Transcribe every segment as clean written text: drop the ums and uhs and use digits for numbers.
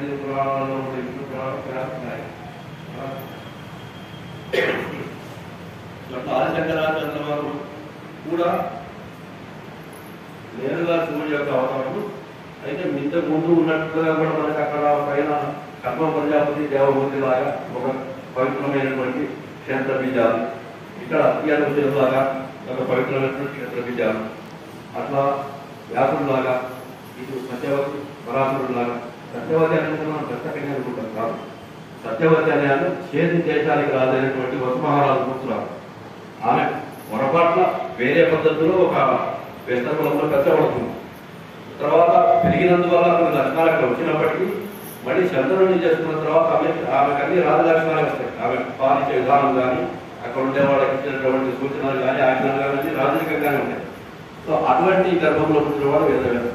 వైద్య పురాణాలలో విష్ణు పురాణాలు ఉన్నాయి. ఆదిశంకరాచార్యుల వారు కూడా నేరుగా శివుడి యొక్క అవతారము. అయితే ఇంతకు ముందు ఉన్నట్లుగా కూడా మనకి అక్కడ పైన కర్మ ప్రజాపతి దేవభూతి లాగా ఒక పవిత్రమైనటువంటి క్షేత్ర బీజాలు, ఇక్కడ లాగా ఒక పవిత్రమైనటువంటి క్షేత్ర బీజాలు, అట్లా వ్యాసులాగా ఇటు సత్యవతి పరాశరుడు లాగా. సత్యవతి అనేది మనం ప్రత్యేకంగా అనుకుంటాం కాదు. సత్యవతి అనే ఆమె చేతి దేశానికి రాదైనటువంటి వసుమహారాజు కూతురాలు. ఆమె పొరపాట్ల వేరే పద్ధతిలో ఒక వేస్తకులంలో పెంచబడుతుంది. తర్వాత పెరిగినందువల్ల కొన్ని లక్షణాలు అక్కడ వచ్చినప్పటికీ మళ్ళీ చంద్రుడిని చేసుకున్న తర్వాత ఆమెకు అన్ని రాజలక్షణాలు వస్తాయి. ఆమె పాలించే విధానం కానీ, అక్కడ ఉండే వాళ్ళకి ఇచ్చినటువంటి సూచనలు కానీ, ఆజ్ఞలు కానీ రాజకీయంగానే ఉంటాయి. సో అటువంటి గర్భంలో పుట్టినవాడు వేదవ్యాసుడు.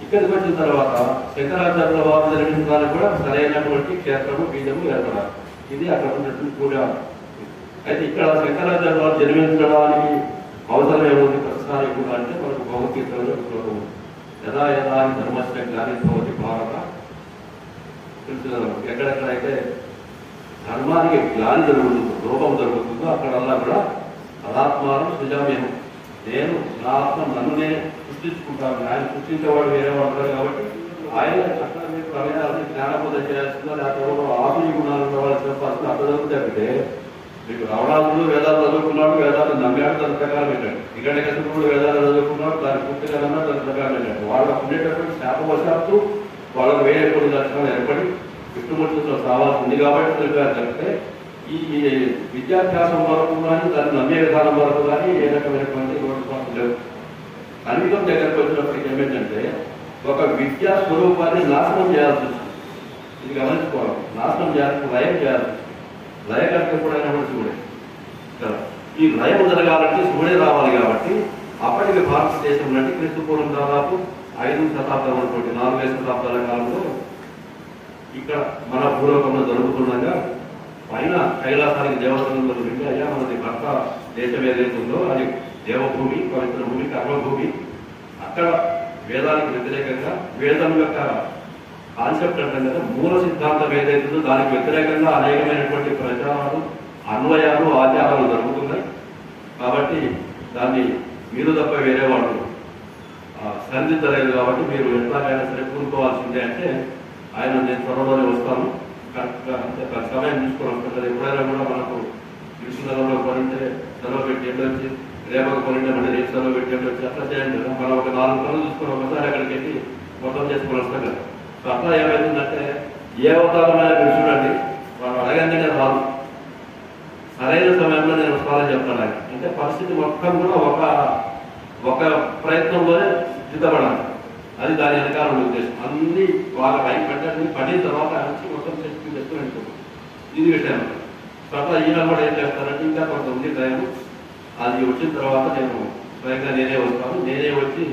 ఇక్కడికి వచ్చిన తర్వాత శంకరాచార్యుల వారు జరిగిన దానికి కూడా సరైనటువంటి క్షేత్రము బీజము ఏర్పడాలి. ఇది అక్కడ ఉన్నటువంటి పూజ. అయితే ఇక్కడ శంకరాచార్యుల వారు జన్మించడానికి అవసరం ఏముంది ప్రస్తుతానికి కూడా అంటే మనకు భగవద్గీతలో శ్లోకం ఉంది. యదా యదా ధర్మస్య గ్లానిర్భవతి భారత. ఎక్కడెక్కడైతే ధర్మానికి గ్లాని జరుగుతుందో, లోపం జరుగుతుందో అక్కడల్లా కూడా తదాత్మానం సృజామ్యహం, నేను నా ఆత్మ నన్ను నేను సృష్టించుకుంటాను. ఆయన సృష్టించేవాడు వేరే వాడు కాబట్టి ఆయన అక్కడ మీకు ప్రవేశాన్ని జ్ఞానబోధ చేయాల్సిందో లేకపోతే ఆధునిక గుణాలు ఉన్నవాళ్ళు చెప్పాల్సిన అర్థం జరుగుతుంటే మీకు రావణాసుడు వేదాలు చదువుకున్నాడు, వేదాలు నమ్మాడు, దాని ప్రకారం పెట్టాడు. ఇక్కడ కృష్ణుడు వేదాలు చదువుకున్నాడు, దాని పూర్తిగా నమ్మాడు, దాని ప్రకారం పెట్టాడు. వాళ్ళకు ఉండేటటువంటి శాపవశాత్తు వాళ్ళకు వేరే కొన్ని లక్షణాలు ఏర్పడి విష్ణుమూర్తితో సావాల్సి ఉంది కాబట్టి తెలిపారు. ఈ విద్యాభ్యాసం వరకు కానీ దాన్ని నమ్మే విధానం వరకు కానీ ఏ రకమైనటువంటి లోటుపాట్లు లేవు. అన్నితం దగ్గరకు వచ్చినప్పటికీ ఏమిటంటే ఒక విద్యా స్వరూపాన్ని నాశనం చేయాల్సి వచ్చింది. ఇది గమనించుకోవాలి. నాశనం చేయాల్సి లయం చేయాల్సి, లయకర్త కూడా శివుడే కదా. ఈ లయం జరగాలంటే శివుడే రావాలి కాబట్టి అప్పటికి భారతదేశం నుండి క్రీస్తుపూర్వం దాదాపు 5వ శతాబ్దం అనుకోండి, 4వ శతాబ్దాల కాలంలో ఇక్కడ మన భూలోకంలో జరుగుతుండగా పైన కైలాసానికి దేవతలందరూ వెళ్ళి అయ్యా మనది భర్త దేశం ఏదైతుందో అది దేవభూమి, పవిత్ర భూమి, కర్మభూమి. అక్కడ వేదానికి వ్యతిరేకంగా వేదం యొక్క కాన్సెప్ట్ అంటే కదా మూల సిద్ధాంతం ఏదైతుందో దానికి వ్యతిరేకంగా అనేకమైనటువంటి ప్రచారాలు, అన్వయాలు, ఆచారాలు జరుగుతున్నాయి. కాబట్టి దాన్ని మీరు తప్ప వేరే వాళ్ళు సంధించలేదు కాబట్టి మీరు ఎట్లాగైనా సరే కూరుకోవాల్సిందే అంటే ఆయన నేను త్వరలోనే వస్తాను, కరెక్ట్గా అంటే సమయం తీసుకొని వస్తుంటుంది. ఎప్పుడైనా కూడా మనకు విష్ణులలో కొనింటే సెలవు పెట్టి వెళ్ళొచ్చి, రేపకు కొనింటే మళ్ళీ రేపు సెలవు పెట్టి వెళ్ళొచ్చి అట్లా చేయండి కదా. మనం ఒక 4 పనులు చూసుకొని ఒకసారి అక్కడికి వెళ్ళి మొత్తం చేసుకొని వస్తాం కదా. సో అట్లా ఏమైతుందంటే ఏ అవతారమైన విషుడు అండి వాళ్ళు అడగంగానే రాదు. సరైన సమయంలో నేను వస్తానని చెప్తాను ఆయన. అంటే పరిస్థితి మొత్తం కూడా ఒక ప్రయత్నంలోనే సిద్ధపడాలి. అది దాని వెనకాల ఉద్దేశం. అన్ని వాళ్ళ పైకి పెట్టండి, పడిన తర్వాత నుంచి మొత్తం చెట్టు చెప్తూ ఇది విషయం. అట్లా ఈయన కూడా ఏం చేస్తారంటే ఇంకా కొంత ఉంది టైం, అది వచ్చిన తర్వాత నేను స్వయంగా నేనే వస్తాను, నేనే వచ్చి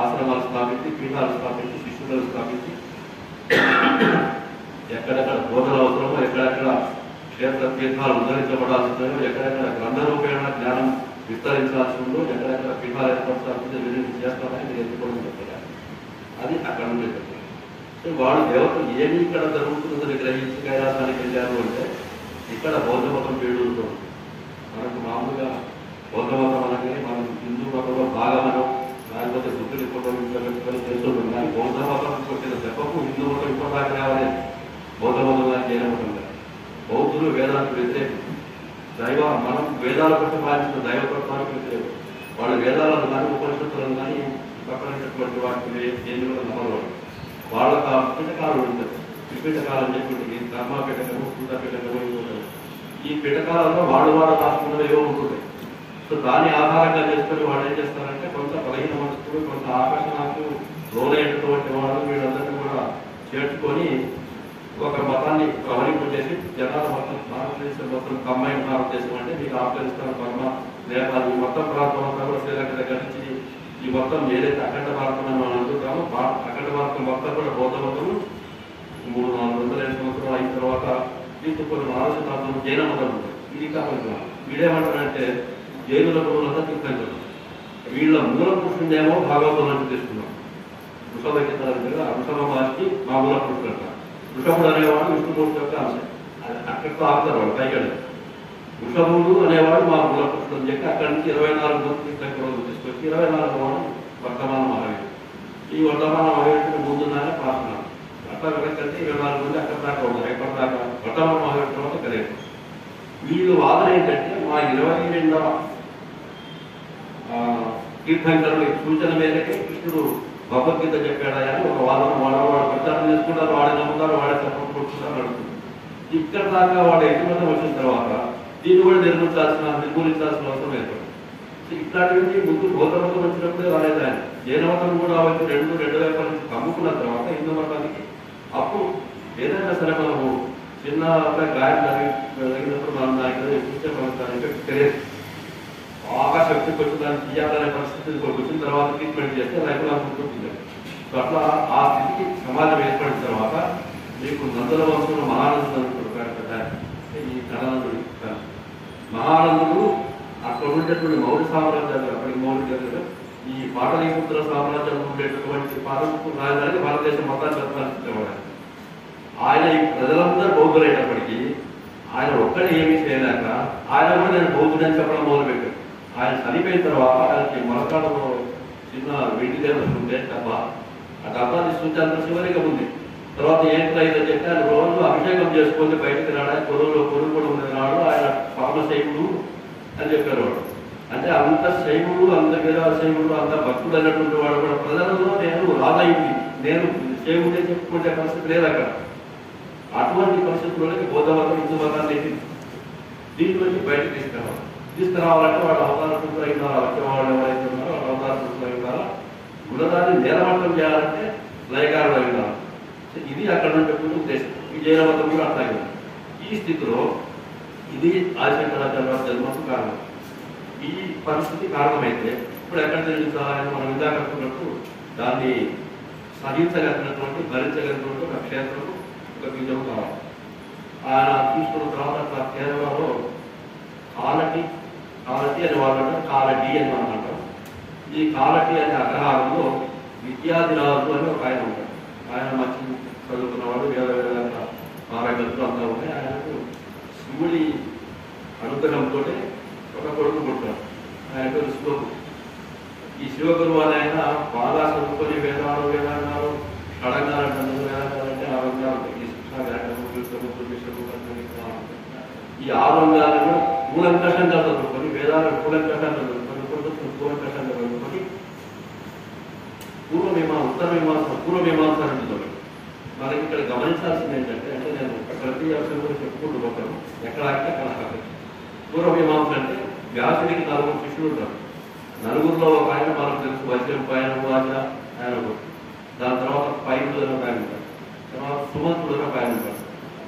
ఆశ్రమాలు స్థాపించి, పీఠాలు స్థాపించి, శిష్యులను స్థాపించి ఎక్కడెక్కడ బోధన అవసరమో, ఎక్కడెక్కడ క్షేత్ర పీఠాలు ఉద్ధరించబడాల్సి ఉన్నాయో, ఎక్కడెక్కడ గ్రంథ రూపేణ జ్ఞానం విస్తరించాల్సి ఉందో, ఎక్కడెక్కడ పీఠాలు ఏర్పరచాల్సిందో వీళ్ళని చేస్తారని మీరు ఎందుకోవడం చెప్పారు. అది అక్కడ నుండి సో వాళ్ళు దేవతలు ఏమి ఇక్కడ జరుగుతుందని గ్రహించి కైలాసానికి వెళ్ళారు అంటే ఇక్కడ బౌద్ధ మతం పేరు ఉంటుంది. మనకు మామూలుగా బౌద్ధ మతం అనగానే మనం హిందూ మతంలో భాగమనం లేకపోతే బుద్ధుడి ఫోటోలు పెట్టుకొని చేస్తుంటాం. కానీ బౌద్ధ మతం కొట్టిన దెబ్బకు హిందూ మతం ఇప్పటిదాకా రావాలి. బౌద్ధ మతం కానీ జైన మతం కానీ బౌద్ధులు వేదానికి వ్యతిరేకం. మనం వేదాల పట్ల పాలించిన దైవతత్వానికి వ్యతిరేకం. వాళ్ళు వేదాలను కానీ ఉపనిషత్తులను కానీ పక్కనటువంటి వాటిని దేని కూడా నమ్మరు. వాళ్ళకు ఆ పిటకాలు ఉంటుంది. ఈ పిటకాలు చెప్పి ధర్మ పిటకము, సూత పిటకము ఉంటుంది. ఈ పిటకాలలో వాళ్ళు రాసుకున్నవి ఏవో ఉంటుంది. సో దాన్ని ఆధారంగా చేసుకొని వాళ్ళు ఏం చేస్తారంటే కొంత బలహీన మనసులు, కొంత ఆకర్షణకు లోనైనటువంటి వాళ్ళు వీళ్ళందరినీ కూడా చేర్చుకొని ఒక మతాన్ని ప్రవహింపజేసి జనాల మొత్తం భారతదేశం మొత్తం కంబైన్ భారతదేశం అంటే మీకు ఆఫ్ఘనిస్తాన్, బర్మా, నేపాల్ ఈ మొత్తం ప్రాంతం అంతా కూడా శ్రీలంక దగ్గర నుంచి ఈ మొత్తం ఏదైతే అఖండ భారతం అని మనం అనుకుంటామో అఖండ భారతం మొత్తం కూడా బౌద్ధ మతం 300-400 సంవత్సరాలు అయిన తర్వాత దీంతో కొన్ని 4 శతాబ్దం జైన మతం ఉంటుంది. ఇది కాకుండా వీడేమంటారంటే జైనుల గురువులంతా తీసుకెళ్తారు. వీళ్ళ మూల పురుషుడేమో భాగవతం నుంచి తీసుకున్నాం. వృషభ దగ్గర వృషభ మహర్షి మా మూల పురుషుడు అంటారు. వృషభుడు అనేవాడు విష్ణుమూర్తి యొక్క అంశం. అది అక్కడితో ఆపుతారు వాళ్ళు పైకి. వృషభుడు అనేవాడు మా మూలపురుషుడు అని చెప్పి అక్కడి నుంచి 24 మంది తీసుకొచ్చి 24 వాడు వర్తమాన మహావీరుడు. ఈ వర్తమాన మహావీరుడికి ముందున్నానే పాల్గొన్నారు. అట్లా వెనకంటే 24 మంది అక్కడ దాకా ఉన్నారు. ఎక్కడ దాకా వర్తమాన మహావీరుడు తర్వాత కలిగారు. వీళ్ళు వాదన ఏంటంటే మా 22వ తీర్థంకరుడి సూచన మేరకే కృష్ణుడు భగవద్గీత చెప్పాడా అని ఒక వాదన వాడు ప్రచారం చేసుకుంటారు, వాడే నమ్ముతారు, వాడే సపోర్ట్ కొట్టుకుంటారు నడుస్తుంది. ఇక్కడ దాకా వాడు ఎటువంటి వచ్చిన తర్వాత దీన్ని కూడా నిర్మూలించాల్సిన అవసరం ఏర్పడింది. ఇట్లాంటివి ముందు బౌద్ధమతం వచ్చినప్పుడే రాలేదు ఆయన. జైనమతం కూడా వచ్చి 2,200 నుంచి కమ్ముకున్న తర్వాత హిందూ మతానికి అప్పుడు ఏదైనా సరే మనము చిన్న గాయం జరిగినప్పుడు మనం దానికి చూస్తే మనకి తెలియదు. బాగా శక్తికి వచ్చి దాన్ని తీయాలనే పరిస్థితి వచ్చిన తర్వాత ట్రీట్మెంట్ చేస్తే రైతులు అనుకుంటుంది. సో అట్లా ఆ స్థితికి సమాజం ఏర్పడిన తర్వాత మీకు నందుల వంశంలో మహానందుడు ఈ కళానందుడు మహానందుడు అక్కడ ఉండేటువంటి మౌర్య సామ్రాజ్యాలు, అప్పటికి మౌర్య దగ్గర ఈ పాటలీపుత్ర సామ్రాజ్యంలో ఉండేటటువంటి రాజధాని భారతదేశం మొత్తాన్ని చెప్పాల్సిందేవాడు. ఆయన ఈ ప్రజలందరూ బౌద్ధులైనప్పటికీ ఆయన ఒక్కడే ఏమీ చేయలేక ఆయన కూడా నేను బౌద్ధుడని చెప్పడం మొదలుపెట్టాడు. ఆయన చనిపోయిన తర్వాత ఆయనకి మొలకాడలో చిన్న వెండి దేవతలు ఉండే డబ్బా, ఆ డబ్బా తీసుకొచ్చి చివరిగా ఉంది. తర్వాత ఏంటి అయిందని చెప్పి ఆయన రోజు అభిషేకం చేసుకొని బయటకు రావడానికి కొరువు కూడా ఉండేది నాడు ఆయన పాపశైవుడు అని చెప్పారు వాడు. అంటే అంత శైవుడు, అంత వీరశైవుడు, అంత భక్తుడు అన్నటువంటి వాడు కూడా ప్రజలలో నేను రాధయుడి, నేను శైవుడే చెప్పుకునే పరిస్థితి లేదు అక్కడ. అటువంటి పరిస్థితుల్లోనే బౌద్ధ మతం హిందూ మతాన్ని దీంట్లోంచి బయటకు తీసుకురావాలంటే వాడు అవతార పురుషులు అయినారా, వచ్చేవాళ్ళు ఎవరైతే ఉన్నారో వాళ్ళు అవతార పురుషులు అయినారా, ఉన్నదాన్ని నేరమట్టం చేయాలంటే లయకారులు అయినారు. ఇది అక్కడ నుండి ఉద్దేశం. ఈ జైన మతం కూడా అట్లాగే. ఈ స్థితిలో ఇది ఆదిశంకరాచార్య జన్మకు కారణం. ఈ పరిస్థితి కారణమైతే ఇప్పుడు ఎక్కడ తెలుస్తారని మనం ఇందాక అనుకున్నట్టు దాన్ని సహించగలిగినటువంటి భరించగలిగినటువంటి ఒక క్షేత్రం, ఒక బీజం కావాలి. ఆయన తీసుకున్న తర్వాత అట్లా కేరళలో కాలటి అని వాళ్ళు అంటారు, కాలటి అని మనం అంటాం. ఈ కాలటి అనే అగ్రహారంలో విద్యాధిరాజు అని ఒక ఆయన ఉంటాడు. ఆయన మంచి చదువుకున్నవాడు, వేద పారగతులు అంతా ఉన్నాయి. ఆయనకు శివుడి అనుగ్రహంతో ఒక కొడుకు పుట్టాడు. ఆయన పేరు శివగురు. ఈ శివగురు అని ఆయన బాగా చదువుకొని వేదాంగాలు షడంగాలు వేదాంగాలంటే ఆ రంగాలు ఈ 6 రంగాలను కూలంకషంగా చదువుకొని వేదాలను కూలంకషంగా కూలంకషంగా చదువుకొని పూర్వమీమాంస ఉంటుంది. మనకి ఇక్కడ గమనించాల్సింది ఏంటంటే, అంటే నేను ప్రతి అంశం కూడా చెప్పుకుంటూ పోతాను, ఎక్కడ అక్కడ పూర్వమీమాంస అంటే వ్యాసుడికి 4 శిష్యులు ఉంటారు. 4గురిలో ఒక ఆయన మనకు తెలుసు, వైద్యం వాచ ఆయన. దాని తర్వాత పైపులు ఒక ఆయన ఉంటారు, తర్వాత సుమంతుడు ఒక ఆయన ఉంటారు.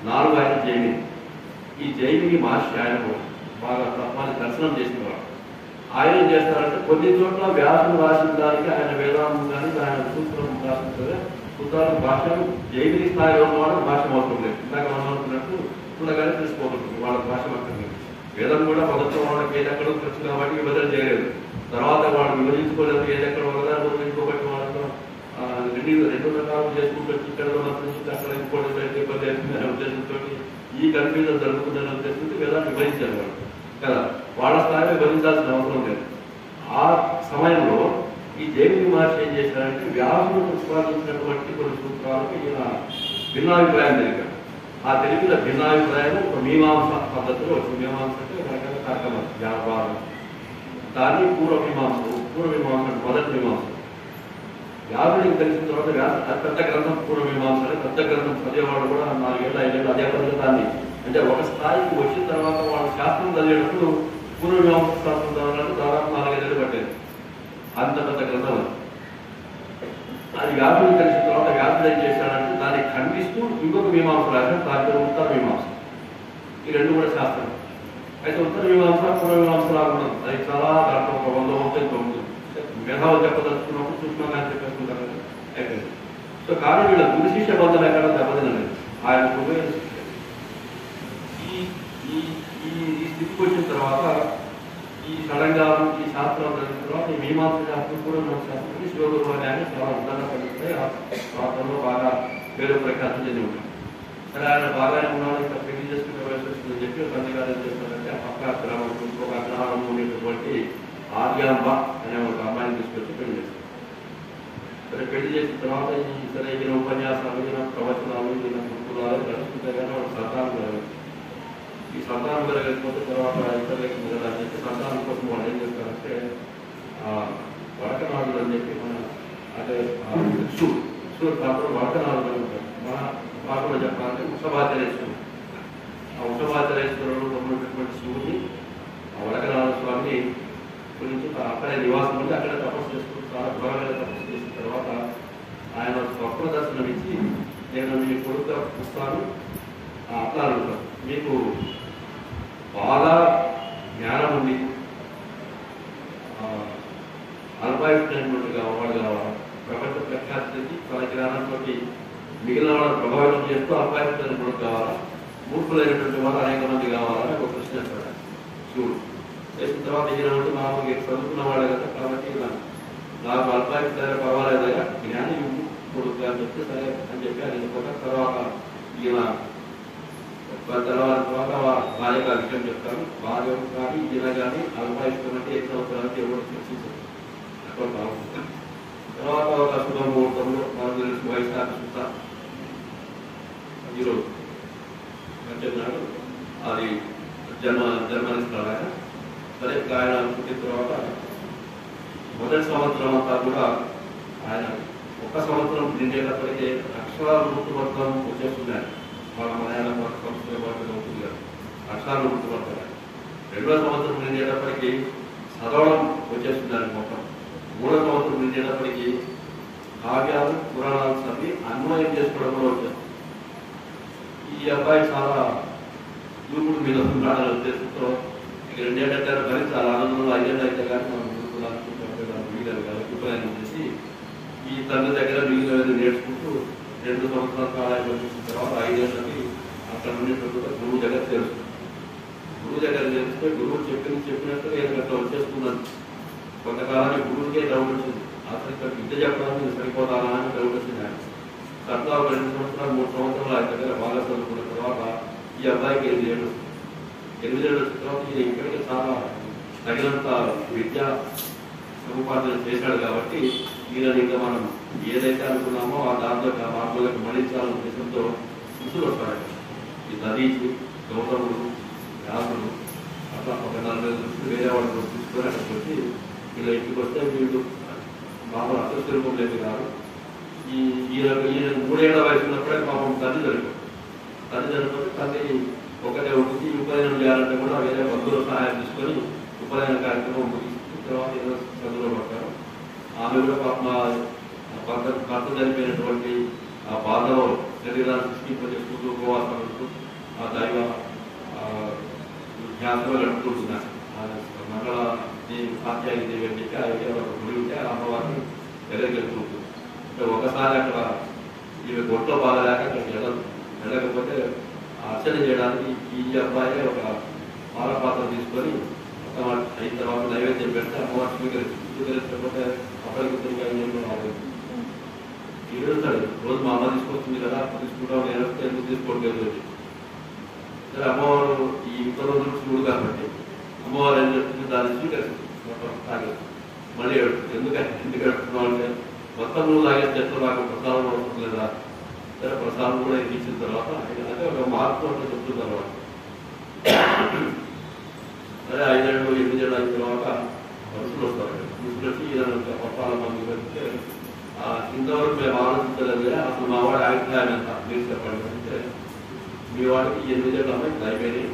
4 ఆయన జైని. ఈ జైని మహర్షి ఆయన బాగా తత్వాన్ని దర్శనం చేసినవాడు. ఆయన ఏం చేస్తారంటే కొన్ని చోట్ల వ్యాసులు రాసిన దానికి ఆయన వేదాంతం కానీ ఆయన సూత్రం రాసిన సూత్రాలు భాషలు జైని స్థాయిలో ఉన్నవాడు భాష అవసరం లేదు. ఇందాక మనం అనుకున్నట్టు చూడగానే తెలిసిపోతుంది వాళ్ళ భాష అక్కర్లేదు. వేదం కూడా మొదట్లో వాళ్ళకి ఏదెక్కడో ఖర్చు కాబట్టి విభజన చేయలేదు. తర్వాత వాళ్ళు విభజించుకోలేదు, ఏదెక్కడ ఒకదాని ఇంకొకటి వాళ్ళతో 2 రకాలు చేసుకుంటూ ఇక్కడ అక్కడ ఇంకోటి ఇబ్బంది అవుతుందనే ఉద్దేశంతో ఈ కన్ఫ్యూజన్ జరుగుతుందనే ఉద్దేశంతో వేదాన్ని విభజించారు వాళ్ళు కదా. వాళ్ళ స్థాయిలో విభజించాల్సిన అవసరం లేదు. ఆ సమయంలో ఈ జైమిని మహర్షి ఏం చేశారంటే వ్యాసులు ప్రతిపాదించినటువంటి కొన్ని సూత్రాలకు ఈయన భిన్నాభిప్రాయం తెలిపారు. ఆ తెలిపిన భిన్నాభిప్రాయం ఒక మీమాంస పద్ధతిలో వచ్చింది. మీమాంస అంటే రకరకాల కార్యక్రమం వ్యాపారం, దాన్ని పూర్వమీమాంస మొదటి మీమాంస. వ్యాసుడికి తెలిసిన తర్వాత వ్యాస పెద్ద గ్రంథం పూర్వమీమాంస అని పెద్ద గ్రంథం చదివేవాడు కూడా 4 ఏళ్ళు 5 ఏళ్ళు అదే పద్ధతి దాన్ని అంటే ఒక స్థాయికి వచ్చిన తర్వాత వాళ్ళు శాస్త్రం చదివేటప్పుడు పూర్వమీమాంస శాస్త్రం చదవాలంటే దాదాపు 4-5 ఏళ్ళు పట్టేది. అంత పెద్ద గ్రంథం అది వ్యాసుడికి తెలిసిన తర్వాత వ్యాసుడు ఏం చేశాడంటే దాన్ని ఖండిస్తూ ఇంకొక మీమాంస రాశాడు. దాంట్లో ఉత్తర మీమాంస. ఈ 2 కూడా శాస్త్రం. అయితే ఉత్తర మీమాంస పూర్వమీమాంస రాకుండా అది చాలా దాంట్లో ఒక 100 వంతులతో ఉంటుంది. మేధావులు చెప్పదలుచుకున్నప్పుడు సూక్ష్మంగా చెప్పేసుకుంటారు అయిపోయింది. సో కానీ వీళ్ళ గురు శిష్య బంధం ఎక్కడ దెబ్బతినలేదు. ఆయన ఈ స్థితికి వచ్చిన తర్వాత ఈ షడంగాలు ఈ శాస్త్రాలు జరిగిన తర్వాత ఈ మీమాంస శాస్త్రం కూడా మన శాస్త్రం శివగురు అని ఆయన చాలా అందంగా కలుగుతాయి. ఆ శాస్త్రంలో బాగా పేరు ప్రఖ్యాతం చెంది ఉంటాయి. సరే ఆయన బాగానే ఉన్నాడు, ఇంకా పెళ్లి చేసుకునే వయసు వచ్చిందని చెప్పి తండ్రి గారు ఏం చేస్తారంటే ఆ పక్క గ్రామం ఇంకొక అగ్రహారం ఉండేటటువంటి ఆర్యాంబ అనే ఒక అమ్మాయిని తీసుకొచ్చి పెళ్లి చేస్తారు. సరే పెళ్లి చేసిన తర్వాత సరే ఈయన ఉపన్యాసాలు, ఈయన ప్రవచనాలు, ఈయన గుర్తురాలు నడుస్తుంటే కానీ వాడు సంతానం కలగదు. ఈ సంతానం కలగకపోతే తర్వాత ఇతరులకి మిగలని చెప్పి సంతానం కోసం వాళ్ళు ఏం చేస్తారంటే వడకనాడులు అని చెప్పి మన అంటే ఇష్టూరు పాత్ర వడకనాడులు అని ఉంటారు. మన పాత్రలో చెప్పాలంటే ఉషభాచరేశ్వరుడు. ఆ ఉషభాచరేశ్వరుడు ఉన్నటువంటి శివుని ఆ వడకనాథ స్వామిని గురించి అక్కడే నివాసం ఉండి అక్కడే తపస్సు చేసుకుంటూ చాలా ఘోరమైన తపస్సు చేసిన తర్వాత ఆయన స్వప్న దర్శనం ఇచ్చి నేను మీ కొడుకుగా పుస్తాను అట్లా అనుకుంటాను, మీకు బాగా జ్ఞానం ఉంది, అల్పాయుష్మైనటువంటి వాడు కావాలి, ప్రపంచ ప్రఖ్యాతికి తన జ్ఞానంతో మిగిలిన వాళ్ళని ప్రభావితం చేస్తూ అల్పాయుష్మైనటువంటి కావాలా, మూర్ఖులైనటువంటి వాళ్ళు అనేక మంది కావాలని ఒక ప్రశ్న వేస్తాడు శివుడు. చేసిన తర్వాత ఈయన ఉంటే మామూలుగా చదువుకున్న వాడే కదా కాబట్టి నాకు అల్పాయుష్మైన పర్వాలేదయ్యా జ్ఞాని కొడుకు అని చెప్తే సరే అని చెప్పి ఆయన తర్వాత ఈయన తర్వాత భార్య గారి విషయం చెప్తాను. భార్య కానీ ఈయన కానీ అల్పాయుష్యం అంటే ఏ సంవత్సరానికి ఎవరు చర్చించారు అక్కడ బాగుంటుంది. తర్వాత ఒక శుభముహూర్తంలో మనకు తెలిసి వైశాఖ శుద్ధ ఈరోజు చెప్పినాడు అది జన్మనిస్తాడు ఆయన. సరే ఆయన పుట్టిన తర్వాత మొదటి సంవత్సరం అంతా కూడా ఆయన ఒక్క సంవత్సరం నిండేటప్పటికే అక్షరాలు గుర్తుపడతాం వచ్చేస్తున్నాయి. వాళ్ళ మలయాళం సంస్కృతి భాషలో ఉంటుంది కదా, అక్షరాలు గుర్తుపడతారు. రెండవ సంవత్సరం నిండేటప్పటికీ చదవడం వచ్చేస్తుందని మొత్తం. మూడో సంవత్సరం నిండేటప్పటికీ కావ్యాలు పురాణాలు చదివి అన్వయం చేసుకోవడం కూడా వచ్చేస్తుంది. ఈ అబ్బాయి చాలా దూకుడు మీద ఉన్నాడని ఉద్దేశంతో ఇక రెండేళ్ళంటే కానీ చాలా ఆనందంలో ఐదేళ్ళు అయితే కానీ మనం మిగిలేదు కదా ఉపయోగం చేసి ఈ తండ్రి దగ్గర మిగిలిన నేర్చుకుంటూ 2 సంవత్సరాల కాలం వచ్చిన తర్వాత 5 ఏళ్ళకి అక్కడ ఉండేటప్పుడు గురువు దగ్గర చేరుస్తుంది. గురువు దగ్గర చేరిస్తే గురువు చెప్పినట్టు ఏదైనా వచ్చేస్తున్నాను. కొంతకాలానికి గురువుకే డౌట్ వచ్చింది, అసలు ఇక్కడ విద్య చెప్పడానికి సరిపోతానా అని డౌట్ వచ్చింది. ఆయన సరదా 2 సంవత్సరాలు 3 సంవత్సరాలు ఆయన దగ్గర బాగా చదువుకున్న తర్వాత ఈ అబ్బాయికి 8 ఏళ్ళు వచ్చిన తర్వాత ఈయన ఇక్కడికి చాలా తగినంత విద్యా సముపార్జన చేశాడు కాబట్టి ఈయన ఇంకా మనం ఏదైతే అనుకున్నామో ఆ దాంట్లో మార్పులకు మణించాలనే ఉద్దేశంతో శిష్యులు వస్తాడు. ఈ దదీచి గౌతముడు వ్యాసుడు అట్లా ఒక 40 దృష్టిలు వేరే వాళ్ళు తీసుకొని అక్కడికి వచ్చి ఇలా ఇంటికి వస్తే వీళ్ళు మామూలు అసలు లేదు కాదు. ఈయన 3 ఏళ్ల వయసు ఉన్నప్పుడే పాపం తల్లి చనిపోతే తల్లి ఒకటే ఉంటుంది. ఉపనయనం చేయాలంటే కూడా వేరే బంధువుల సహాయం తీసుకొని ఉపనయన కార్యక్రమం ముగిస్తుంది. తర్వాత ఏదో చదువులో పడతారు. ఆమె కూడా భర్త చనిపోయినటువంటి ఆ బాధలో శరీరాన్ని సృష్టింపజేసుకుంటూ ఉపవాసం ఉంటూ ఆ దైవ ధ్యాసలో గడుపుకుంటున్నారు. మంగళ కాత్యాయని దేవి అని చెప్పి ఆ గుడి ఉంటే ఆ అమ్మవారిని దగ్గరికి వెళ్తూ ఉంటుంది. అంటే ఒకసారి అక్కడ ఇవి గొట్లో బాగలేక అక్కడికి వెళ్ళకపోతే అర్చన చేయడానికి ఈ అబ్బాయి ఒక పాలపాత్ర తీసుకొని అయిన తర్వాత నైవేద్యం పెడితే అమ్మవారు స్వీకరించకపోతే అప్పటికి ఏడుస్తాడు. రోజు మా అమ్మ తీసుకొస్తుంది కదా తీసుకుంటాం, నేను ఎందుకు తీసుకోవట్లేదు. సరే అమ్మవారు ఈ ఇంత రోజులు శివుడు కాబట్టి అమ్మవారు ఏం చెప్తుంది, దాన్ని స్వీకరిస్తుంది. మళ్ళీ ఏడుస్తుంది. ఎందుకు ఏడుస్తున్నావు అంటే మొత్తం నువ్వు తాగేస్తే ఎట్లా నాకు ప్రసాదం అవసరం లేదా. సరే ప్రసాదం కూడా ఇచ్చిన తర్వాత అంటే ఒక మార్పు అంటే చెప్తుంది తర్వాత. సరే 5 ఏళ్ళు 8 ఏళ్ళు అయిన తర్వాత మనుషులు వస్తారు. మనుషులు వచ్చి ఇదంతా పప్పాల మంది పెడితే ఇంతవరకు మేము ఆలోచించలేదు, అసలు మా వాడి అభిప్రాయం ఎంత మీరు చెప్పండి అంటే మీ వాడికి 8 ఏళ్ళు అమ్మాయి అయిపోయినాయి,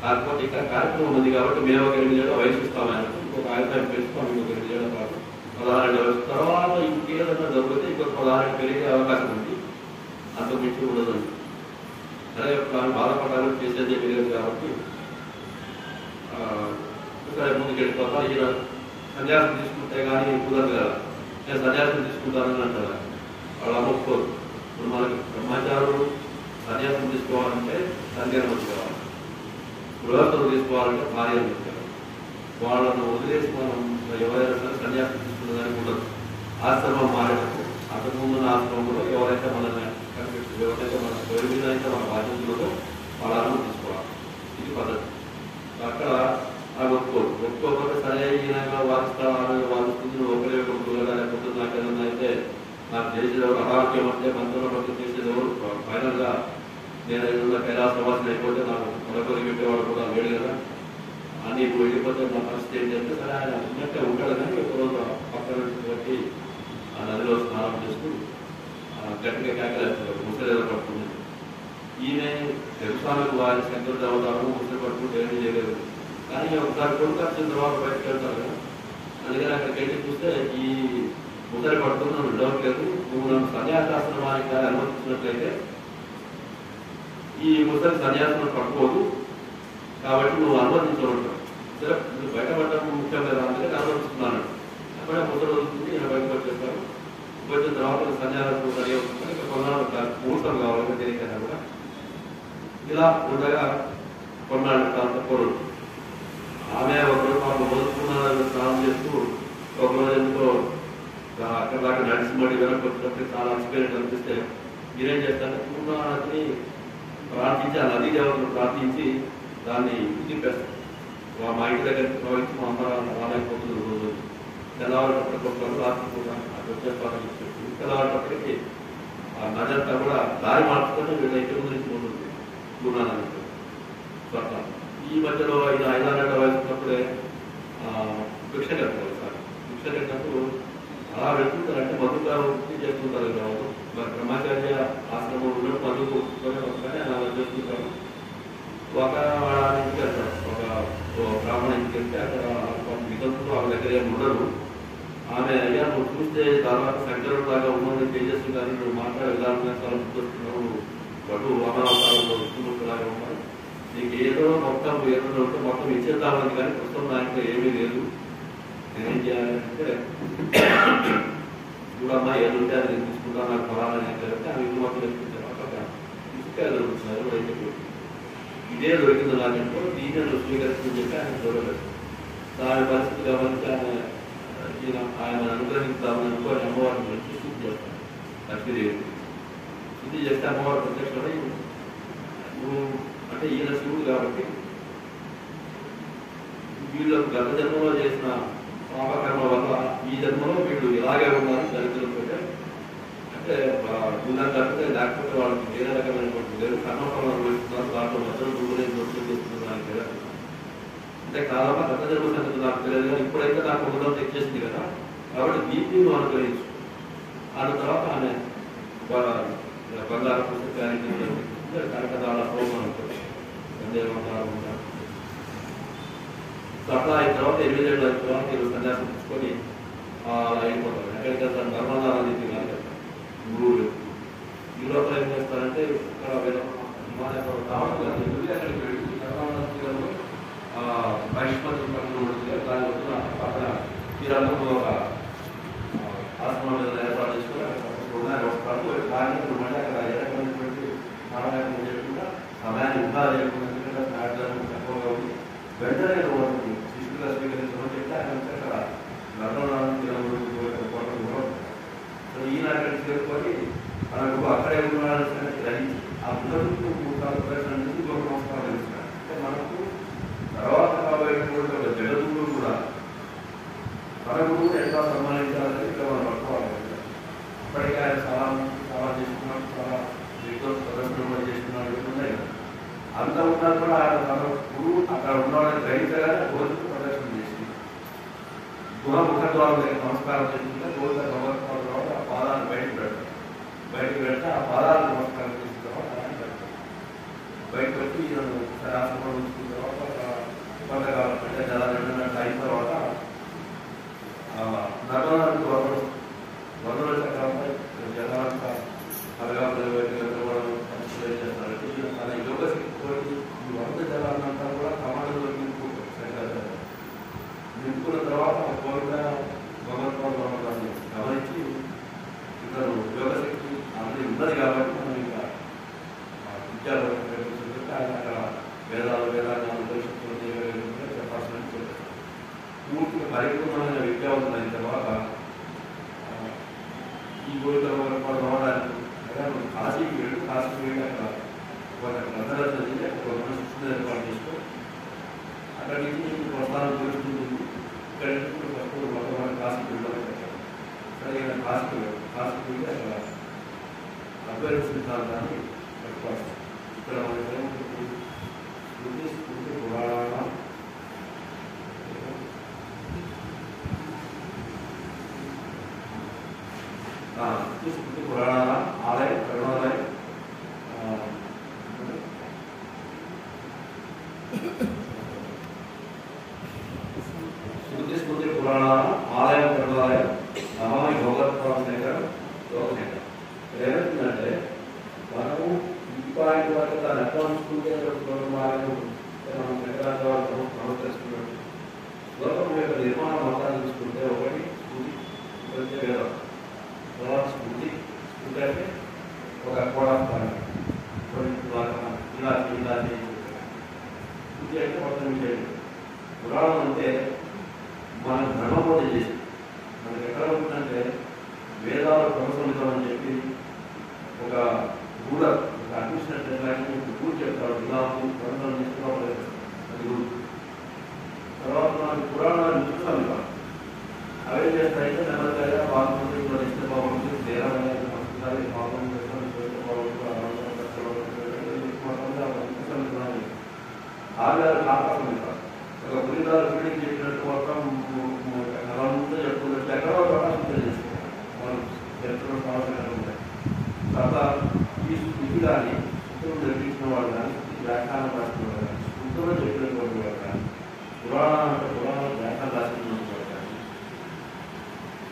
కాకపోతే ఇక్కడ కార్యక్రమం ఉంది కాబట్టి మేము ఒక 8 ఏళ్ళు వయసు ఇస్తాం, ఆయన ఇంకొక అభిప్రాయం పెంచుతాం, ఇంకొక 8 ఏళ్ళ పాటు 16 వయసు తర్వాత ఇంకేదన్నా జరిగితే ఇంకొక 16 పెరిగే అవకాశం ఉంది, అంత మించి ఉండదండి. సరే బాధపడాలని చేసేది తెలియదు కాబట్టి ఇక్కడ ముందుకు వెళ్ళిపోతా. ఈయన సన్యాసం తీసుకుంటే కానీ కుదరదు కదా, నేను సన్యాసం తీసుకుంటానని అంటారు. వాళ్ళు అమ్ముకోరు. ఇప్పుడు మనకి బ్రహ్మచారులు సన్యాసం తీసుకోవాలంటే సంధ్యానం కావాలి, గృహస్థులు తీసుకోవాలంటే భార్యను తీసుకోవాలి. వాళ్ళను వదిలేసి మనం ఎవరైనా సరే సన్యాసం తీసుకునేదానికి ఉండదు. ఆశ్రమం మారేటప్పుడు అంతకుముందున్న ఆశ్రమంలో ఎవరైతే మనల్ని కనిపెట్టి ఎవరైతే మన ఎవరి మీద అయితే మన బాధ్యతలతో వాళ్ళ అనుమతి తీసుకోవాలి. ఇది పద్ధతి. అక్కడ అవి ఒప్పుకోకపోతే సరే ఈయనగా వాదిస్తాను వాదిస్తుంది ఒకరే కొడుకులుగా లేకపోతే నాకు ఏదన్నా అయితే నాకు చేసేది ఎవరు అనారోగ్యం అంటే మంత్రుల పట్ల చేసేది ఎవరు ఫైనల్గా నేను ఏదన్నా కైలాసవాసిన అయిపోతే నాకు మరొకరు పెట్టేవాడు కూడా వేడు కదా అని ఇప్పుడు వెళ్ళిపోతే నా పరిస్థితి ఏంటంటే సరే ఆయన ఉన్నట్టే ఉంటాడు కానీ ఒకరోజు పక్కన బట్టి ఆ నదిలో స్నానం చేస్తూ గట్టిగా కేకలేస్తారు ముసలి పడుతుంది. ఈయన తెలుసాలకు వారి శంకరుడు అవతారం ముసలి పట్టుకుంటే ఏమీ చేయలేదు. కానీ ఒకసారి కొడుకు వచ్చిన తర్వాత బయటకు వెళ్తారు కదా అందుకని అక్కడికి వెళ్ళి చూస్తే ఈ ముసలి పట్టుకుని విడవట్లేదు నువ్వు నన్ను సన్యాసాశ్రమానికి అనుమతించినట్లయితే ఈ ముసలి సన్యాసం పట్టుకోదు కాబట్టి నువ్వు అనుమతించబడతావు. సరే నువ్వు బయటపడటం ముఖ్యం కదా అందుకని అనుమతిస్తున్నాను. అప్పుడే ముసలి వస్తుంది ఈయన బయటకు వచ్చేస్తారు. వచ్చిన తర్వాత సన్యాసం రెడీ అవుతుంది. ఇక కొన్నాళ్ళు ముహూర్తం కావాలి దేనికైనా కూడా. ఇలా ఉండగా కొన్నాళ్ళు తర్వాత కోరు ఆమె ఒకరోజు పాప మొదలుకున్న స్నానం చేస్తూ ఒకరోజు ఎందుకో అక్కడ దాకా నడిచి మళ్ళీ వెనక్కి వచ్చినప్పుడు చాలా అలసిపోయినట్టు అనిపిస్తే మీరేం చేస్తారంటే పూర్ణానదిని ప్రార్థించి ఆ నదీ దేవతను ప్రార్థించి దాన్ని తిప్పేస్తారు. మా ఇంటి దగ్గరికి ప్రవహించి మా అమ్మ రాలేకపోతుంది రోజు తెల్లవారినప్పటికి రాసుకుంటాం అది వచ్చేస్తారని చెప్పి తెల్లవారినప్పటికీ ఆ నది అంతా కూడా దారి మార్చుకొని వీళ్ళ ఇంటి గురించి ఉంటుంది పూర్ణానది. అట్లా ఈ మధ్యలో ఆయన 5-6 ఏళ్ల వయసున్నప్పుడే భిక్ష కట్టారు సార్. భిక్ష కట్టినప్పుడు అలా వెళ్తుంటారంటే మధుగా వృత్తి చేస్తుంటారు కాదు బ్రహ్మచార్య ఆశ్రమం ఉన్నట్టు మధు కొట్టుకొని వస్తానే అలా చేస్తుంటారు. ఒక ఇంటికి వెళ్తారు ఒక బ్రాహ్మణ ఇంటికి వెళ్తే అక్కడ విధంతులు వాళ్ళ దగ్గర ఏమి ఉండరు. ఆమె అయ్యా నువ్వు చూస్తే తర్వాత శంకరుడు లాగా ఉన్నది తేజస్సు కానీ నువ్వు మాట్లాడే విధానంగా చాలా గుర్తొస్తున్నావు వడ్డు అమరావతారంలో విష్ణుమూర్తిలాగా ఉన్నాయి నీకు ఏదో మొత్తం ఏదో ఉంటే మొత్తం ఇచ్చేద్దామని కానీ ప్రస్తుతం దాంట్లో ఏమీ లేదు నేనేం చేయాలంటే చూడమ్మా ఏదుంటే అది నేను తీసుకుంటాను నాకు ఫలాలని అంటే అవి ఇంటి మొత్తం తెచ్చుకుంటాను ఇసుక దొరుకుతున్నారు కూడా ఇదే దొరికింది నాకంటూ దీన్ని స్వీకరిస్తుందని చెప్పి ఆయన చూడలేదు. దాని పరిస్థితి గమనించి ఆయన అనుగ్రహించామని అనుకోని అమ్మవారిని వచ్చి శుద్ధి చేస్తాను. లక్ష్మీదేవి శుద్ధి చేస్తే అమ్మవారు ప్రత్యక్షమై నువ్వు అంటే ఈయన శివుడు కాబట్టి వీళ్ళకు గత జన్మలో చేసిన పాపకర్మ వల్ల ఈ జన్మలో వీళ్ళు ఇలాగే ఉన్నారు దరిద్రులతో అంటే గుండె తప్పితే లేకపోతే వాళ్ళకి వేరే రకమైనటువంటి లేదు కర్మఫలం అనుభవిస్తున్నారు దాంట్లో మధ్యలో గురువులే దోషం చేస్తున్నారు కదా అంటే కాలంలో గత జన్మ సంగతి నాకు తెలియదు కానీ ఇప్పుడైతే నాకు గుణం తెచ్చేసింది కదా కాబట్టి దీన్ని నువ్వు అనుగ్రహించు. ఆ తర్వాత ఆమె బంగారు పుస్తకానికి కనకదాల హోమం ఉంటుంది అట్లా అయిన తర్వాత 8 ఏళ్ళ తర్వాత మీరు సన్యాసం తీసుకొని అలా అయిపోతారు. ఎక్కడికి వెళ్తారు నర్మదా నదికి కానీ గురువులు ఈ లోపల ఏం చేస్తారంటే ఇక్కడ బహిష్మతి ఉంటుంది దాని వచ్చిన అక్కడ తీరాలను ఒక ఆశ్రమం మీద ఏర్పాటు చేసుకుని వస్తారు దాన్ని మళ్ళీ అక్కడ ఎరకమైనటువంటి నారాయణ చేయకుండా సమయాన్ని వృధా చేయకుండా తక్కువగా ఉంది వెంటనే శిష్యులుగా స్వీకరించడం చెప్తే ఆయన అక్కడ నర్మదా ఈయన అక్కడికి చేరుకొని మనకు అక్కడే ఉన్నాడని సంగతి గ్రహించి ఆ ముందు 3-4 ప్రశ్నల నుంచి ఒక నమస్కారం తెలుస్తున్నాడు. అంటే మనకు తర్వాత కాబోయేటువంటి ఒక జగదుడు కూడా తన గురువు ఎట్లా సన్మానించాలని ఇక్కడ మనం పట్టుకోవాలి. అప్పటికే ఆయన చాలా చేసుకున్నాడు, చాలా ప్రదర్శన చేసుకున్నాడు ఉన్నాయి కదా. అంత ఉన్నా కూడా ఆయన తన గురువు అక్కడ ఉన్నాడని గ్రహించగానే రోజుకు ప్రదర్శన చేసి గుహముఖ ద్వారా నమస్కారం చేసుకుంటే రోజు నమస్కారం తర్వాత ఆ పాదాలను బయటకు పెడితే ఆ పాదాలను నమస్కారం చేసిన తర్వాత ఆయన పెడతారు. బయటకు వచ్చి ఆశ్రమం ఉంచుకున్న తర్వాత కొంతకాలం అంటే నెల 2 నెలలు అయిన తర్వాత నర్మదానికి వరదలు చక్రంపై జనాలంతా అరగా చేస్తారంటే తన యోగ శక్తితో ఈ వరద జలాలంతా కూడా సమాజంలో నింపుకున్న తర్వాత కోరిక భగవత్పాదాన్ని గమనించి ఇతను యోగశక్తి అనేది ఉన్నది కాబట్టి మనం ఇంకా విద్యాలు ఆయన అక్కడ వేదాలను ఉపనిషత్తులు చెప్పాల్సిన పూర్తిగా పరిపూర్ణమైన విద్యావంతులైన తర్వాత ఈ కోరిక రావడానికి కాశీకి తగిన కాస్ట్లు అక్కడ అద్వైత సిద్ధాంతాన్ని ప్రతిపాదిస్తారు. ఇక్కడ మనకి స్మృతి పురాణ స్మృతి పురాణ ఆలయం కరుణాలయం స్మృతి పురాణ ఆలయం కరుణాలయం నమామి భగవత్పాద శంకర్ యోగ శంకర్. ఏమవుతుందంటే మనము ఈ పాయింట్ వరకు దాన్ని ఎట్లా ఉంచుకుంటే మనం శంకరాచార్య ప్రవర్తిస్తున్నట్టు లోకం యొక్క నిర్మాణ మతాన్ని చూసుకుంటే ఒకటి స్మృతి వేదం, తర్వాత స్మృతి అంటే ఒక కోడా ఇలా స్మృతి అంటే మొత్తం విషయం. పురాణం అంటే మన ధర్మబోధ చేసి మనకి ఎక్కడ ఉంటుందంటే వేదాలు క్రమసంహితం అని చెప్పి ఒక గూడ ఒక అడ్మిషన్ గూడు చెప్తాడు. ఇలా క్రమసం చేసుకోవాలి అది గూడు. తర్వాత మనకి పురాణాలు చూస్తాం ఇలా అవే చేస్తాయంటే నెమ్మదిగా బాగుంటుంది ఇష్ట బాగుంటుంది నేరాలు బాగుంటుంది ఆగారు కాపాడు ఒక పులిదారు ఫీడింగ్ చెప్పినట్టు మొత్తం నలంతా చెప్పుకున్నట్టు ఎక్కడో ప్రకాశం చేసుకోవాలి మనం చరిత్రలో సమస్యలు ఉంటాయి. తర్వాత ఇది కానీ ఉత్తరం నిర్మించిన వాళ్ళు కానీ వ్యాఖ్యానం రాసిన వాళ్ళు కానీ ఉత్తరం చెప్పినటువంటి వాళ్ళు కానీ పురాణ వ్యాఖ్యానం రాసినటువంటి వాళ్ళు కానీ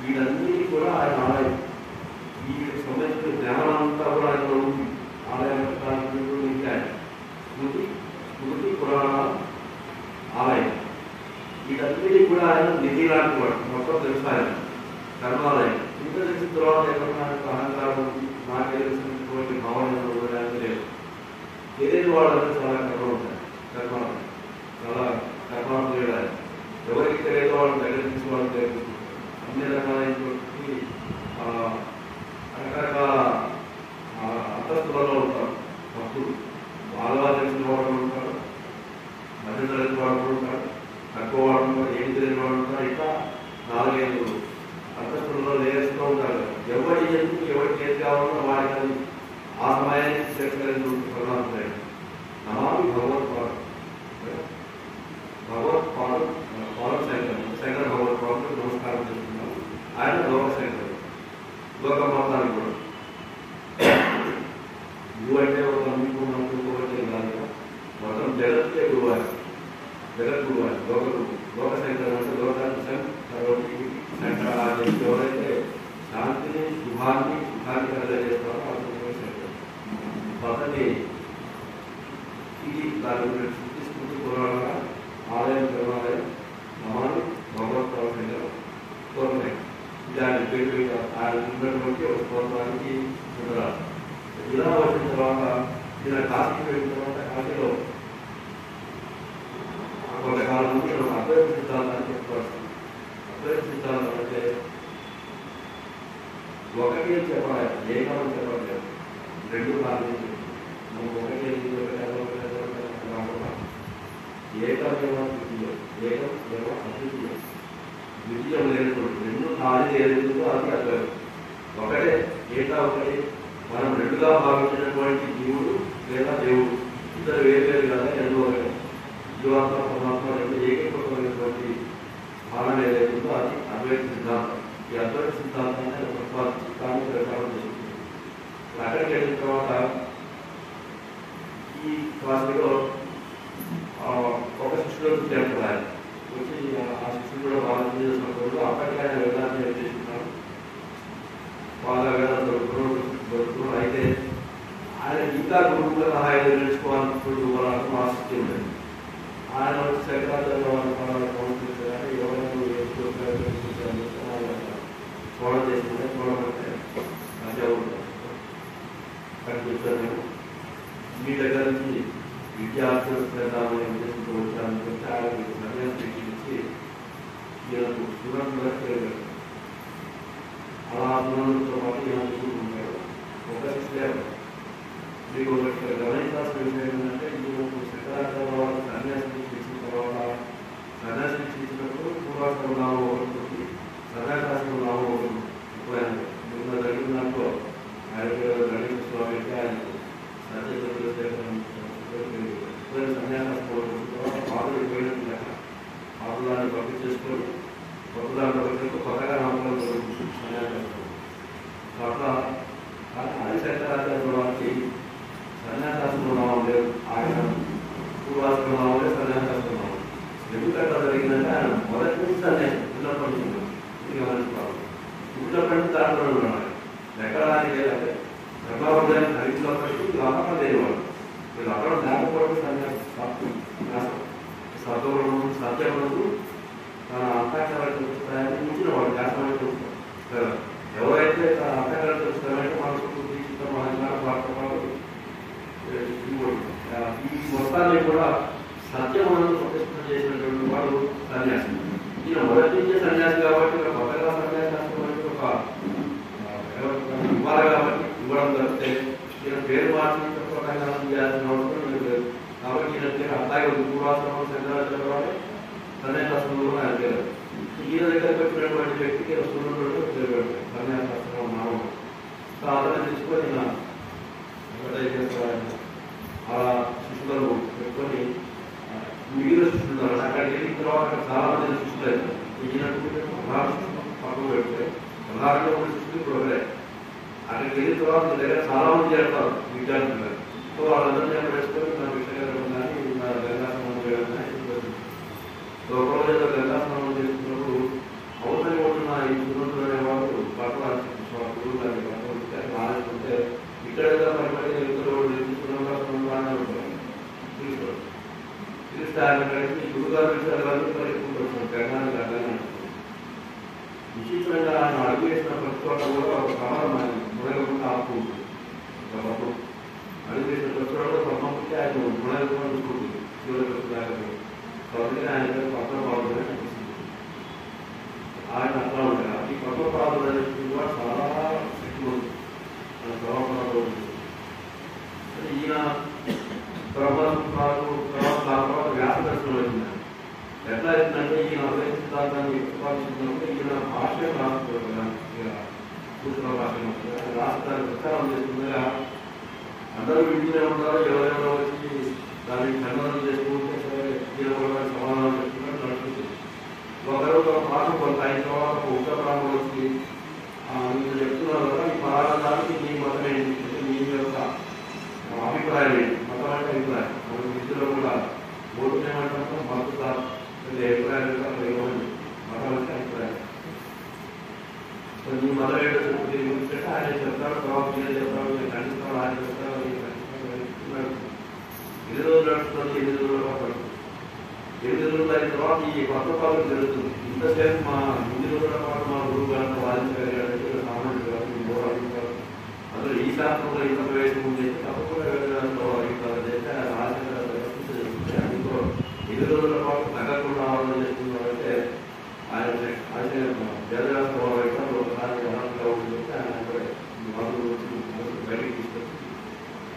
వీటన్నిటి కూడా ఆయన ఆలయం. ఈ సంబంధించిన జ్ఞానంతా కూడా ఆయన ఉంది. ఆలయం స్మృతి పురాణ ఆలయం వీటన్నిటి కూడా ఆయన నిధి లాంటి వాడు. మొత్తం తెలుసు ఆయన కర్మాలయం. ఇంకా తెలిసిన తర్వాత ఎక్కడన్నా అహంకారం నాకే తెలిసినటువంటి భావన లేదు. ఏదైనా వాళ్ళంటే చాలా కర్మ ఉంటాయి. కర్మాలయం చాలా కర్మాలు చేయడానికి ఎవరికి తెలియదు వాళ్ళని దగ్గర నుంచి వాళ్ళు తెలుసుకుంటారు. అన్ని రకాలైనటువంటి రకరకాల అంతస్తులలో ఉంటారు. భక్తులు బాగా తెలిసిన వాడు ఉంటారు, మధ్య తరగతి వాడు ఉంటారు, తక్కువ వాడు ఉంటారు, ఏం తెలియని వాడు ఉంటారు. ఇట్లా 4-5 అంతస్తులలో లేస్తూ ఉంటారు. ఎవరి ఎందుకు ఎవరికి ఏది కావాలో వారికి ఆ సమయానికి స్వీకరించినటువంటి పరిణామాలు. నమామి భగవత్పాదు శంకర భగవత్పాదుకు నమస్కారం చేస్తున్నాను. ఆయన లోక శంకరుడు, లోక మతానికి కూడా గురువు అంటే ఒక నమ్ముకు నమ్ముకోవచ్చే కాదు, మొత్తం జగత్తే గురువు ఆయన. జగత్ గురువు ఆయన, లోక శంకరుడు అంటే లోకానికి శంకర ఎవరైతే శాంతిని సుఖాన్ని కలగజేస్తారో అతను శంకరుడు. అతన్ని ఇది దాని గురించి స్మృతి పురాణ ఆలయం కరుణాలయం నమామి భగవత్పాద శంకర్ కోరమే. దాని పేరు ఆయన ఉన్నటువంటి ఒక స్తోత్రానికి ఉండరాదు. ఇలా వచ్చిన తర్వాత ఇలా కాశీ వెళ్ళిన తర్వాత కాశీలో కొంతకాలం ముందు అద్వైత సిద్ధాంతాన్ని చెప్పుకోవచ్చు. అద్వైత సిద్ధాంతం అంటే ఒకటి అని చెప్పాలి, ఏకాలని చెప్పలేదు. 2 కారణం మనకు ఒకటి ఏకమేవ ద్వితీయం, ఏకం ఏవ అద్వితీయం. ద్వితీయం లేనటువంటి 2 ఖాళీ ఏదో అది అద్వైతం. ఒకటే ఏకా ఒకటి. మనం 2గా భావించినటువంటి జీవుడు లేదా దేవుడు ఇద్దరు వేరు కదా, 2 ఒకటే. జీవాత్మ పరమాత్మ 2 ఏకీకృతమైనటువంటి స్థానం ఏదైతుందో అది అద్వైత సిద్ధాంతం. ఈ అద్వైత సిద్ధాంతాన్ని ప్రతిపాదించి ప్రచారం చేస్తుంది. అక్కడికి వెళ్ళిన తర్వాత ఈ క్లాసులో ఒక శిష్యుడు చేరుకున్నారు. వచ్చి ఆ శిష్యుడు కూడా బాగా చేసినప్పుడు అప్పటికే ఆయన వేదాన్ని చేస్తున్నారు. బాగా వేదాలు దొరుకుతున్నాడు. అయితే ఆయన ఇంకా గురువుల సహాయం నేర్చుకోవాలనుకుంటూ వాళ్ళకు ఆసక్తి ఉండేది. ఆయన వచ్చి శంకరాచార్య వాళ్ళ కౌన్సిలింగ్ ఎవరైనా చూడ చేసుకుంటే చూడమంటే మంచిగా ఉంటారు. కానీ చెప్తాను నేను మీ దగ్గర నుంచి విద్యార్థులు చేద్దామని ఉద్దేశంతో వచ్చాను చెప్తే ఆయన సన్యాసం ఇచ్చి ఈయనకు స్టూడెంట్ అలా స్టూడెంట్తో పాటు ఈయన చూసుకుంటున్నాడు. ఒక శిష్యుడు మీకు గమనించాల్సిన విషయం ఏంటంటే ఈయనకు శంకరాచార్య వాళ్ళు సన్యాసం ఇచ్చిన తర్వాత సన్యాసం ఇచ్చినప్పుడు పూర్వాశ్రమ నామం ఒకటి, సన్యాసాశ్రమ నామం ఒకటి. ఇప్పుడు పుట్టినప్పటి దాంట్లో ఉన్నాడు ఎక్కడానికి లేదంటే ప్రభావం హరితున్నప్పటికీ వీళ్ళు అమ్మకం లేనివాడు వీళ్ళు అక్కడ లేకపోవడం సత్వముడు సత్యముడు తన అంతఃకరణ మించిన వాడు జ్ఞాపకం చూస్తారు. ఎవరైతే తన అంతఃకరణ చూస్తారంటే మనసు దీక్షిత మహాజ్ఞాన ప్రాప్తవాడు ఈ మొత్తాన్ని కూడా సత్యములను ప్రతిష్ఠ చేసినటువంటి వాడు సన్యాసి. ఈయన మొదటి నుంచే సన్యాసి కాబట్టి కొత్తగా సన్యాసం ఒక ఇవ్వాలి కాబట్టి ఇవ్వడం జరిగితే ఈయన పేరు మార్చి చేయాల్సిన అవసరం లేదు. కాబట్టి ఈయన పేరు అట్లాగే పూర్వాశ్రమం శంకరాచార్య వాడే సన్యాసాశ్రమంలో ఆయన పేరు. ఈయన దగ్గరకు వచ్చినటువంటి వ్యక్తికి సూర్యుడు పేరు పెడతాయి సన్యాసాశ్రమం నామం. సో అతన్ని తీసుకొని ఆ శిష్యులను పెట్టుకొని మిగిలిన శిష్యులు అక్కడికి వెళ్ళిన తర్వాత చాలా మంది శిష్యులు అవుతారు. పక్కన పెడితే ప్రధానంగా ఉన్న శిష్యులు ఇప్పుడు ఒకరే. అక్కడికి వెళ్ళిన తర్వాత మీ దగ్గర చాలా మంది చేస్తారు విద్యార్థులు. సో వాళ్ళందరినీ వేసుకొని నా విషయం కానీ నా గంగాస్నానం చేయడం కానీ ఒకరోజు ఏదో గంగాస్నానం చేస్తున్నప్పుడు అవసరం ఉంటున్న ఈ సున్నులు అనేవాళ్ళు పక్కన గురువు గారి పక్కన ఆలోచిస్తుంటే ఇక్కడ పడిపడి తెలిస్తే ఆయన కలిసి గురుగారు విషయాలు పరికుంటున్నాం గంగాన్ని గంగానే విచిత్రంగా ఆయన అడుగు వేసిన ప్రతి చోట కూడా ఒక కమలం ఆయన మునగకుండా ఆపుకుంటుంది. ఒకప్పుడు అడుగు వేసిన ప్రతి చోట బ్రహ్మకి ఆయన మునగకుండా చూసుకుంటుంది. అందుకని ఆయన పద్మపాదుడు అని అనిపిస్తుంది. ఆయన అట్లా ఉంటారు. ఈ పద్మపాదుడు అనేది కూడా చాలా శక్తి ఉంది. బ్రహ్మపాదుడు ఈయన బ్రహ్మపాదు తర్వాత వ్యాస దర్శనం వచ్చింది. ఎట్లా అవుతుందంటే ఈయన అదే సిద్ధాంతాన్ని ప్రతిపాదించినప్పుడు ఈయన భాష్యం రాస్తున్నారు. కూర్చున్న భాష్యం రాష్ట్రాన్ని ప్రచారం చేస్తుండగా అందరూ వింటూనే ఉంటారు. ఎవరెవరో వచ్చి దానికి ఖండనం చేసుకుంటే సరే ఈయన కూడా సమాధానం చెప్తున్నట్టు నడుస్తుంది. ఒకరు ఒక మాట కొంత అయిన తర్వాత ఒక ఉత్తర బ్రాహ్మణుడు వచ్చి మీరు చెప్తున్నారు కదా ఈ పలానా దానికి మీ మతం ఏంటి, మీ యొక్క అభిప్రాయం ఏంటి? మతం అంటే అభిప్రాయం. మన విద్యలో కూడా ఓటు ఏమంటారు మతం అభిప్రాయం మతం అంటే అభిప్రాయం. సో నీ మతం ఏంటో చెప్పు దీని గురించి అంటే ఆయన చెప్తాడు, తర్వాత నేను చెప్తాడు, నేను ఖండిస్తాను, ఆయన చెప్తాడు, ఎన్ని రోజులు నడుస్తుంది, 8 రోజులుగా పడుతుంది. 8 రోజులు అయిన తర్వాత ఈ పత్రపాలన జరుగుతుంది. ఇంతసేపు మా 8 రోజుల పాటు మా గురువు గారితో వాదించగలిగాడంటే సామాన్యుడు కాదు. అందులో ఈ శాస్త్రంలో ఇంత ప్రవేశం ఉంది తప్పకుండా వేదనాల్లో అడిగితే అందులో 8 రోజుల పాటు తగ్గకుండా ఆలోచన చేస్తున్నారంటే ఆయన వేదవ్యాసం ఒకసారి అనంతగా ఉంటుంది. ఆయన బయటికి తీసుకొచ్చి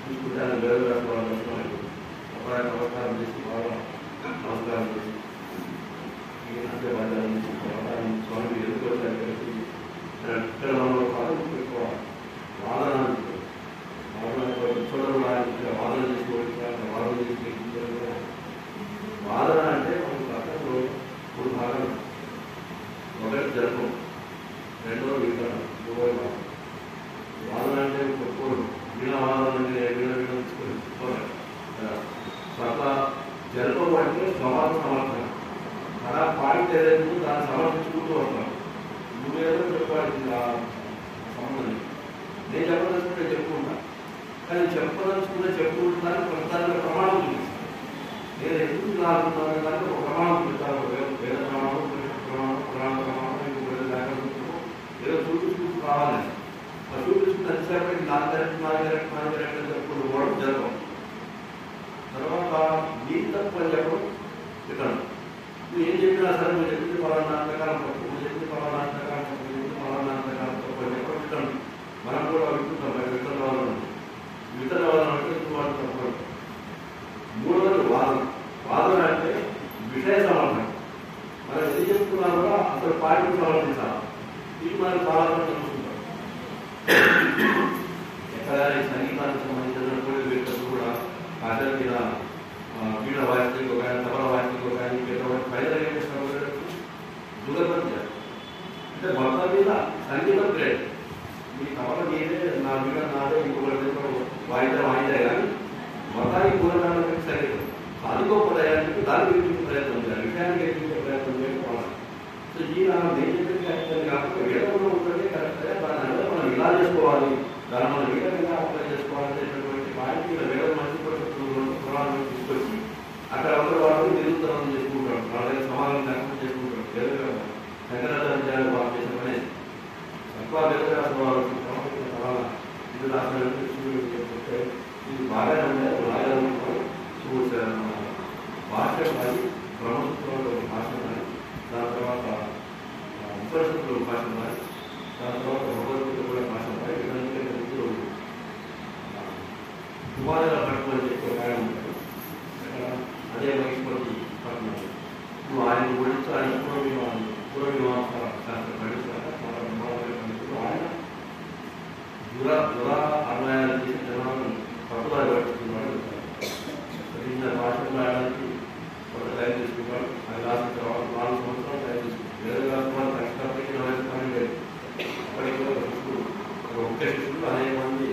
చూసుకుంటే ఆయన వేదవ్యాసం దర్శనం అప్పుడు ఆయన నమస్కారం చేసి బాగా నమస్కారం చేసి అంటే వాళ్ళ స్వామి ఎదుర్కొచ్చారు కలిసి ఇక్కడ ఎక్కువ వాదన చూడడం వాదన చేసుకోవచ్చు. వాదన చేసి వాదన అంటే మనకు అర్థంలో 3 భాగాలు. ఒకటి జన్మం, రెండో విధానం, మూడో భాగం. వాదన అంటే ఒప్పుకోడు వీణ వాదన అంటే వీణ తీసుకోవాలి. అట్లా జన్మం అంటే స్వభావ సమర్థన. అలా పాయింట్ ఏదైతే దాన్ని సమర్థించుకుంటూ వస్తాం. నువ్వు ఏదో చెప్పాలి సంబంధం నేను చెప్పదలుచుకుంటే చెప్పుకుంటా, కానీ చెప్పదలుచుకుంటే చెప్పుకుంటున్నాను ప్రస్తుతానికి ప్రమాణం చూపిస్తాను. నేను ఎందుకు లాగుతున్నాను దానికి ఒక ప్రమాణం చూపిస్తాను. వేద ప్రమాణం, పురాణ ప్రమాణం, ఏదో చూపించుకుంటూ రావాలని ఆ చూపించుకుంటే ఎంతసేపటికి నాకు చెప్పుకుంటూ పోవడం జరగదు. తర్వాత నీ తప్పు అని చెప్పడం ఇక్కడ నువ్వు ఏం చెప్పినా సరే నువ్వు చెప్పింది పలానా అంతకాలం తప్పు, నువ్వు చెప్పింది పలానా అంతకాలం తప్పు, నువ్వు చెప్పింది పలానా అంతకాలం తప్పు అని చెప్పడం ఇక్కడ మనం కూడా వింటున్నాం. విత్తనవాదం అంటే వాళ్ళు తప్పదు. మూడవది వాదన. వాదన అంటే విషయ సమర్థన. మనం ఏది చెప్తున్నా కూడా అసలు పాయింట్ సమర్థించాలి. ఇది మనం చాలా చూసుకుంటాం. ఎక్కడైనా సంగీతానికి సంబంధించిన వ్యక్తులు కూడా అసలు మీద వీణ వాయిద్యంలో కానీ తబల వాయిద్యంలో కానీ ప్రజలు దుర్గపతి అంటే మొత్తం మీద సంగీతం గ్రేట్. మీ తబల మీదే నా వీణ నాదే ఇంకొకటి వాయిద్యం వాయిద్యాయి కానీ మొత్తానికి పూర్వకాలం సంగీతం అందుకోకపోయానికి దాన్ని ఎదిరించే ప్రయత్నం చేయాలి, విషయానికి ఎదిరించే ప్రయత్నం చేయడం. సో ఈ నేను చెప్పేది కాకపోతే వేదంలో ఉంటుంది కరెక్ట్ ఇంకా వేరే రాసిన వాళ్ళు ఇది రాసిన ఇది బాగానే ఉన్నాయి బాగా చూసారు భాష కానీ బ్రహ్మసూత్రంలో భాష కానీ దాని తర్వాత ఉపనిషత్తులు భాష కానీ దాని తర్వాత భగవద్గీత కూడా భాష కానీ ఇవన్నీ కుమారుల పట్టు అని చెప్పి ఒక ఆయన ఉంటాడు అక్కడ అదే మహేశ్వరి పట్టణం నువ్వు ఆయన గురించి ఆయన పూర్వమీమాంస శాస్త్రం పండిస్తాక ఆయన దురాన్వయాలు చేసి జనాలను పట్టుదల పట్టుకున్నాడు చిన్న భాషలు రాయడానికి ఒక టైం తీసుకున్నాడు ఆయన రాసిన తర్వాత 4 సంవత్సరాలు టైం తీసుకున్నాడు వేరే రాష్ట్రాలు కష్టపడికి నవస్తానం లేదు అప్పటికి ఒక ముఖ్య శిష్యులు అనేక మంది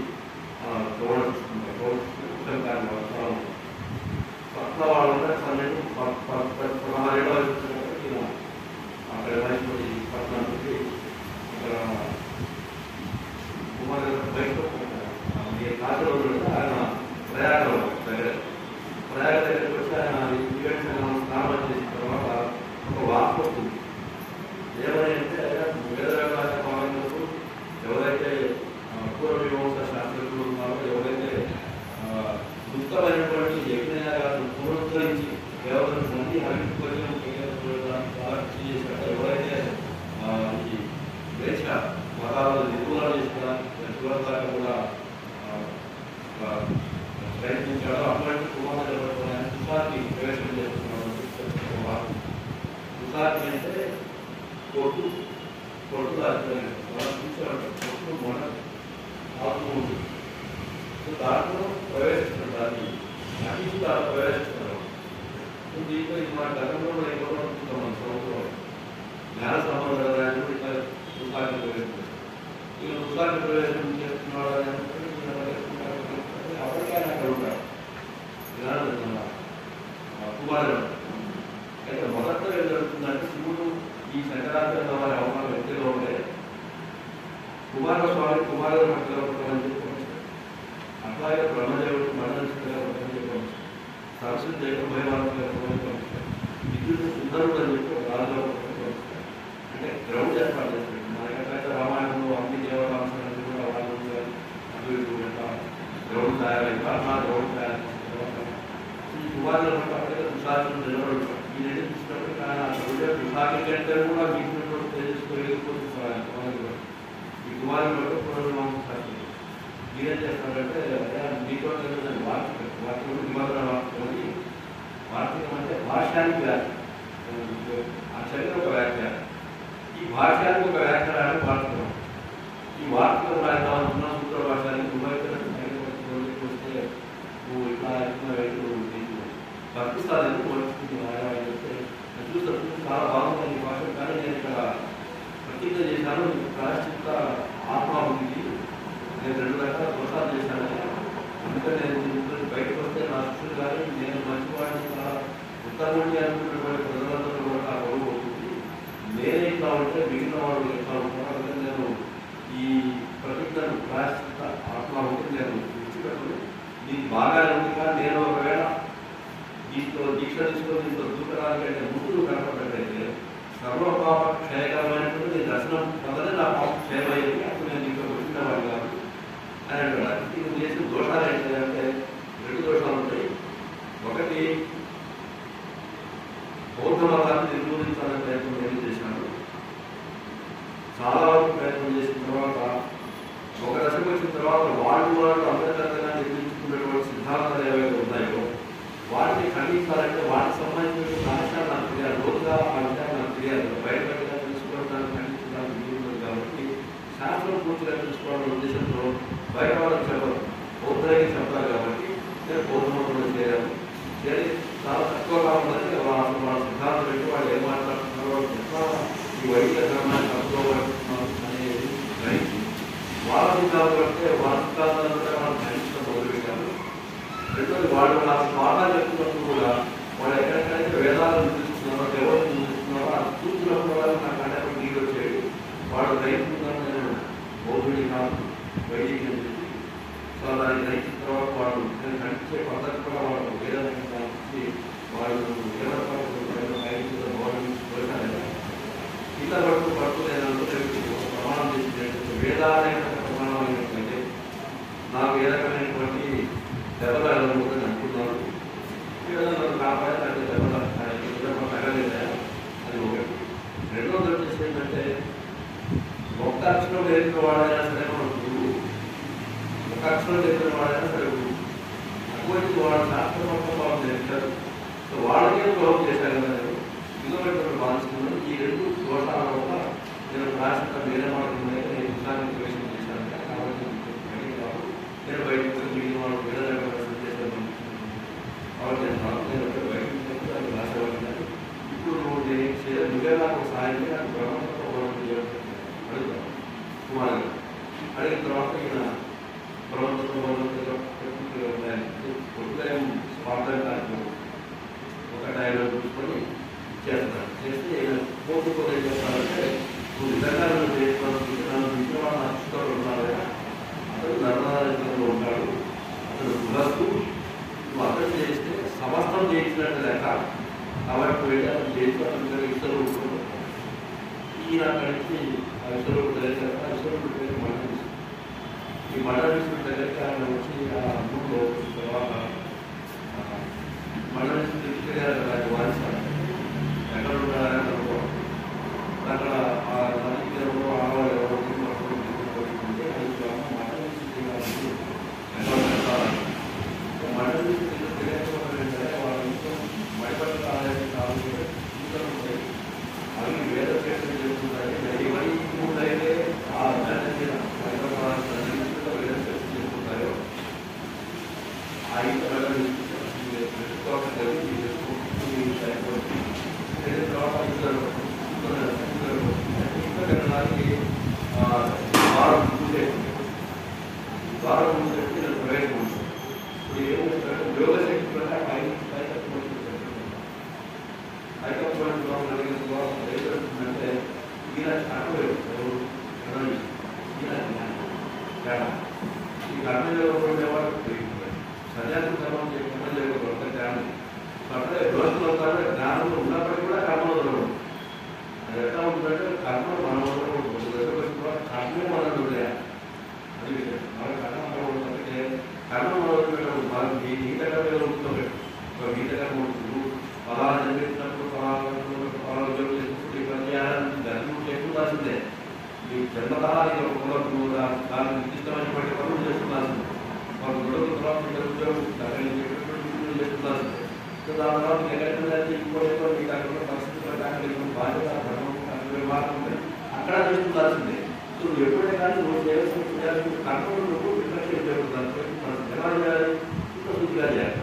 గౌరవ తీసుకుంటారు పట్ల వాళ్ళందరూ 16 ఏళ్ళ వయసు అక్కడ మహేశ్వరి పట్టణానికి అక్కడ కుమార్ బయట కాశీలో ఆయన ప్రయాగ దగ్గరికి వచ్చి ఆయన ఈవెంట్స్ స్నానం చేసిన తర్వాత ఒక వార్త వస్తుంది ఏమైందంటే వేదవ్యాపార పాలనకు ఎవరైతే పూర్వమీమాంస శాస్త్రజ్ఞులు ఉన్నారో ఎవరైతే దుఃఖమైనటువంటి యజ్ఞయాగాలను పునరుద్ధరించి కేవలం సంధి అభిప్రాయం చేశాక ఎవరైతే ఈ దేశ మతాలను నిర్మూలన చేసిన చివరిదాకా కూడా ప్రయత్నించాడు అటువంటి కుమారుడు తుషార్కి ప్రవేశం చేస్తున్నాడు తుషార్కి అంటే కొట్టు దాచుకోలేదు చూసాడు కొట్టు మొన్న ఆత్మూడు దాంట్లో ప్రవేశిస్తున్నాడు దాన్ని అటు దాంట్లో ప్రవేశిస్తున్నాడు దీంట్లో ఇది మన గతంలో కూడా ఎవరో చూస్తాం మన సంవత్సరం జ్ఞాన సంబంధాలు ఇట్లా తుషార్కి ప్రవేశించారు ఇక తుషార్కి ప్రవేశం చేస్తున్నాడు అని అప్పటికైనా అక్కడ ఉంటాడు కుమారుడు అయితే మొదట్లో ఏం జరుగుతుందంటే శివుడు ఈ సంక్రాంతి వారి అవమానం వ్యక్తిలో ఉంటే కుమారస్వామి కుమారుడు పట్టుకోవడం చెప్పి అట్లాగే బ్రహ్మదేవుడు మరణించడం చెప్పి సరస్వతి దేవం భయవారం విద్యుత్ సుందరుడు అని చెప్పి ఒక రాజు అంటే గ్రౌండ్ ఏర్పాటు చేస్తాడు మనకైతే రామాయణంలో అన్ని దేవతాంశాలు కూడా వాళ్ళు అటు ఇటు గ్రౌండ్ తయారైంది ఆ గ్రౌండ్ తయారు ఈ కుమారులు అప్పటికే తుషారులు నిలబడి ఈ రెండు చూసినప్పుడు ఆయన తుషారి కంటే కూడా వీటిలో తేజస్కోలేకపోతున్నారు ఈ కుమారులు బట్టి పూర్వమీమాంస మీరేం చేస్తారంటే మీతో వార్తలు నిబంధన వార్తలు వార్తకం అంటే భాష్యానికి వ్యాఖ్య ఆ చదివిన ఒక వ్యాఖ్య ఈ భాష్యానికి ఒక వ్యాఖ్యానాన్ని వార్తకం ఈ వార్తలు రాయడానికి సూత్ర భాషానికి వస్తే నువ్వు ఇట్లా భక్తిస్తాను ఎందుకు వచ్చింది చూస్తాను చాలా బాగుంది ఈ భాష కానీ నేను ఇక్కడ ప్రతిజ్ఞ చేశాను ప్రాయశ్చిత్త ఆత్మాభివృద్ధి నేను 2 రకాల దోషాలు చేశాను అందుకని నేను బయటకు వస్తే నా శిష్యులు కానీ నేను మంచివాడిని చాలా ఉత్తముడి అనుకున్నటువంటి ప్రజలందరూ కూడా నా గౌరవం అవుతుంది నేనే ఇట్లా ఉంటే మిగిలిన వాళ్ళు ఎట్లా ఉంటారో అందుకని నేను ఈ ప్రతిజ్ఞను ప్రాయశ్చిత్త ఆత్మాభివృద్ధి నేను విడిచిపెట్టను దీనికి బాగానే ఉంది కానీ నేను ఒకవేళ దీక్ష తీసుకొని దీంట్లో దూకడానికంటే ముందు కనపడ్డట్టయితే సర్వపాప క్షయకరమైనటువంటి దర్శనం వల్లనే నా పాపం క్షయమయ్యేది అప్పుడు నేను దీంట్లో వచ్చినవాడు కాదు అని అంటాడు ఇది చేసిన దోషాలు ఏంటంటే 2 దోషాలు ఉంటాయి ఒకటి బౌద్ధ మతాన్ని నిర్మూలించాలని ప్రయత్నం నేను చేశాను చాలా వరకు ప్రయత్నం చేసిన తర్వాత ఒక దశకు వచ్చిన తర్వాత వాళ్ళు అంతర్గతంగా నిర్మించుకున్నటువంటి సిద్ధాంతాలు ఏవైతే ఉన్నాయో వాటిని ఖండించాలంటే వాటికి సంబంధించిన రహస్యాలు నాకు తెలియాలి రోజుగా ఆ విషయాలు నాకు తెలియాలి బయటపడిగా తెలుసుకోవడానికి ఖండించడానికి వీలుంది కాబట్టి శాస్త్రం పూర్తిగా తెలుసుకోవాలనే ఉద్దేశంతో బయట వాళ్ళకి చెప్పరు బౌద్ధకి చెప్తారు కాబట్టి నేను బౌద్ధ మతంలో చేరి చాలా తక్కువగా ఉన్నది వాళ్ళ సిద్ధాంతం పెట్టి వాళ్ళు ఏం మాట్లాడుతున్నారో ఎట్లా ఈ వైద్య ధర్మాన్ని తక్కువబడుతున్నారు అనేది గ్రహించి వాళ్ళ సిద్ధాంతం అంటే వాళ్ళ సిద్ధాంతాలు కూడా వాళ్ళు గ్రహించడం మొదలుపెట్టారు రెండోది వాళ్ళు నాకు పాఠాలు చెప్తున్నప్పుడు కూడా వాళ్ళు ఎక్కడెక్కడైతే వేదాలను చూస్తున్నారో ఎవరు చూస్తున్నారో అది చూసినప్పుడు వాళ్ళు నాకు అంటే నీళ్ళు వచ్చేది వాళ్ళు గ్రహించుకున్నారు నేను బౌద్ధుడి కాదు వైద్యుని అని చెప్పి సో దాన్ని గ్రహించిన తర్వాత వాళ్ళు నేను కనిపించే పద్ధతి కూడా వాళ్ళు వేదాన్ని కనిపించి వాళ్ళు ఇతర వరకు నేను ప్రమాణం చేసి వేదాలైన ప్రమాణమైనట్లయితే నాకు ఏ రకమైనటువంటి దెబ్బలు వెళ్ళకూడదని అనుకున్నాను. ఏదైనా నా పైన దెబ్బలు తగలేదా అది ఒకటి. రెండోది వచ్చేసి ఏంటంటే ఒక్క అక్షరం నేర్పిన వాడైనా సరే మన గురువు, ఒక అక్షరం నేర్పిన వాడైనా సరే గురువు. అటువంటి వాడు శాస్త్రం మొత్తం వాళ్ళు నేర్చారు. సో వాళ్ళకే గౌరవం చేశారు కదా నేను ఇదొకటి భావిస్తున్నాను. ఈ రెండు దోషాల వల్ల నేను రాసిన వేరే మాటలు నేను పుస్తకాన్ని ప్రవేశం చేశాను కాబట్టి నేను బయటకు మిగిలిన వాళ్ళు వేరే రకమైన చేశాను కాబట్టి నేను బయటకు అది రాసేవాడిని. ఇప్పుడు నువ్వు నేను చేయాలి, నువ్వే నాకు సాయం నాకు ప్రపంచంలో అడుగుతాను కుమారుడు. అడిగిన తర్వాత ఈయన ప్రపంచంలో ఉదయం స్వార్థానికి ఒక డైలాగ్ చూసుకొని చేస్తాను. చేస్తే కోరుకోలు ఏం చేస్తానంటే నువ్వు నిజంగా నువ్వు చేసుకోవాల్సింది నన్ను ఇంట్లో వాళ్ళ నచ్చుతాడు ఉన్నాడు, అతను ధర్మరాజంలో ఉంటాడు, అతను కులస్తూ నువ్వు అర్థం చేస్తే సమస్తం చేయించినట్టు లెక్క కాబట్టి వెళ్ళి అతను చేసుకోవాలంటే ఇతరులు ఉంటుంది. ఈయన అక్కడి నుంచి ఆ ఇతరులు తెలిసాక ఇతరులు పేరు మండలి. ఈ మండలి దగ్గరికి ఆయన వచ్చి ఆ ఊళ్ళో తర్వాత మండలి తిరిగి వారిస్తారు ఎక్కడ ఉంటారని అనుకోవాలి. అక్కడ ఆ నదికి ఎవరో ఆడవాళ్ళు ఎవరో పోతుంటే మండలి మండలి తెలియకపోతే వాళ్ళ ఇంట్లో మడిపట్ల ఆదాయం కావాలి ఉంటాయి. అవి వేద ప్రయత్నం చేస్తుంటాయి. ఇవన్నీ మూడు అయితే ఆ వేద ప్రయత్నం చేస్తుంటాయో ఆ ఇంత వారం ముందే ప్రవేశం ఉంటుంది. ఇప్పుడు ఏమంటారు యోగ శక్తి ప్రకారం అంటే ఈయన కర్మయోగం ఈ కర్మయోగం ఉండేవాడు సన్యాసం కర్మం కర్మయోగం జ్ఞానం అంటే దోషులు అవుతారు. జ్ఞానంలో ఉన్నప్పటికీ కూడా కర్మలో దొరకదు. అది ఎట్లా ఉంటుందంటే కర్మ మన కర్మే మనం వదిలేయాలి. అది విషయం మన కర్మ అంటే కర్మ మనం వదిలిపెట్టడం మనకు గీత కర్మ ఉంటుందో గీత కర్మ ఉంటుంది. పలానా జన్మించినప్పుడు పలానా ఉద్యోగం చేసుకుంటే ఈ పర్యాయాన్ని గర్భం చేసుకుందాల్సిందే. ఈ జన్మతహానికి ఒక కులకు దానికి నిర్దిష్టమైనటువంటి పనులు చేసుకుందాల్సిందే. వాళ్ళు గొడవల తర్వాత ఉద్యోగం చేసుకుందాల్సిందే. సో దాని తర్వాత ఎక్కడికి ఇంకోటి మీకు అక్కడ పరిస్థితి ప్రకారం బాధ్యత ధర్మం ఉంటాయి అక్కడ చేసుకుందాల్సిందే. సో నువ్వు ఎప్పుడైనా కానీ నువ్వు చేయాల్సిన కర్మలు నువ్వు నిర్లక్ష్యం చేయకూడదు. ఎలా చేయాలి? శుద్ధిగా చేయాలి.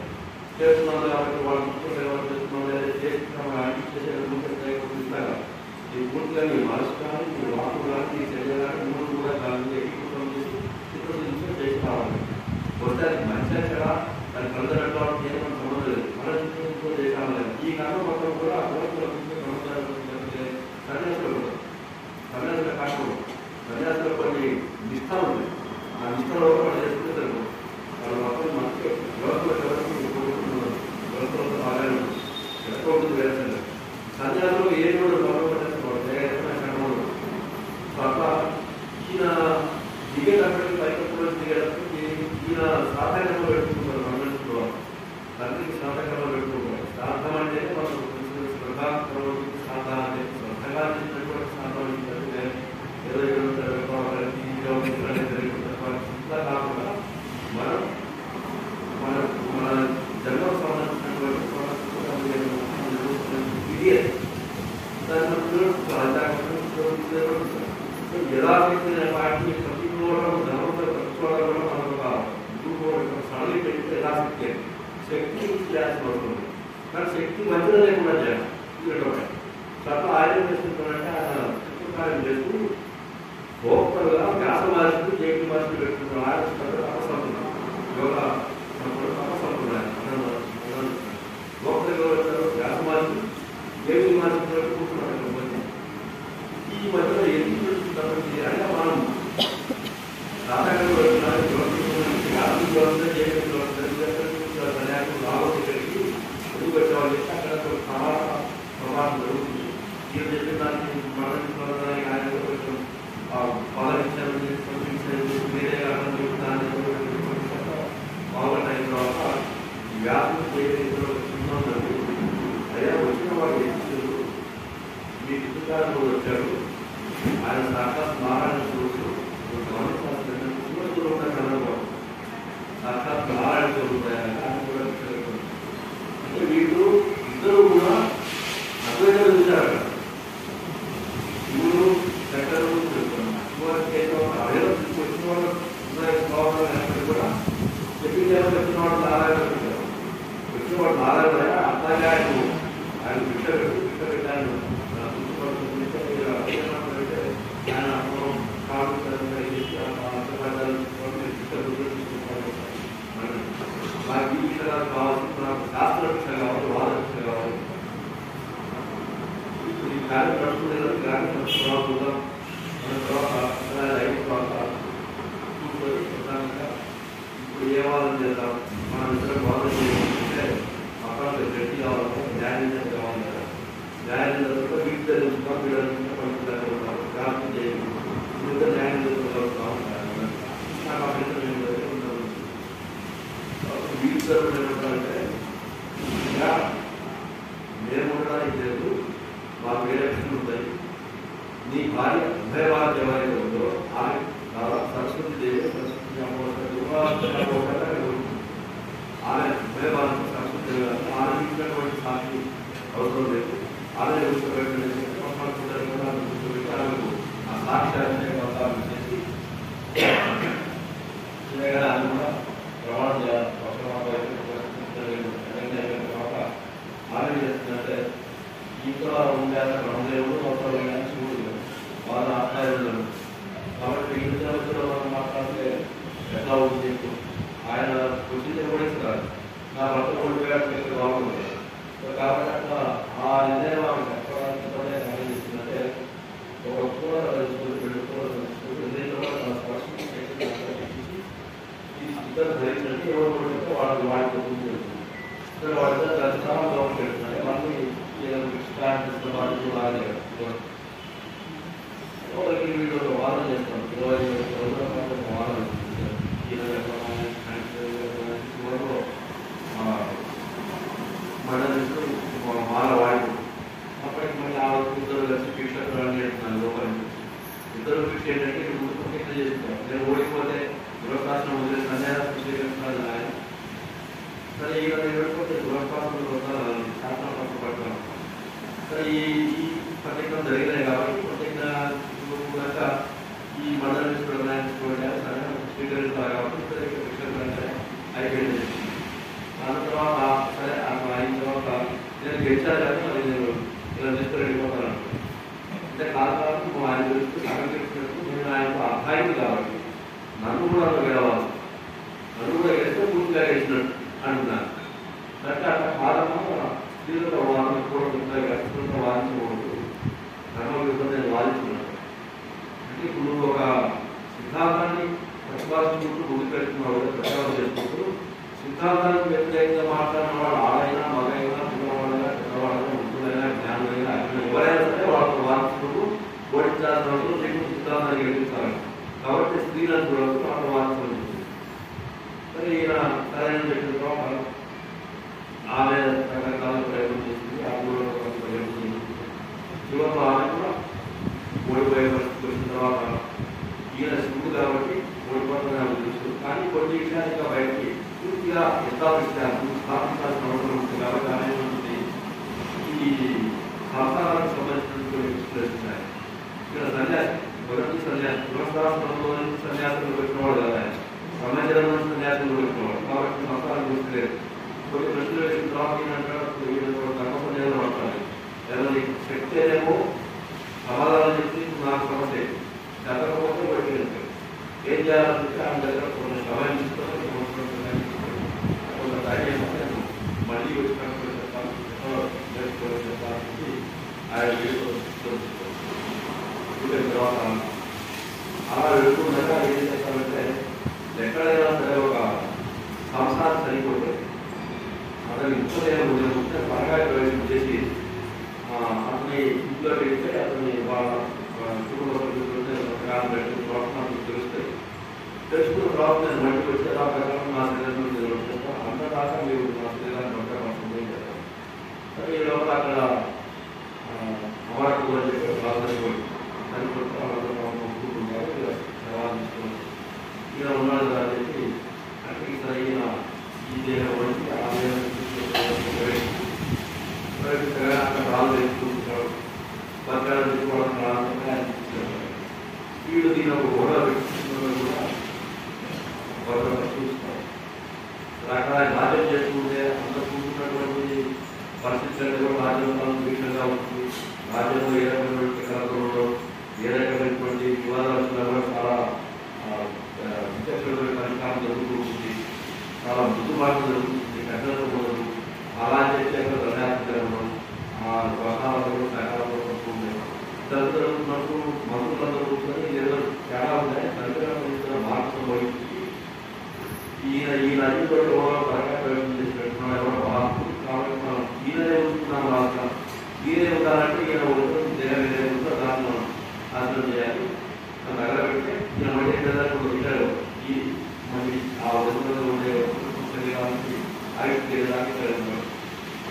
చేస్తున్నాను కాబట్టి వాళ్ళు ఎవరు చేస్తున్నాం లేదా చేస్తున్నాం చేసేలాగా ఈ పూర్తిగా నీ మనసు కానీ నీ వాకు కానీ నీ శరీరం కానీ మూడు కూడా దాన్ని ఏకీకృతం చేసి చిత్రం చేసి రావాలి. వస్తే అది మంచిగా కదా దాని కలదరట్లా ఏమైనా సంబంధం లేదు. మన చిత్రంతో చేసాలి. ఈ కర్మ మొత్తం కూడా సన్యాసుల కాకుండా సన్యాసులో కొన్ని నిష్ఠ ఉంది. ఆ నిష్ఠలో వాళ్ళు చేసుకుంటే సరిపోతుంది. వాళ్ళు మొత్తం మనకి ఎక్కువ ఉంటుంది వేరే సన్యాసులు ఏ కూడా గౌరవపడేసుకోవాలి. అట్లా ఈయన దిగేటప్పటికి పైకప్పుడు దిగేటప్పటికి ఈయన సాధారణంగా పెట్టుకుంటారు. మనసులో తండ్రికి సాధారణంగా పెట్టుకుంటారు. శ్రాద్ధం అంటే మనం శ్రద్ధ శ్రాద్ధ అంటే శ్రద్ధగా చేసినటువంటి శ్రాద్ధం ఏంటంటే ఏదో ఇట్లా కాకుండా మనం మన మన జన్మకు సంబంధించినటువంటి ఎలా వాటిని ప్రతికూలం ధర్మంతో ప్రతికూలం కూడా మనకు సడలి పెట్టి ఎలా శక్తి శక్తి చేయాల్సిన అవసరం ఉంది. కానీ శక్తి మధ్యలో లేకుండా చేయాలి. చట్ట ఆయన చేస్తుంటారంటే ఆయన చిత్రకార్యం చేస్తూ గొప్పగా వ్యాస మహర్షులు జైలు మహర్షులు పెట్టుకుంటారు. ఆయన తపస్సుకుంటున్నారు. యోగా తపస్సుకుంటున్నారు. గొప్పగా వ్యాస మహర్షులు జైలు మహర్షులు పెట్టుకుంటున్నారు. ఈ మధ్యలో ఎందుకు పెట్టుకుంటామంటే అంటే మనం సాధారణంగా రాబోయేకి ఎందుకు వచ్చేవాళ్ళు అక్కడ ప్రమాదం జరుగుతుంది. మీరు చెప్పిన దానికి మనం ఆయన కొంచెం పదవించాలని సాక్షాత్ నారాయణ స్వరూపుడు సాక్షాత్ నారాయణ స్వరూపుడు అంటే వీళ్ళు ఇద్దరు కూడా అద్వైతం చూశారు. శివుడు శంకరు వచ్చిన వాళ్ళు కూడా చెప్పింది వచ్చిన వాడు నారాయణ వచ్చిన వాడు నారాయణ అట్లాగే ఆయన భిక్ష పెట్టాను నాకు ఈ విషయాలు కావాలి, నాకు శాస్త్ర విషయం కావాలి, వాద విషయం కావాలి. ఈ కార్యం నడుచుకునేది గ్రామీణ తర్వాత కూర్చొని ప్రధానంగా ఇప్పుడు ఏ వాదన చేద్దాం, మనం ఇద్దరు వాదన చేయాలంటే అక్కడ గట్టి కావాలంటే న్యాయం కావాలి కదా. న్యాయం చదువుతో వీటి తెలుసుకుంటాం, వీళ్ళ పంచుకుంటారు, గ్రామం చేయాలి, ఇంకా న్యాయం చదువుతూ ఉంటారు. నాకు అభ్యంతరం ఏం లేదు. వీటి చదువు ఏమంటారంటే ఇంకా మేము ఉండడానికి లేదు, మాకు వేరే విషయాలు ఉంటాయి. నీ భార్య ఉభయవాద ఎవరైతే ఉందో ఆమె సరస్వతి దేవి, సరస్వతి ఆమె ఉభయవాదం సరస్వతి దేవి ఆమె ఇచ్చినటువంటి సాక్షి అవసరం లేదు. ఆమె ఆమెకు ఆ సాక్ష్యాన్ని చేసి ఆమె కూడా ప్రమాణం చేయాలి. ఆమె చేస్తుందంటే ఇంకా ఉండే బ్రహ్మదేవుడు అవసరం శివుడు వాళ్ళ ఆచార్యులు కాబట్టి ఇంట్లో మనం మాట్లాడితే ఎట్లా ఉంది ఆయన వచ్చింది కూడా ఇస్తారు. నా భర్త కొడుకు బాగుంది కాబట్టి అట్లా ఆ నిర్ణయం ఆమె చెప్పడానికే న్యాయం చేస్తుందంటే ఒక కూర ఇద్దరు ధరించినట్టు ఎవరు కొడితే వాళ్ళు వాడిపోతుంది. వాడితో దర్శనం లోపల పెడుతున్నాయి. మళ్ళీ వీళ్ళు వాదన చేస్తాం. 25 వాదన మాల వాడి అప్పటికి మళ్ళీ ఆ ఇద్దరు కలిసి శిక్షకులు అని చేస్తున్నాను లోపలి. ఇద్దరు శిక్ష ఏంటంటే ముందు ప్రతిజ్ఞ చేస్తున్నారు, నేను ఓడిపోతే గృహశాసనం వదిలేసి సన్యాసం స్వీకరిస్తున్నాను ఆయన. సరే ఈ ఓడిపోతే గృహశాసనం వస్తాను శాసనం పట్టుబడతాను. సరే ఈ ప్రతిజ్ఞ జరిగినాయి కాబట్టి ప్రతిజ్ఞ కూడా ఈ మండలి స్వీకరిస్తారు కాబట్టి అయిపోయింది. దాని తర్వాత సరే అట్లా అయిన తర్వాత నేను గెలిచాను కానీ మరి నేను ఇలా తీసుకుని వెళ్ళిపోతాను అంటే కాదు ఆయన గురించి సహకరించినట్టు నేను ఆయనకు అర్థాయింది కాబట్టి నన్ను కూడా గెలవాలి, నన్ను కూడా గెలిస్తే పూర్తిగా గెలిచినట్టు అంటున్నాను. అంటే అట్లా కాదమ్మా స్త్రీలతో వాదన కూడా గెలుస్తుంటే వాదించకూడదు, ధర్మ యుద్ధం నేను వాదించున్నాను అంటే ఇప్పుడు నువ్వు ఒక సిద్ధాంతాన్ని ప్రతిపాదించుకుంటూ ముందుకు పెడుతున్నావు, ప్రచారం చేసుకుంటూ సిద్ధాంతానికి వ్యతిరేకంగా మాట్లాడిన వాడు ఆడైనా మగైనా పిల్లవాడైనా పెద్దవాడైనా ముఖ్యులైనా జ్ఞానులైనా అజ్ఞానం ఎవరైనా సరే వాళ్ళతో వాదించుకుంటూ ఓడించాల్సిన వాళ్ళు నీకు సిద్ధాంతాన్ని గెలిపిస్తారు. కాబట్టి స్త్రీలను చూడవచ్చు వాళ్ళు వాదించాలి. సరే ఈయన సరైన చెప్పిన తర్వాత ఆమె రకరకాల ప్రయోగం చేసింది, ఆ కూడా ప్రయోగం చేసింది. చివరిలో ఆమె కూడా ఓడిపోయే పరిస్థితి వచ్చిన తర్వాత ఈయన శివుడు కాబట్టి ఓడిపోతుందని తెలుసు. కానీ కొన్ని విషయాలుగా బయటికి పూర్తిగా ఎస్టాబ్లిష్టాను స్థాపించాల్సిన అవసరం ఉంటుంది. కాబట్టి అనేటువంటి ఈ సంస్థానాలకు సంబంధించినటువంటి విశ్లేషించాయి. ఇక్కడ సన్యాసి మొదటి సన్యాసి గృహస్థాశ్రమంలో నుంచి సన్యాసులు పెట్టినవాడు కదా, ఆయన సమాజం నుంచి సన్యాసులు పెట్టినవాడు కాబట్టి సంస్థానం గుర్తులేదు. కొన్ని ప్రశ్నలు వేసిన తర్వాత ధర్మ సన్యాసం పడతారు. ఎవరి శక్తి ఏమో సమాధానం చెప్పి నాకు సమస్య జరగకపోతే బయటకు వెళ్తారు. ఏం చేయాలంటే ఆయన దగ్గర కొన్ని సమయం తీసుకొని కొంత ధైర్యం మళ్ళీ వచ్చినప్పుడు చెప్పాలని ఆయన తర్వాత అలా వెళ్తుండగా ఏం చేస్తామంటే ఎక్కడైనా సరే ఒక సంస్థానం సరిపోతే అతని ఇంట్లో త్వరగా ప్రవేశం చేసి అతని ఇంట్లో పెడితే అతని వాళ్ళ కుటుంబ సభ్యులు ప్రోత్సాహం తెలుస్తాయి. తెలుసుకున్న తర్వాత నేను మళ్ళీ వచ్చి ఆ ప్రకారం నా శరీరం నిలబడుతుంటాను. అంతదాకా మీరు నా శరీరాన్ని పట్టడం ఏం చేస్తారు. సరే ఈ లోపల అక్కడ అమరకు అని చెప్పి ప్రార్థన చనిపోతే వీళ్ళు దీని ఒక హోదా పెట్టుకున్న కూడా గొడవ చూస్తారు. రకరకాల రాజ్యం చేసుకుంటే అందరూ కూర్చున్నటువంటి పరిస్థితులు కూడా రాజ్యం వీక్షంగా ఉంటుంది. రాజ్యంలో ఏ రకమైనటువంటి కలకలంలో ఏ రకమైనటువంటి వివాదాలు వచ్చినా కూడా చాలా విచక్షణమైన పరిష్కారం జరుగుతూ ఉంటుంది. చాలా ముద్దుబాటు జరుగుతుంది. కఠినత ఉండదు. అలా చేసే ప్రజాస్వామ్యం వాతావరణంలో సకాలంలో పడుతుంది. తల్లిదండ్రులకు మంత్రులందరూ కూర్చొని ఏదో తేడా ఉన్నాయి. తల్లిదండ్రుల మార్పులు వహించి ఈయన అన్నింటిలో త్వరగా ప్రయత్నం చేసి పెట్టుకున్నాడు. ఎవరో బాగు కాబట్టి మనం ఈయననే ఉంటున్నాం. రాష్ట్రం ఈయనే ఉండాలంటే ఈయన ఒకటి దాన్ని మనం ఆచరణ చేయాలి. తగలబెడితే ఈయన మళ్ళీ విషయాలు ఈ మళ్ళీ ఆ వదిలిలో ఉండే శరీరానికి ఆయుష్దానికి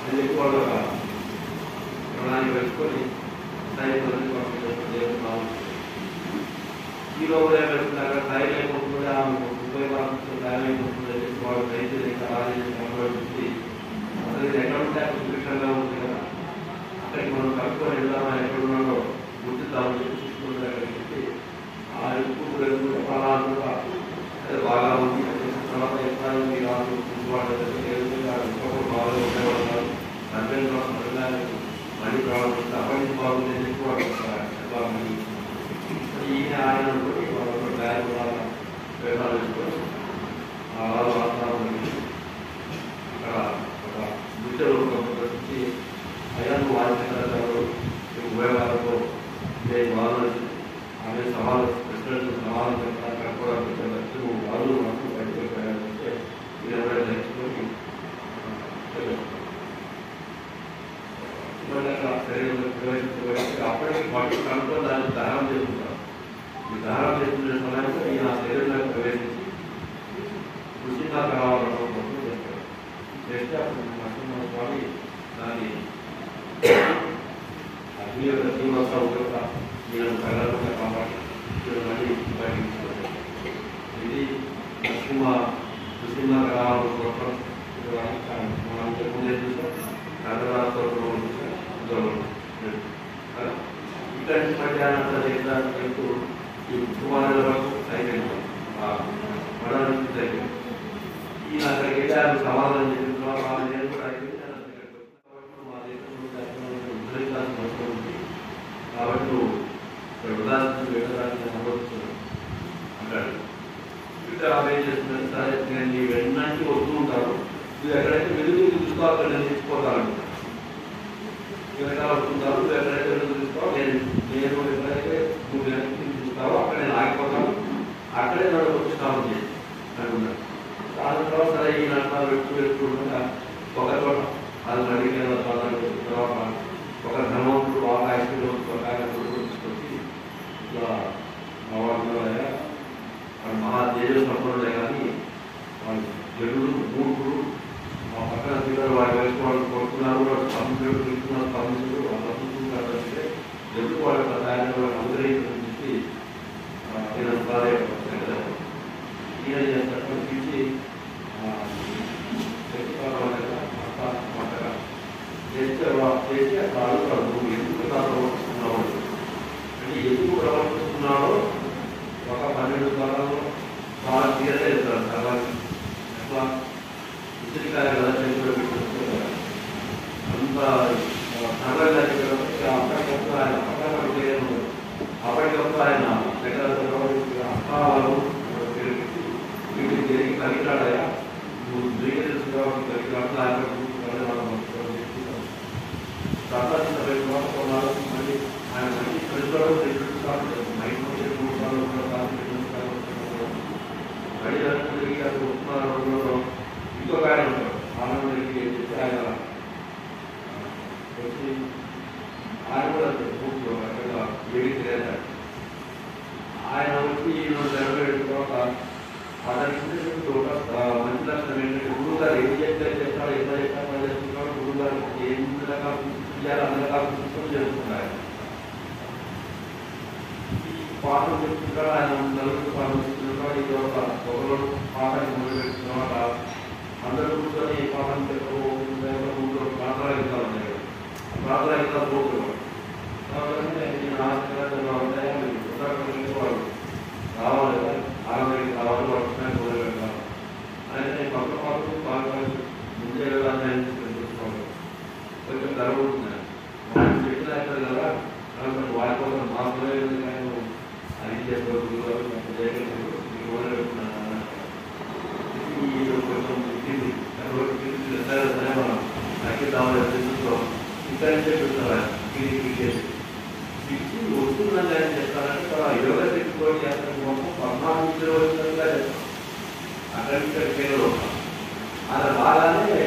అని చెప్పి వాళ్ళు ఒక ప్రణాళిక పెట్టుకొని ఈ లోపల ఏమైనా టైం అయిపోతుంది, ఆమె ఉపయోగపడుతుంది, టైం అయిపోతుంది అని చెప్పి వాళ్ళు రైతులు ఇంకా రాజేసి అసలు ఇది ఎక్కడ ఉంటే అక్కడ సుభిక్షంగా ఉంది కదా, అక్కడికి మనం కలుపుకొని వెళ్దామా, ఎక్కడ ఉన్నాడో గుర్తిద్దామని చెప్పి చూసుకుంటే అక్కడికి చెప్పి ఆ ఎక్కువ ఎదుగుతుంటే ఫలానా బాగా ఉంది తర్వాత ఎక్కడ మీరు వాళ్ళు బాగా ఉండేవాళ్ళు కాదు. మళ్ళీ ప్రాబ్లం అప్పటి బాగుంది అని చెప్పి వాళ్ళు ఈయన ఆయన వ్యవహారం వేసుకొని వాతావరణం అక్కడ ఒక నృత్య ప్రదర్శించి అయ్యాను వారి ఉపయోగాలతో బాగా ఆమె సవాలు ప్రశ్నలకు సవాలు చెప్తాను కూడా వాళ్ళు నాకు బయటకు ప్రయాణిస్తే మీరు ఎవరైనా నేర్చుకొని శరీరంలో ప్రవేశించబడి అప్పటికి వాటి కనుక దాన్ని దహనం చేసుకుంటారు. ఈ దహనం చేసుకునే సమయంలో ఈయన శరీరంలోకి ప్రవేశించి కృషిగా కావాలనుకోవడం చేస్తారు. చేస్తే అప్పుడు నరసింహ స్వామి దాన్ని అగ్ని యొక్క తీవ్రత ఉపయోగ ఈయన కళలుగా కాపాడి మళ్ళీ బయటికి ఇది నరసింహ కావాలనుకోవడం మనం చెప్పుకునే చూసాం. ఇక్కడి మధ్యాహ్నం చెప్తూ ఈ కుమారుల వరకు అయిపోయింది. ఈయన అక్కడికి వెళ్ళి ఆయన సమాధానం చెప్పిన తర్వాత నేను కూడా అయిపోయింది. మా దేశంలో ఉంది కాబట్టి నువ్వు ఉదాహరణ వెళ్ళడానికి అనుభవిస్తున్నావు అంటాడు. ఇక్కడ ఆమె ఏం చేస్తుందంటే సరే నేను నీ వెంటనే వస్తూ ఉంటాను, నువ్వు ఎక్కడైతే వెలుగు చూసుకో అక్కడ నేను తీసుకోగలను. వెనకాల వస్తుంటావు, నువ్వు ఎక్కడైతే వెలుగు చూసుకో నేను ఎక్కడైతే నువ్వు వెనక్కి చూస్తావో అక్కడ నేను ఆగిపోతాను, అక్కడే నన్ను వచ్చుతామని చేసి అనుకున్నాను. దాని తర్వాత సరే ఈ నటాలు పెట్టుకుంటా ఒక చోట అది అడిగిన తర్వాత ఒక ధనవంతుడు బాగా ఐశ్వర్యం తీసుకొచ్చి ఇట్లా వాడు మహా తేజ సంపన్నుడే కానీ వాళ్ళు జనులు మూర్ఖులు ఆ పక్కన పిల్లలు వాడి వయసు వాళ్ళు కొడుతున్నారు, వాడు స్పందించుడు తీసుకున్నారు, స్పందించుడు వాళ్ళు తప్పుకుంటారు అంటే ఎందుకు వాళ్ళ తయారు వాళ్ళని అనుగ్రహించని చెప్పి ఈయన చేసినట్టు పిలిచి చేసి అక్కడ అడుగుతాడు, నువ్వు ఎందుకు ప్రవర్తిస్తున్నావు అంటే ఎందుకు ప్రవర్తిస్తున్నాడో ఒక 12 కాలంలో చాలా క్లియర్గా చెప్తారు. చాలా ఎట్లా ఉసిరికాయ కదా చేతిలో పెట్టుకుంటే అంత సరళంగా చెప్పేటప్పటికి అప్పటికప్పుడు ఆయన అప్పటికప్పుడు ఆయన దగ్గర అస్తావాళ్ళు వీటికి జరిగి కలిగినాడయా నువ్వు నీకే తెలుసు కాబట్టి కలిగినట్లు ఆయన కొన్నారు. మళ్ళీ ఆయన మంచి తెలుసుకోవడం మైండ్ తిరిగి అది ఉత్పన్నాలు ఇంకొక ఆయన ఉంటాడు ఆనందరికి చెప్పి ఆయన వచ్చి ఆయన కూడా పూర్తిగా ఏమి తెలియదు. ఆయన వచ్చి నెరవేరిన తర్వాత అతనికి మంచి లక్షణం ఏంటంటే గురువు గారు ఏం చేస్తాడు, ఎంత చేస్తాడు చేస్తున్నాడు, గురువు గారికి ఎన్ని రకాల చేయాలి అన్ని రకాల పుస్తకం చేస్తున్నారు. పాఠం చెప్తున్నాడు, ఆయన నలుగురు పాఠం చెప్తున్నాడు. ఇది ఒకరు పాఠానికి మొదలు పెడుతున్నమాట అందరూ కూర్చొని పాఠం ముందు ప్రాంతాలు ఉన్నాయి. ప్రాంతాలు పోతున్నాడు. నేను ఆశ్చర్యంగా ఉంటాయి. వాళ్ళు ఇక్కడ వస్తుందని ఆయన చెప్తారంటే యోగా శక్తి చేస్తాను పద్మాభిలో వచ్చినట్టుగా అక్కడి ఇక్కడ పేరు అలా బాగానే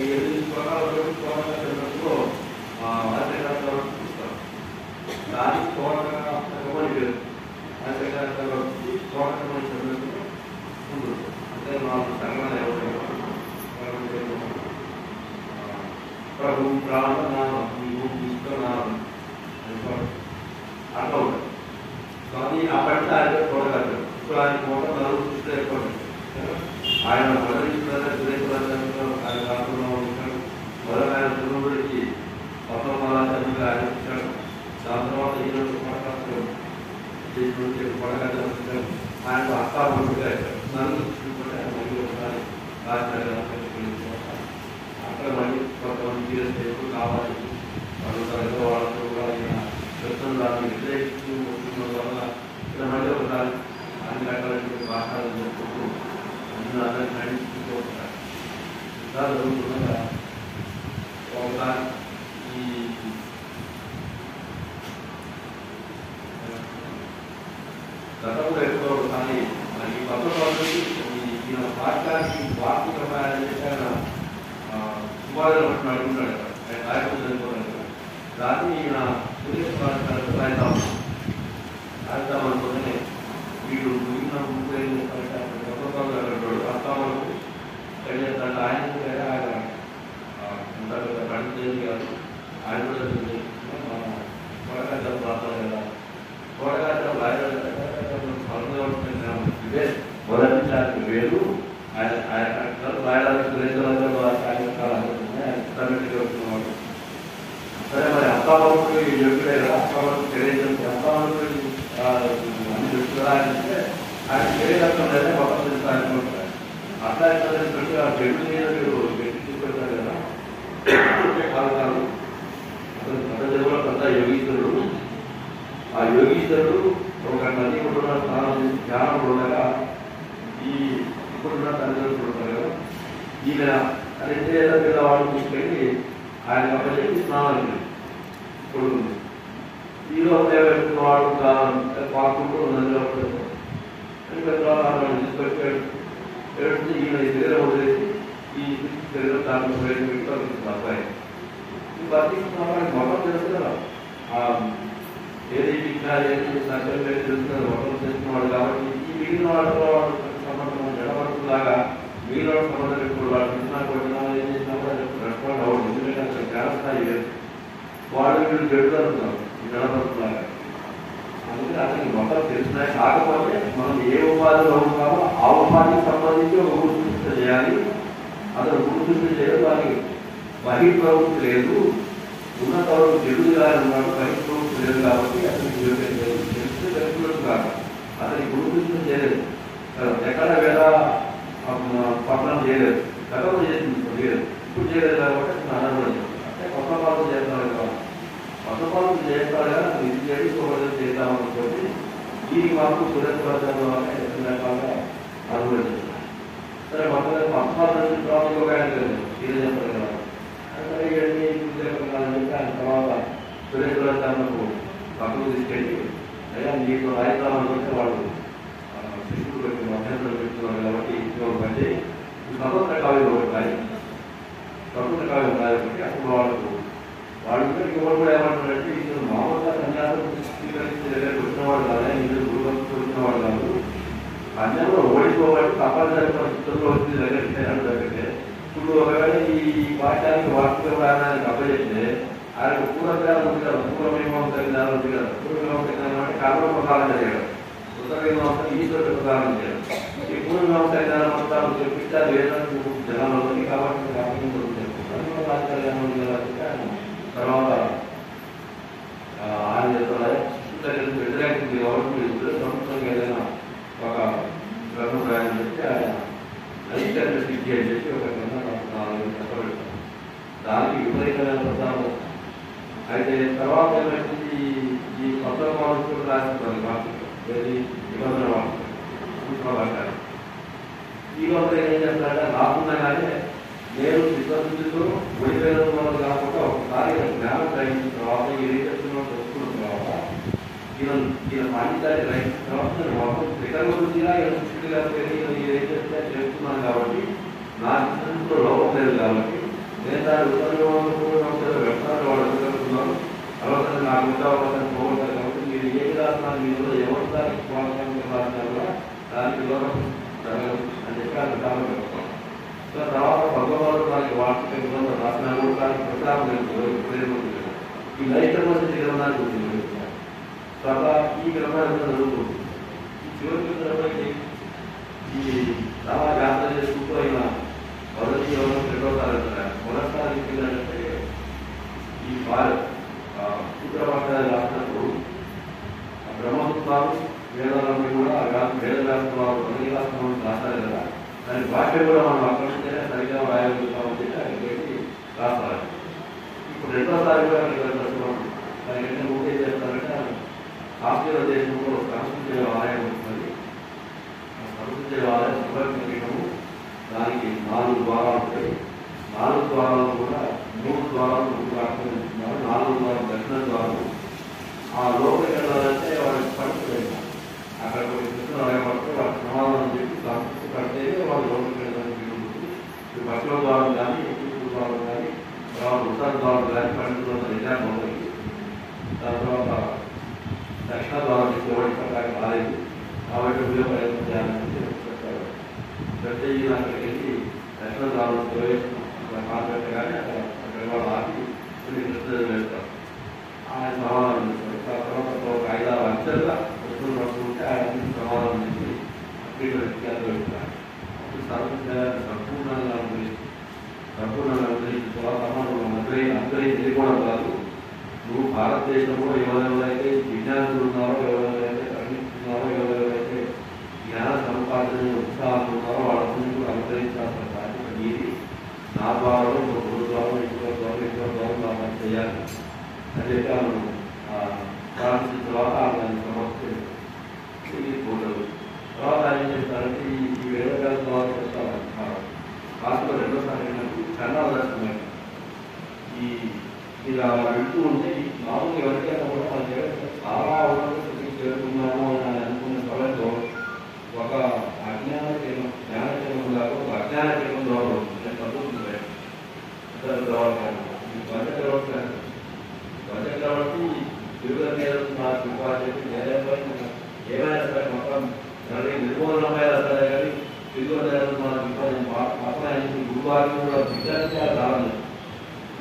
ఎదురు దానికి తోటమని పేరు తోటమని చెప్పినట్టు అంటే మాకు సంఘం ప్రభు ప్రాణనామం విశ్వనామం అట్లా ఉంటుంది కానీ అప్పటికి ఆయన చూడగలరు ఇప్పుడు ఆయన కోట నలుగురు చూస్తే ఎక్కువ ఆయన మొదటి ఆయన కాకుండా ఉంటాడు మొదటి ఆయన తిరుమలకి పద్మనాభంగా ఆయన వచ్చాడు దాని తర్వాత ఈరోజు పడకాడు పడకాడు ఆయనకు అత్తాపడుగా నలుగురు చూసుకుంటే ఆయన మళ్ళీ ఒకసారి అక్కడ మళ్ళీ కొంతమంది తీరేసేపు కావాలి వాళ్ళు వాళ్ళతో కూడా దాన్ని విశ్లేషిస్తూ వస్తున్న వల్ల ఇక్కడ మళ్ళీ ఒకసారి అన్ని రకాలైన భాషలు చెప్పుకుంటూ అన్ని అందరినీ నడిపిస్తూ ఉంటారు ఇంకా జరుగుతుండగా ఒకసారి ఈ గతంలో ఎక్కువ ఒకసారి ఈ కొత్త పద్ధతి ఈయన పాఠానికి వార్తీకమైన సుమారుగా నడుపుతున్నాడు ఆయన కార్యక్రమం చనిపోతాడు దాన్ని ఈయన రాయిద్దామనుకుంటే వీడు మిగిలిన అస్తామలకు కలిగేస్తాడు ఆయన పడిచేది కాదు ఆయన కూడా ఇదే మొదటి వేరు ఆయన రాయడానికి వస్తున్నవాడు సరే మరి అత్తావరకు యోగ్యుడే అత్తావరకు తెలియజేసి అత్తావరకు అన్ని చెప్తున్నారంటే ఆయన తెలియదక్కం లేదా మొత్తం తెలుస్తానుకుంటారు అట్లా ఏంటంటే ఆ చెడు మీద మీరు పెట్టి చూపెడతారు కదా కాదు కాదు అతను పెద్ద యోగీశ్వరుడు ఆ యోగీశ్వరుడు ఒక నది కూడా స్నానం ధ్యానం ఉండగా ఈ ఇప్పుడున్న తల్లిదండ్రులు ఉంటారు కదా ఈయన అదే వాళ్ళు తీసుకెళ్ళి ఆయన అప్పచెప్పి స్నానం ఇప్పుడు ఈలో వాడు పాకుంటూ నదిలో తీసుకొచ్చాడు ఏడుస్తూ ఈయన దగ్గర వదిలేసి ఈ దగ్గర దాంట్లో పెట్టి అబ్బాయి ఈ బతికి మొత్తం తెలుసు కదా ఏది ఇంకా ఏది నచ్చలు పెట్టి తెలుస్తున్నారు మొత్తం తెలుసుకున్నాడు కాబట్టి ఈ మిగిలిన వాళ్ళతో సంబంధం జడపడుతులాగా మీలో సంబంధం ఇప్పుడు వాళ్ళు చూసినా కొట్టినా ఏం చేసినా కూడా రెస్పాండ్ అవ్వదు ఎందుకంటే అక్కడ జ్ఞానస్థాయి లేదు వాళ్ళు వీళ్ళు జడుతున్నారు ఈ జడపడుతులాగా అందుకే అతనికి మొత్తం తెలిసినాయి కాకపోతే మనం ఏ ఉపాధిలో ఉంటామో ఆ ఉపాధికి సంబంధించి ఒక గురుసృష్టి చేయాలి అతను గురుసృష్టి చేయడం దానికి బహిర్ప్రవృత్తి లేదు ఉన్నత వరకు తెలుగుగా ఉన్నాడు బహిర్ప్రవృత్తి లేదు కాబట్టి అతనికి తెలిసి తెలుసుకున్నట్టు కాదు అతనికి గురుసృష్టి చేయలేదు ఎక్కడ వేళ పట్టణం చేయలేదు గతంలో చేసింది లేదు ఇప్పుడు చేయలేదు కాబట్టి స్నానం కూడా చేస్తాను అంటే కొత్త పాలన చేస్తున్నాడు కదా కొత్త పాలన చేస్తాడు కదా ఇది చేసి ఒకటి చేద్దామనుకోండి దీనికి మాకు సురేశ్వరంలో ఎన్ని రకాలుగా అనుభవిస్తున్నాను సరే మొత్తం పద్మాలు యోగా లేదు ఇది చెప్పారు కదా సరే ఇవన్నీ అని చెప్పి ఆయన తర్వాత సురేశ్వరంకు పక్కకు తీసుకెళ్ళి అయ్యా నీకు రాయిద్దామనుకుంటే వాళ్ళు శిశువులు పెట్టి మధ్యంతరం పెడుతున్నారు కాబట్టి అంటే స్వతంత్ర కావ్యం ఒకటి రాయి స్వతంత్ర కావ్యం రాయబట్టి అప్పుడు వాళ్ళు ఎవరు కూడా ఏమంటారంటే ఇది మామూలుగా సన్యాసం స్వీకరించి వచ్చినవాడు కాదా ఇది గురువంతో వచ్చినవాడు కాదు అన్యంలో ఓడిపోబట్టి తప్పనిసరి పరిస్థితుల్లో వచ్చి దగ్గరికి ఇప్పుడు ఒకవేళ ఈ పాఠ్యానికి వార్షిక ప్రాణానికి అప్పచెప్తే ఆయనకు పూర్వజ్ఞానం ఉంది కదా పూర్వమీమాంస జ్ఞానం ఉంది కదా పూర్వమీమాంస జ్ఞానం అంటే కర్మ ప్రకారం చేయడం ఉత్తరమీమాంస ఈశ్వర ప్రకారం చేయడం ఈ పూర్వమీమాంస జ్ఞానం అంతా చెప్పించాలి వేదానికి జనాలు ఉంది కాబట్టి తర్వాత ఆయన చెప్తారు వ్యతిరేకం కాబట్టి సంవత్సరం ఏదైనా ఒక గ్రంథం రాయని చెప్పి ఆయన ఐక్యత సిద్ధి అని చెప్పి ఒక గ్రంథం కష్టపడతారు దానికి విపరీతమైన ప్రధానం అయితే తర్వాత ఏమైంది ఈ కొత్త మానసులు రాసిస్తారు ఏది నిబంధన ఈ లోపల ఏం చేస్తారంటే రాకుండా కానీ నేను చిత్తశుద్ధితో ఒడిపోయిన వాళ్ళు కాకుండా ఒకసారి జ్ఞానం గ్రహించిన తర్వాత ఏం చెప్తున్నా తెలుసుకున్న తర్వాత ఈయన పాండిత్యాన్ని గ్రహించిన తర్వాత నేను మొత్తం త్రికర్మగా శిష్యుడిగా పెరిగి ఏం చేస్తే చేస్తున్నాను కాబట్టి నా చిత్తశుద్ధిలో లోపం లేదు కాబట్టి నేను దాని ఉత్తరం వ్యవసాయం వాళ్ళు ఎదుర్కొంటున్నాను తర్వాత నాకు ఉద్యోగం పోగొట్టారు కాబట్టి మీరు ఏమి రాస్తున్నారు మీరు ఎవరు దానికి స్వాతంత్రం రాస్తున్నారు కూడా దానికి దూరం జరగదు అని చెప్పి అది చాలా పెడతాం. సో తర్వాత భగవాను దానికి వార్షిక విధానం రాసిన కూడా దానికి ప్రచారం లేదు. ఈ లైటర్ మధ్య గ్రంథానికి ఉంటుంది తర్వాత ఈ గ్రంథాన్ని జరుగుతుంది. ఈ చివరికి ఈ చాలా జాతర చేసుకుంటూ అయిన మొదటి ఎవరో రెండోసారి అంటారు. మొదటిసారి ఏంటంటే ఈ సూత్రవాక్యాలు రాసినప్పుడు బ్రహ్మసూత్రాలు వేదాలన్నీ కూడా వేద వ్యాసవారు మొదటి రాష్ట్రం రాస్తారు కదా, దాని భాష కూడా మనం అక్కడి నుంచే సరిగ్గా రాయగలుగుతామని చెప్పి ఆయన పెట్టి రాస్తారు. ఇప్పుడు రెండోసారి కూడా దానికంటే ముందు ఏం చేస్తారంటే ఆస్ట్రేలియా దేశంలో సంస్కృతి ఆలయం ఉంటుంది. సంస్కృతి ఆలయం సంరక్షించడము దానికి 4 ద్వారాలు ఉంటాయి. 4 ద్వారాలు కూడా 3 ద్వారాలు ముందు ఆక్రమించుకున్నారు. 4 ద్వారాలు దక్షిణ ద్వారాలు. ఆ లోపలికి వెళ్ళాలంటే వాళ్ళకి పడుతుంది. అక్కడ కొన్ని కృష్ణులు అడగబడితే వాళ్ళకి సమాధానం చెప్పి సంస్కృతి కడితే వాళ్ళు లోపలికి వెళ్ళడానికి ఉంటుంది. పశ్చిమ ద్వారం కానీ తూర్పు ద్వారం కానీ తర్వాత ఉత్తర ద్వారం కానీ పండితులు నిజాన్ని మొదలకి దాని తర్వాత దక్షిణ ద్వారం ఎవరికి రాలేదు కాబట్టి ఉపయోగపడేది చెప్తారు. ప్రత్యేక అక్కడికి వెళ్ళి దక్షిణ ద్వారం మాట్లాడితే కానీ అక్కడ వాళ్ళు ఆపి కొన్ని కృష్ణ వేస్తారు. ఆయన సమాధానం చేస్తారు. తర్వాత ఒక 5-6 అంచెలుగా కృష్ణులు పడుతుంటే ఆయన సమాధానం చేసి అక్కడ వ్యక్తిగా వెళ్తారు. అప్పుడు సంపూర్ణంగా అందరూ తెలియకపోవడం కాదు. నువ్వు భారతదేశంలో ఎవరెవరైతే విజ్ఞానులు ఉన్నారో, ఎవరెవరైతే పండిస్తున్నారో, ఎవరెవరైతే జ్ఞాన సంపాదన ఉత్సాహాలు ఉన్నారో వాళ్ళందరినీ కూడా అనుగ్రహించాల్సిన బాధ్యత నీది. నా ద్వారా ఒక గురు ద్వారా ఇంకో ద్వారా మనం చేయాలి అని చెప్పి ఆమెను ప్రారంభించిన తర్వాత ఆమె సమస్య పోలేదు. తర్వాత ఏం చేస్తారంటే ఈ వేదకాల తర్వాత చెప్తారు కాస్త రెండోసారి ఏంటంటే కన్నాల దర్శనం ఇలా వెళ్తూ ఉంటే మామూలుగా ఎవరికైనా కూడా మన చాలా ఉన్నత చేరుకున్నాము అని అనుకున్న సమయంలో ఒక అజ్ఞాన జ్ఞాన జ్ఞానకేంద్రం లాగా ఒక అజ్ఞాన కేంద్రం ద్వారా ఉంటుంది. పద్ధతులు బడ్జెట్ కాబట్టి వివిధ మీద చెప్పి ఏమైనా సరే మొత్తం నిర్మూలమైన సరే కానీ గురువారికి కూడా విద్యార్థి రావాలి.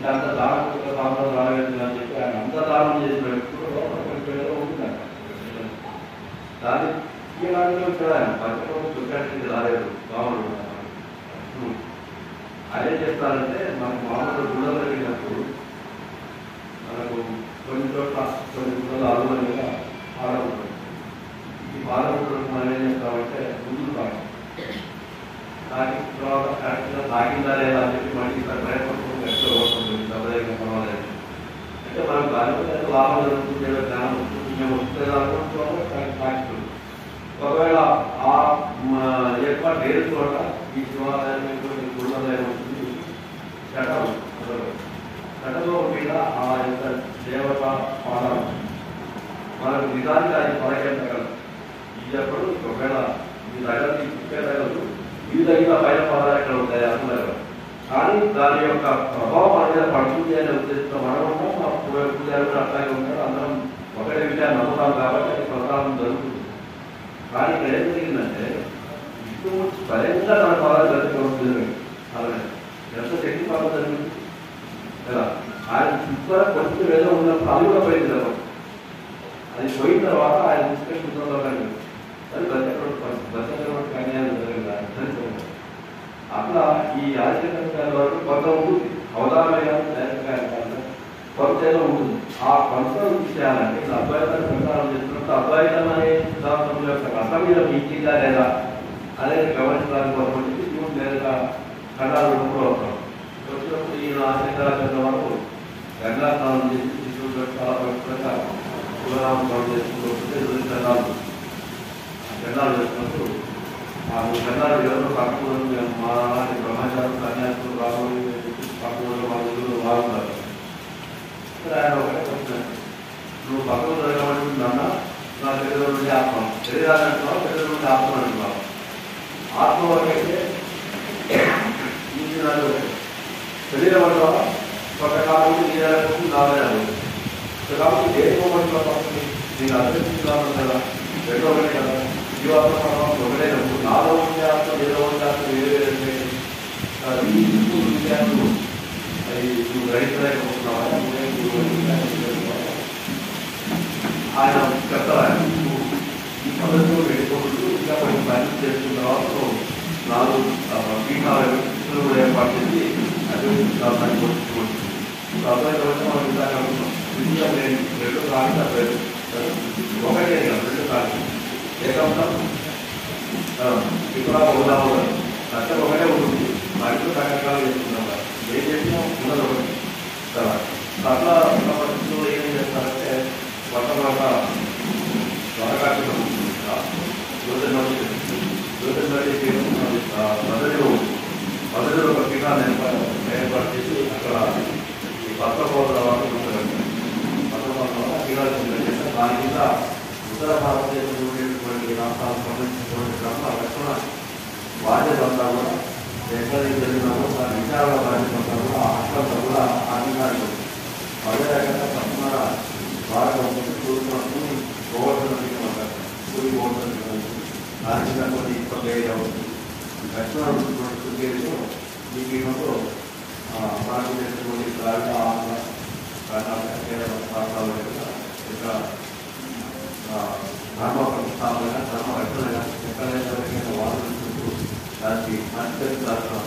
అంత దానం సాంబార్ రాలేదు అని చెప్పి ఆయన అంత దానం చేసిన ఉంటుంది. దాన్ని తీయడానికి ఇక్కడ పచ్చడి చుట్టానికి రాలేదు బాగుండు. అదే చేస్తారంటే మనకు మామూలు గుణలు వెళ్ళినప్పుడు మనకు కొన్ని చోట్ల కొన్ని గుణాలు అనుగుణంగా ఆడవుతుంది. ఈ బాధపడుతున్నప్పుడు మనం ఏం చేస్తామంటే ముందు తాకి తర్వాత కరెక్ట్గా తాకిందా లేదా అని చెప్పి మనకి ఇక్కడ ప్రయత్నం ఎక్కడ వస్తుంది డబ్బులు పర్వాలేదు అంటే మనం దాని లాభం జరుగుతుంది, జ్ఞానం వస్తుంది, మేము వస్తుంది తాకిస్తుంది. ఒకవేళ ఆ ఏర్పాటు వేరు చోట ఈ శివాలయం గుళ్ళలయం ఉంటుంది చట్టంలో మీద ఆ యొక్క దేవత పాదాలు మనకు నిజానికి అది పదకెళ్ళగలదు. ఇది ఎప్పుడు ఒకవేళ మీ దగ్గర తగలదు, మీ దగ్గర పైన పదాలు ఎక్కడ ఉంటాయి అనుకోలేదు. కానీ దాని యొక్క ప్రభావం మన మీద పడుతుంది అనే ఉద్దేశంతో మనం ఉంటాం. మా పూజలు అట్లాగే ఉంటారు. అందరం ఒకటే విషయాన్ని నమ్ముతాం కాబట్టి అది ప్రసాదం జరుగుతుంది. కానీ ఇక్కడ ఏం జరిగిందంటే విష్ణువు స్వయంగా తన పదాలు జరుగుతుంది. అలాగే ఎంత శక్తి పదం జరిగింది కదా. ఆయన చుట్టూ కొంచెం ఏదో ఉన్నప్పుడు అది కూడా పోయింది కదా. అది పోయిన తర్వాత ఆయన తీసుకెళ్ళి కానీ అది బతకటువంటి కన్యాలు జరిగింది. అట్లా ఈ ఆశ్చర్యకాల వరకు కొంత ఉంటుంది. అవధానమైన కొంత ఏదో ఉంటుంది. ఆ కొంత విషయాలంటే అద్వైతాన్ని ప్రచారం చేస్తున్నప్పుడు అద్వైతం అనే సిద్ధాంతం యొక్క రసం మీద మీకిందా లేదా అనేది గమనించడానికి కొంతమంది శివుడు లేదా ఖండాలు రూపంలో వస్తాం. వచ్చినప్పుడు ఈ ఆశ్చర్యాల వరకు గంగా స్నానం చేసి శిశువుడు చాలా పవిత్రంగా శివనామం చేసుకుంటూ ఖండాలు చేస్తున్నప్పుడు తెల్లారి ఎవరు పక్కన మా బ్రహ్మచారం సన్యాసులు రాబోయే పక్కన వాళ్ళు బాగుంటారు. ఆయన ఒకటే చెప్తున్నాను, నువ్వు పక్కన జరగబడుతుందన్నా నా శరీరం నుండి ఆత్మ, శరీరాన్ని అంటున్నావు, శరీరం నుండి ఆత్మ అంటున్నావు. ఆత్మ వరకైతే ఈ దినాలు శరీరం అంటావా కొంతకాలం నీకు నాలుగు కాబట్టి దేశంలో పడుతుంది నేను అభ్యర్థించాను కదా, రెండో ఒకటే కదా, జీవాత్మ ఒకటే నాలో ఉండే ఆత్మ ఏదో ఉండే ఆత్మ వేరే వేరే విద్యార్థులు అది నువ్వు గ్రహించలేకపోతున్నావా? ఆయన చెప్తారా ఈ పద్ధతిలో వెళ్ళిపోతూ ఇంకా కొంచెం ప్రయత్నం చేస్తున్న తర్వాత నాలుగు పీఠాలు కూడా ఏర్పాటు చేసి అభివృద్ధి వచ్చి విద్య రెండు కాదు ఒకటే రెండు కాదు ఏకంగా ఇక్కడ ఉదాహరణ కష్టం ఒకటే ఉంటుంది, మరింత రకరకాలు చేస్తున్నాం. ఏం చేసినా ఉన్నది ఒకటి కదా. అట్లా ఉన్న పరిస్థితుల్లో ఏం చేస్తారంటే మొట్టమొదట త్వరకాశం మొదటిలో ఒక పీఠాన్ని ఏర్పాటు చేసి అక్కడ ఈ పత్రపోతల వాళ్ళు ఉంటారండి. పత్రపోతల పీఠాలు చేస్తే దాని కింద ఉత్తర భారతదేశంలో ఉండేటువంటి రాష్ట్రాలకు సంబంధించినటువంటి రక్షణ బాధ్యత అంతా కూడా ఎక్కడికి జరిగినామో దాని విచారణ బాధ్యత అంతా కూడా హాస్టల్ కూడా అధికారులు అదే రకంగా తప్పన భారతం చూస్తున్నప్పుడు గోవర్ధన పూరి గోవర్ధన దాని మీద కొన్ని 25 అవుతుంది. దక్షిణ శృంగేరిలో ఈ పీఠంలో భారతదేశంలోని ద్రావిడ ఆంధ్ర కర్ణాటక కేరళ రాష్ట్రాల యొక్క ధర్మ ప్రతిష్టాపనగా ధర్మ రక్షణగా ఎక్కడైనా వాదులు దానికి అంతర్జాతీయ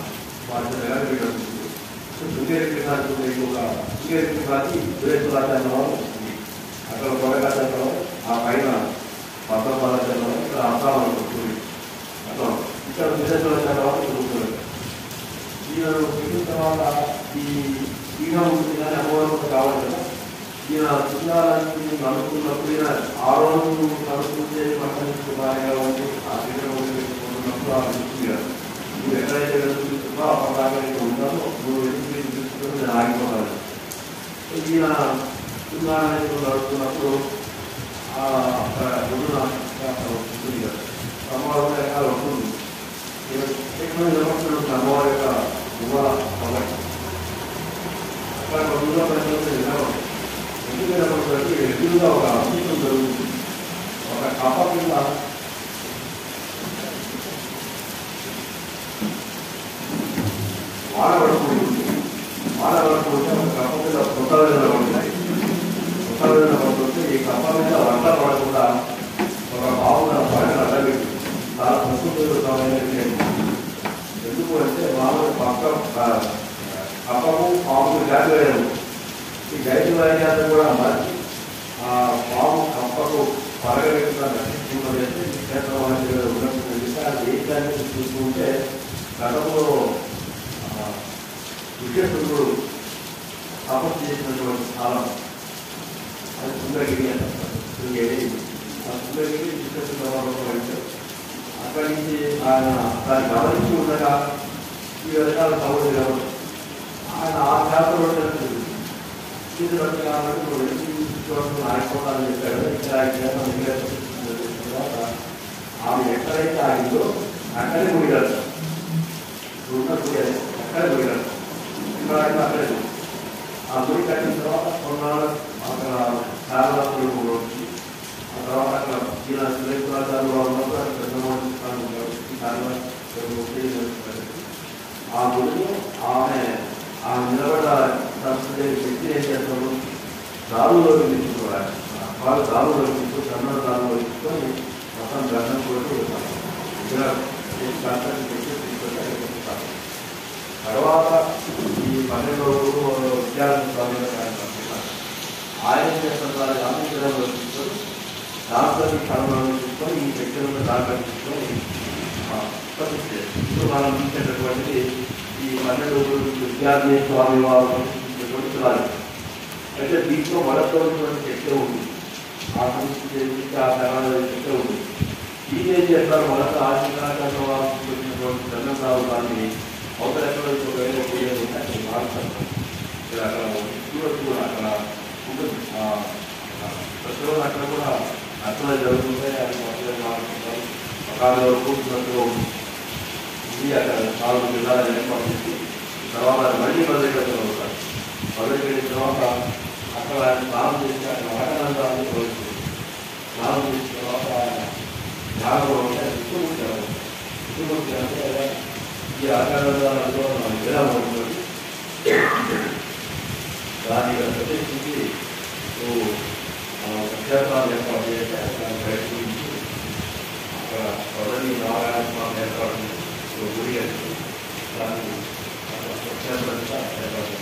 బాధ్యతగా వీడవుతుంది. శృంగేరి పీఠానికి ఎక్కువగా శృంగేరి పీఠానికి సురేశ్వరాచార్య వారు ఉంది. అక్కడ కొడగాచార్య ఆ పైన పద్మపాదాచార్య వారు ఇక్కడ అస్సాం ఉంటుంది. అట్లా ఇక్కడ సురేశ్వరాచార్య వారు చదువుతున్నారు. ఈయన పెట్టిన తర్వాత ఈ పీఠం ఉంటుంది కానీ అమ్మవారు కావాలి కదా. ఈయన శృంగారానికి కనుక్కున్నప్పుడు ఈయన ఆ రోజు కనుక్కుంటే పట్టణించిన భార్యగా ఉండి ఆ పీఠం ఉన్నప్పుడు ఆ చూస్తుంది. నువ్వు ఎక్కడైతే వెళ్తుందో ఆ పదార్థం ఉంటానో నువ్వు ఎందుకు చూసుకుని నేను ఆగిపోతాను. ఈయన శృంగారానికి నడుస్తున్నప్పుడు అక్కడ ఉంటుంది కదా, అమ్మవారి రకాలు ఉంటుంది. అమ్మవారి యొక్క గువ్వల కాబట్టి అక్కడ ముందుగా ప్రజలు ఎందుకంటే ఎదురుగా ఒక అద్భుతం జరుగుతుంది. ఒక కప్ప కింద వాడబడుతుంది. వాడబడుతుంటే ఒక కప్ప మీద కొత్త విధంగా ఉంటాయి. కొత్త విధంగా పడుతుంటే ఈ కప్ప మీద వంట పడకుండా ఒక బావుగా పడిన అడ్డబెట్టి చాలా ప్రస్తుతం ఎందుకు అంటే మామూలు పక్క కప్పకు పాము జాతి వేయడం. ఈ జాతి వైద్యాన్ని కూడా మార్చి ఆ పాము కప్పకు పరగలేకుండా రక్షించడం చేస్తే క్షేత్రవాణి ఉన్నట్టు ఆ దేశాన్ని చూసుకుంటే గతంలో విషయసుడు తపస్సు చేసినటువంటి స్థానం అది సుందరగిరి అంటారు. శృంగేరి ఆ సుందరగిరి విషయసుడు అక్కడి నుంచి ఆయన దాన్ని గమనించి ఉండగా ఈ రకాల సౌకర్యం కావచ్చు. ఆయన ఆ శాస్త్రంలో కాబట్టి నువ్వు వెళ్ళి ఆగిపోతానని చెప్పాడు. ఇక్కడ ఆమె ఎక్కడైతే ఆగిందో అక్కడే ముడిగారు. అక్కడే ముడిగారు. ఎక్కడైతే అక్కడే ఆ ముడి కట్టిన తర్వాత కొన్నాళ్ళు అక్కడ చాలా వచ్చి ఆ తర్వాత అక్కడ ఈయన సురేశ్వరాచార్యులు ఉన్నప్పుడు అక్కడ పెద్దమోస్తాను ఆ గుడిలో ఆమె ఆ నిలబడ్డ సంస్కృతి వ్యక్తి ఏం చేస్తాడు, దారులోకి తీసుకురాలి. వాళ్ళు దారులోకి తీసుకుని కన్నడ దారులో తీసుకొని మొత్తం గ్రంథం కూడా వెళ్తారు. ఇక్కడ తీసుకొస్తారు. తర్వాత ఈ 12 రోజులు విద్యార్థి ఆయన చేస్తున్నారు. రామేశ్వరంలో తీసుకొని దాంట్లో స్థలంలో తీసుకొని ఈ వ్యక్తులను దాంట్లో తీసుకొని ఇప్పుడు మనం చూసేటటువంటిది ఈ 12 రోజులు విద్యార్థి స్వామి వారు చూడాలి. అయితే దీంట్లో మొదటి శక్తి ఉంది. ఆ సంస్కృతి ఆ తెలంగాణ శక్తి ఉంది. ఈయన ఏం చేస్తారు, మొదట ఆర్థికాచార వచ్చినటువంటి చంద్రబాబు గారిని అవతల ఎక్కడో వేరే పోయేది ఉంటే అక్కడ మారుతారు. అక్కడ చూడొచ్చు కూడా, అక్కడ ఉంటుంది ప్రతిరోజు అక్కడ కూడా అక్కడ జరుగుతుంటాయి. అది అక్కడ మారుతుంటారు. ఒక కూర్చున్నట్టుగా ఉంది. అక్కడ 4 జిల్లాలు ఏర్పాటు చేసి తర్వాత మళ్ళీ మొదలుపెట్టిన అవుతారు. మొదలుపెట్టిన తర్వాత అక్కడ ఆయన స్నానం చేసి అక్కడ వాటనందాన్ని కోరుతుంది. స్నానం చేసిన తర్వాత ధ్యానంలో ఉంటే విష్ణుమూర్తి అంటే ఈ ఆకారాలలో ఎలా ఉంటుంది దాన్ని ప్రత్యేకించి ప్రత్యేకాలు ఏర్పాటు చేస్తే అక్కడ బయట నుంచి అక్కడ మొదటి నారాయణ స్వామి ఏర్పాటు గుడి దాన్ని ప్రత్యేకంగా ఏర్పాటు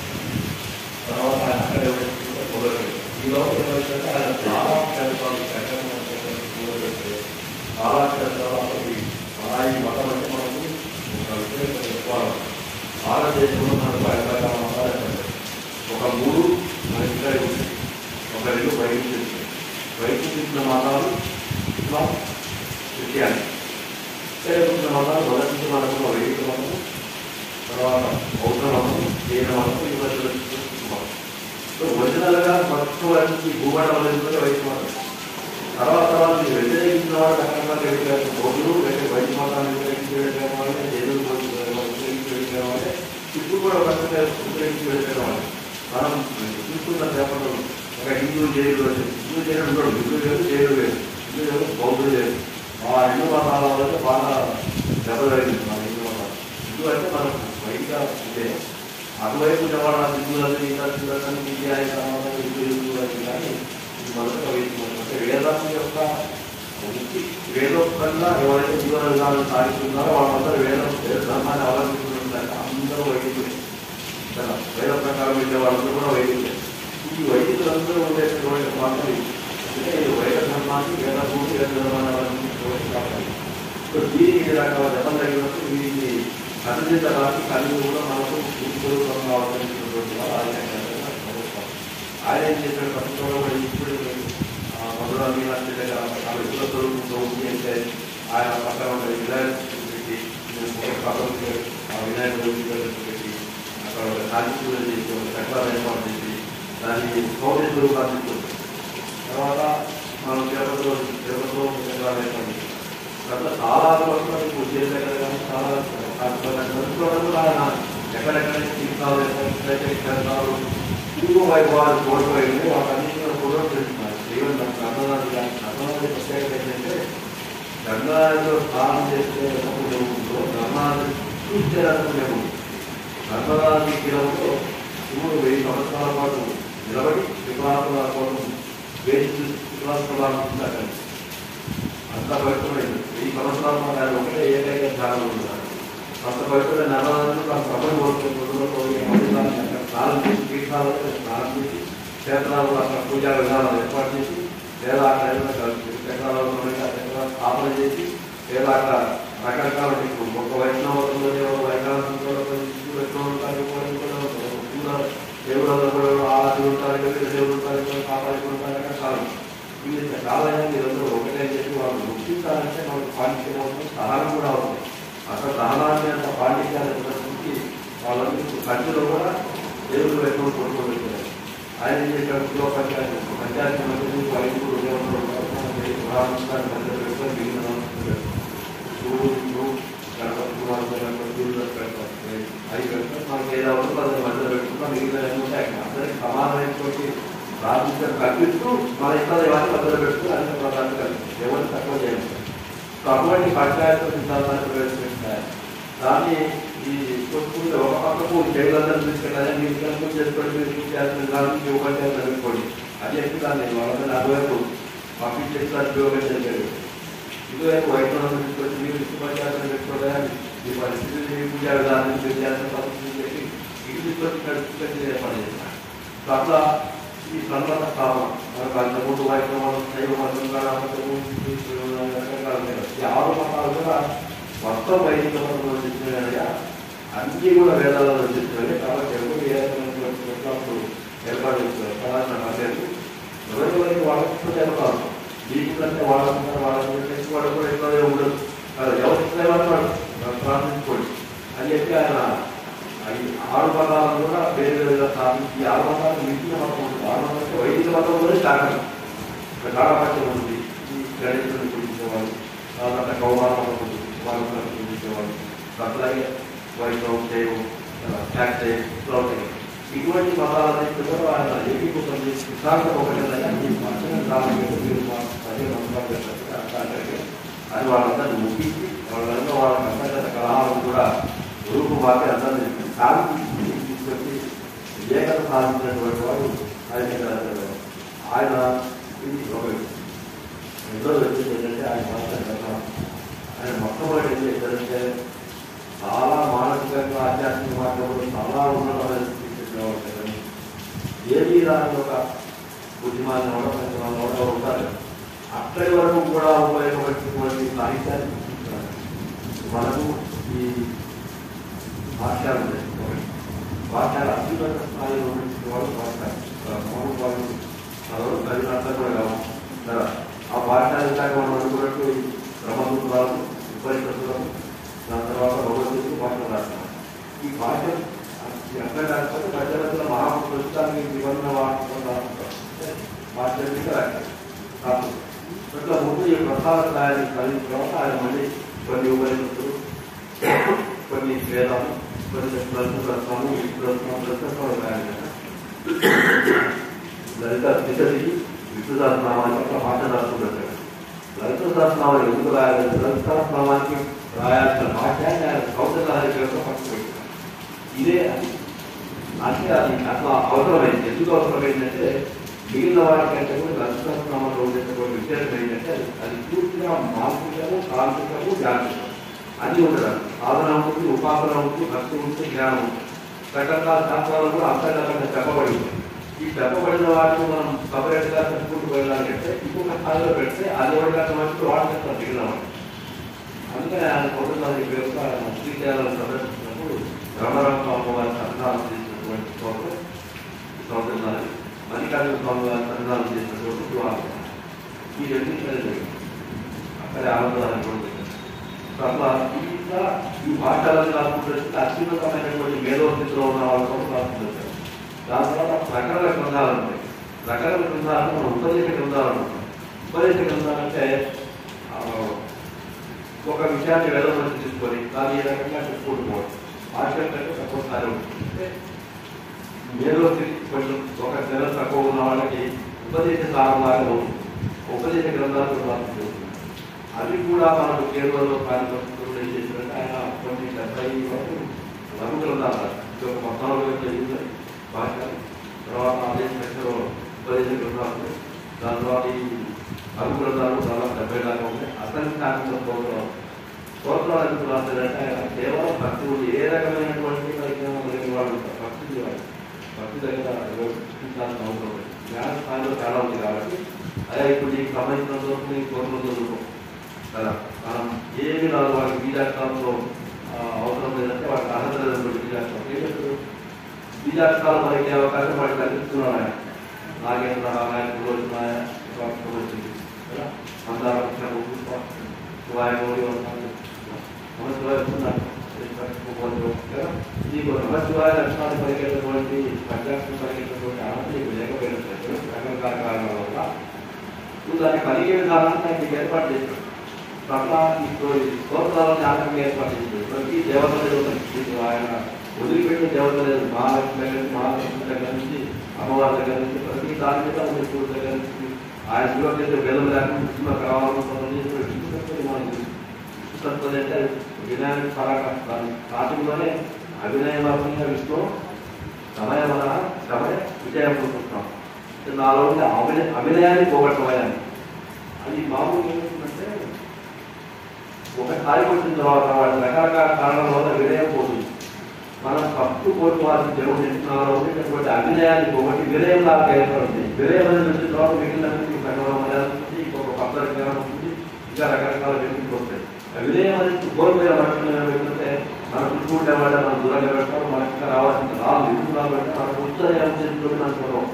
తర్వాత ఆయన అక్కడే మొదలుపెట్టి ఈ లోపల ఏమైతే ఆయన చాలా క్షేత్రాలు మొదలుపెట్టి చాలా క్షేత్రాలు ఈ మతం అంటే మనకు ఒక విశేషత చెప్పుకోవాలి. భారతదేశంలో మనకు 5 మతాలు ఒక 3 మన ఇక్కడ ఉంది, ఒక 2 బయట తీసిన మతాలు ఇస్లాం, క్రిస్టియానిటీ. ఇక్కడ మతాలు మొదటి మనకు వైదిక మతం, తర్వాత బౌద్ధ మతం, జైన మతం, ఈ మధ్య ఒరిజినల్గా మొత్తం భూమండలం వైదిక మతం. తర్వాత మీరు వ్యతిరేకించిన వాళ్ళు రకరకాల వ్యతిరేక బౌద్ధులు వైదిక మతాన్ని వ్యతిరేకించడం వాళ్ళే, జైనులు వ్యతిరేకించడం వాళ్ళే, ఇప్పుడు కూడా ఒక వ్యతిరేకించడం వాళ్ళే. మనం చూస్తున్న పేపర్లో ఒక హిందూ జైలు ఉండడు, హిందూ వేరు జైలు వేరు, హిందూ వేరు బౌద్ధులు వేరు. ఆ 2 మతాల వల్ల బాగా దెబ్బతగిలింది మన హిందూ మతాలు. హిందూ అంటే మనకు వైదిక ఉంటే అటువైపు జవాడ హిందువులని హిందువులని హిందూ కానీ మొదట అంటే వేదాంతం యొక్క ముక్తి వేదోక్తంగా ఎవరైతే జీవన విధానం సాగిస్తున్నారో వాళ్ళందరూ ధర్మాన్ని అవలంబిస్తున్నారు. అందరూ వైదికులే, వేద ప్రకారం వెళ్ళే వాళ్ళందరూ కూడా వైదికులే. ఈ వైదికులందరూ ఉండేటటువంటి మాత్రం అంటే వేద ధర్మాన్ని వేదభూమి వేద ధర్మాన్ని అవలంబించినటువంటి కావాలి. సో దీనికి రకాల జపం తగినప్పుడు వీటిని కథించడానికి కలిగి కూడా మనకు పూర్తిగా అవలంబించినటువంటి వాళ్ళు ఆయన ఏం చేశాడు పట్టుకోవడం ఇప్పుడు మధుర మీనాక్షి ఆమె ఇతర స్వరూపంతో ఉంది అంటే ఆయన పక్కన వినాయక పెట్టి వినాయకుడు పెట్టి అక్కడ ఒక కాంతి పూజ చేసి ఒక చక్రాలు ఏర్పాటు చేసి దాన్ని సౌర్య స్వరూపాన్ని తీసుకుంటాం. తర్వాత మనం తిరుపతిలో చక్రాలు ఏర్పాటు చేస్తాం. అట్లా చాలా వరకు ఇప్పుడు చేసే దగ్గర కానీ చాలా కూడా ఆయన ఎక్కడెక్కడ తీర్థాలు ఏర్పాటు ఇంకో వైపు వారు కోర్టు వైపు వాటన్నింటిలో కూడా తెలుస్తున్నారు. ఈవెన్ గంగానది కానీ గంగానది ప్రత్యేకత ఏంటంటే గంగానదిలో స్నానం చేస్తే ఉంటుందో గంగానది చూసేటప్పుడు గంగానది తీరంలో శివుడు 1000 సంవత్సరాల పాటు నిలబడి విగ్రహాల కోసం వేసి విగ్రహాలు అక్కడ అంత పవిత్రమైంది. 1000 సంవత్సరాల పాటు ఆయన ఒకటే ఏకైక ధ్యానం ఉంటున్నారు. అంత పవిత్రమైన నర్మదాన్ని ప్రపంచ స్నానం చేసి పీఠాలు స్నానం చేసి క్షేత్రాలు అక్కడ పూజా విధానాలు ఏర్పాటు చేసి లేదా అక్కడ చక్రాలు స్థాపన చేసి లేదా అక్కడ రకరకాల ఒక వైష్ణవంలో వైకాంతంలో దేవుడు ఆరాధన ఉంటారు, దేవుడు ఉంటారు, కాపాడుకుంటారు, రకరకాలు ఇవి కావాలని మీరందరూ ఒకటే చెప్పి వాళ్ళు గుర్తించాలంటే మనకు పాండిత్యం అవుతుంది, సహనం కూడా అవుతుంది. అక్కడ సహనాన్ని అంత పాండిత్యాన్ని ప్రదర్శించి వాళ్ళందరూ కంటిలో కూడా దేవుడు ఎక్కువ కొనుక్కోబెట్టారు. ఆయన ఏం చేశాడు, పంచాయతీ మంత్రి వైద్యులు మధ్యలో పెట్టుకొని మిగిలిన శివుడు గణపతి కుమార్ అవి పెట్టుకొని మనకి ఏదో అవుతుందో మధ్యలో పెట్టుకుంటాం. మిగిలిన అందరికి సమానమైనటువంటి ప్రార్థించడం కల్పిస్తూ మన ఇతర దేవాన్ని మధ్యలో పెట్టుకుని అన్ని ప్రార్థన ఎవరిని తక్కువ చేయాలి. సో అటువంటి పంచాయతీ సిద్ధాంతాన్ని ప్రవేశపెట్టారు. దాన్ని ఈ కొట్టుకుంటే ఒక పక్కకు జైలందరూ తీసుకెళ్ళాలి, మీరు కనుక చేసుకోండి, మీరు చేయాల్సిన దాన్ని ఉపయోగం జరుగుకోండి అని చెప్పి దాన్ని వాళ్ళందరూ అటువైపు పంపించేస్తారు ఉపయోగం చేశారు. ఇటువైపు వైద్యులను తీసుకొచ్చి మీరు పంచాయతీని పెట్టుకోవాలి, ఈ పరిస్థితి పూజా విధానం మీరు చేయాల్సిన పరిస్థితి చెప్పి ఇటు తీసుకొచ్చి నడుచుకొని ఏర్పాటు చేస్తారు. సో అట్లా ఈ సన్నత స్థాపన మనకు అంతకుముందు వైద్యం శైవ మతం ఈ 6 మతాలు కూడా మొత్తం వైదిక మతంలో చెప్తున్నారుగా అన్నీ కూడా వేదాలలో చెప్తున్నాయి. కాబట్టి ఎవరు ఏర్పాటు చేస్తున్నారు కళాశాల మధ్యకు ఎవరి వాళ్ళకి వాళ్ళకి ఏర్పాటు మీకంటే వాళ్ళంటారు వాళ్ళంటే వాడు కూడా ఎక్కడే ఉండదు ఎవరు ఇష్టమైన వాడు ప్రార్థించుకోండి అని చెప్పి ఆయన 6 మతాలను కూడా వేరే వేరుగా స్థాపించి 6 మతాలు మించిన మతం ఉంటుంది. 6 మతం వైదిక మతం కూడా కారణం కాళపక్షం ఉంది, గణేశుని పూజించేవాళ్ళు, తర్వాత కౌమార మతం ఉంది, వాళ్ళు పూజించేవాళ్ళు, అట్లాగే వైష్ణవం శైవం శాక్తేయం శ్రౌతేయం ఇటువంటి మతాలన్నింటి కూడా ఆయన ఏకీకృతం చేసి సిద్ధాంతం ఒకటే అని వాళ్ళందరినీ ముగించి వాళ్ళందరూ వాళ్ళ అంతర్గత కలహాలను కూడా రూపు మాకే అందరినీ తీసుకొచ్చి ఏకత సాధించినటువంటి వాడు ఆయన ఇది ఒక రెండో వ్యక్తి ఏంటంటే ఆయన మొట్టమొదటి ఏం చేశారంటే చాలా మానసికంగా ఆధ్యాత్మిక మార్గంలో చాలా ఉన్నతమైన స్థితి ఏది రాని ఒక బుద్ధిమాన్ని అవడం ఉంటారు. అక్కడి వరకు కూడా ఉపయోగపడినటువంటి సాహిత్యాన్ని మనకు ఈ భాష్యాలు భాష్యాలు అత్యున్నత స్థాయిలో ఉన్నటువంటి వాళ్ళు భాష్యాలు మౌన వాళ్ళు తగినంతా కూడా కావాలి. ఆ భాష్యాలు కాక మనం అనుకున్నట్టు బ్రహ్మసూత్రాలు ఉపనిషత్తులు దాని తర్వాత భగవద్గీత భాషలు రాస్తాం. ఈ భాష ఎక్కడ రాకపోతే ప్రజల మహాపురుషానికి నిబంధన భాష రాస్తాం. అట్లా ముందు ఈ ప్రసాద స్థాయిని కలిగిన తర్వాత ఆయన మళ్ళీ కొన్ని ఉపనిషత్తులు కొన్ని వేదాలు కొన్ని రత్నాలు లలిత స్థితికి విష్ణుదాసనామానికి అట్లా భాష రాస్తుంటారు. లలిత సహస్రనామాలు ఎందుకు రాయాలి? లలిత సహస్రనామానికి రాయాల్సిన భాష కౌశలహారి పేరుతో పక్కన పెట్టారు. ఇదే అంటే అది అట్లా అవసరమైంది. ఎందుకు అవసరమైందంటే మిగిలిన వాటికంటే కూడా లలిత సహస్రనామాలు ఉండేటటువంటి విశేషం ఏంటంటే అది పూర్తిగా మానసికము, తాంత్రికము, జ్ఞానికము అన్నీ ఉండదు. సాధన ఉంటుంది, ఉపాసన ఉంటుంది, భక్తి ఉంటుంది, జ్ఞానం ఉంటుంది. రకరకాల శాస్త్రాలు కూడా అంతర్గతంగా చెప్పబడి ఉంటాయి. ఈ చెప్పబడిన వాటిని మనం సపరేట్గా చెప్పుకుంటూ వెళ్ళాలంటే ఇంకొక స్థాయిలో పెడితే అది ఒకటి మంచి వాడు చెప్తారు మిగిలిన వాడు. అందుకని ఆయన కౌశలహారి పేరుతో ఆయన శ్రీశైలం సందర్శించినప్పుడు బ్రహ్మరామ స్వామి వారి సన్నిధానం చేసినటువంటి కౌశలహారి, మల్లికార్జున స్వామి వారి సన్నిధానం చేసినటువంటి శివాలయం ఈ రెండింటిలో జరిగింది. అక్కడే ఆనందాన్ని కూడా జరిగింది. అట్లా ఇంకా ఈ భాషలను రాసుకుంటే అత్యున్నతమైనటువంటి మేధోస్థితిలో ఉన్న వాళ్ళ కోసం రాసుకుంటారు. దాని తర్వాత ప్రకరణ గ్రంథాలు ఉంటాయి. ప్రకరణ గ్రంథాలను మనం ఉపదేశ గ్రంథాలు ఉంటాం. ఉపదేశ గ్రంథాలంటే ఒక విషయాన్ని వేదం తీసుకొని దాన్ని ఏ రకంగా చెప్పుకుంటుకోవచ్చు. భాష్యం కంటే తక్కువ స్థాయి ఉంటుంది. మేధోస్థితి కొంచెం ఒక నెల తక్కువ ఉన్న వాళ్ళకి ఉపదేశ సారంలాగా ఉంటుంది. ఉపదేశ గ్రంథాలు రాసుకుంటుంది. అవి కూడా మనకు కేరళలో కార్యక్రమంలో ఏం చేసినట్టు ఆయన కొన్ని 70 వరకు లఘు గ్రంథాలు ఒక 14 జరిగింది భాష. తర్వాత అదే సెక్టర్లో ఉపదేశ గ్రంథాలు, దాని తర్వాత ఈ లఘు గ్రంథాలు దాదాపు 70 దాకా ఉన్నాయి. అసలు స్తోత్రాలు స్తోత్రాలు ఎందుకు రాస్తారంటే ఆయన కేవలం భక్తి ఉంది. ఏ రకమైనటువంటి పరిజ్ఞానం కలిగిన వాళ్ళు ఉంటారు. భక్తి దగ్గర సృష్టించాల్సిన అవసరం లేదు. జ్ఞాన స్థాయిలో తేడా ఉంది కాబట్టి అదే ఇప్పుడు నీకు సంబంధించినంత వరకు నీకు స్తోత్రం చదువుకో కదా. మనం ఏమి రాదు వాడికి బీజాక్షరాలతో అవసరం లేదంటే వాడికి అర్హత లేదంటే బీజాక్షరాలు బీజాక్షరాలు మనకి అవకాశం వాడికి కల్పిస్తున్నాడు. ఆయన నాగేంద్ర నాయకులు వచ్చింది కదా. మందార శివాయ మౌడి నమశివాయ నీకు నమశివాయ లక్షణాలు కలిగేటటువంటి పంచాక్షరం కలిగేటటువంటి అర్హత నీకు లేకపోయినట్లయితే రకరకాల కారణాల వల్ల నువ్వు దాన్ని కలిగే విధానాన్ని దానికి ఏర్పాటు చేశాడు. అట్లా ఇప్పుడు స్తోత్రాలను ఆటంగా ఏర్పాటు చేశాడు. ప్రతి దేవతలు ఆయన వదిలిపెట్టిన దేవత లేదు. మహాలక్ష్మి దగ్గర నుంచి, మహాలక్ష్మి దగ్గర నుంచి, అమ్మవారి దగ్గర నుంచి ప్రతి దాని మీద శివుడి దగ్గర నుంచి ఆయన శివ చేసే వేదం లేకుండా కావాలని మనకి విష్ణు అంటే వినయానికి పరాకాష్టాన్ని స్టార్టింగ్లోనే అభినయవర్గంగా విష్ణు సమయం వలన సమయ విజయం పొందుతున్నాం. నాలో అభినయాన్ని పోగొట్టమని అది మామూలు ఏమిటంటే ఒకసారి వచ్చిన తర్వాత వాటి రకరకాల కారణాల వల్ల వినయం పోతుంది. మనం ఫస్ట్ కోరుకోవాల్సిన దేవుడు నాలో ఉండేటటువంటి అభినయాన్ని పోగొట్టి వినయం లాగా ఏర్పడుతుంది. వినయం అనేది వచ్చిన తర్వాత మిగిలిన ఇంకొక కొత్త జ్ఞానం ఉంటుంది, ఇంకా రకరకాల వ్యక్తులు వస్తాయి. వినయం అనేది కోల్పోయిన లక్షణం ఏమిటంటే మన చుట్టూ ఉండేవాళ్ళ మనం దూరంగా పెడతాం. మనకి ఇంకా రావాల్సిన రాళ్ళు ఎందుకు రాబట్టి మనకు ఉత్సాహం చేసినట్టు అనుకోవడం,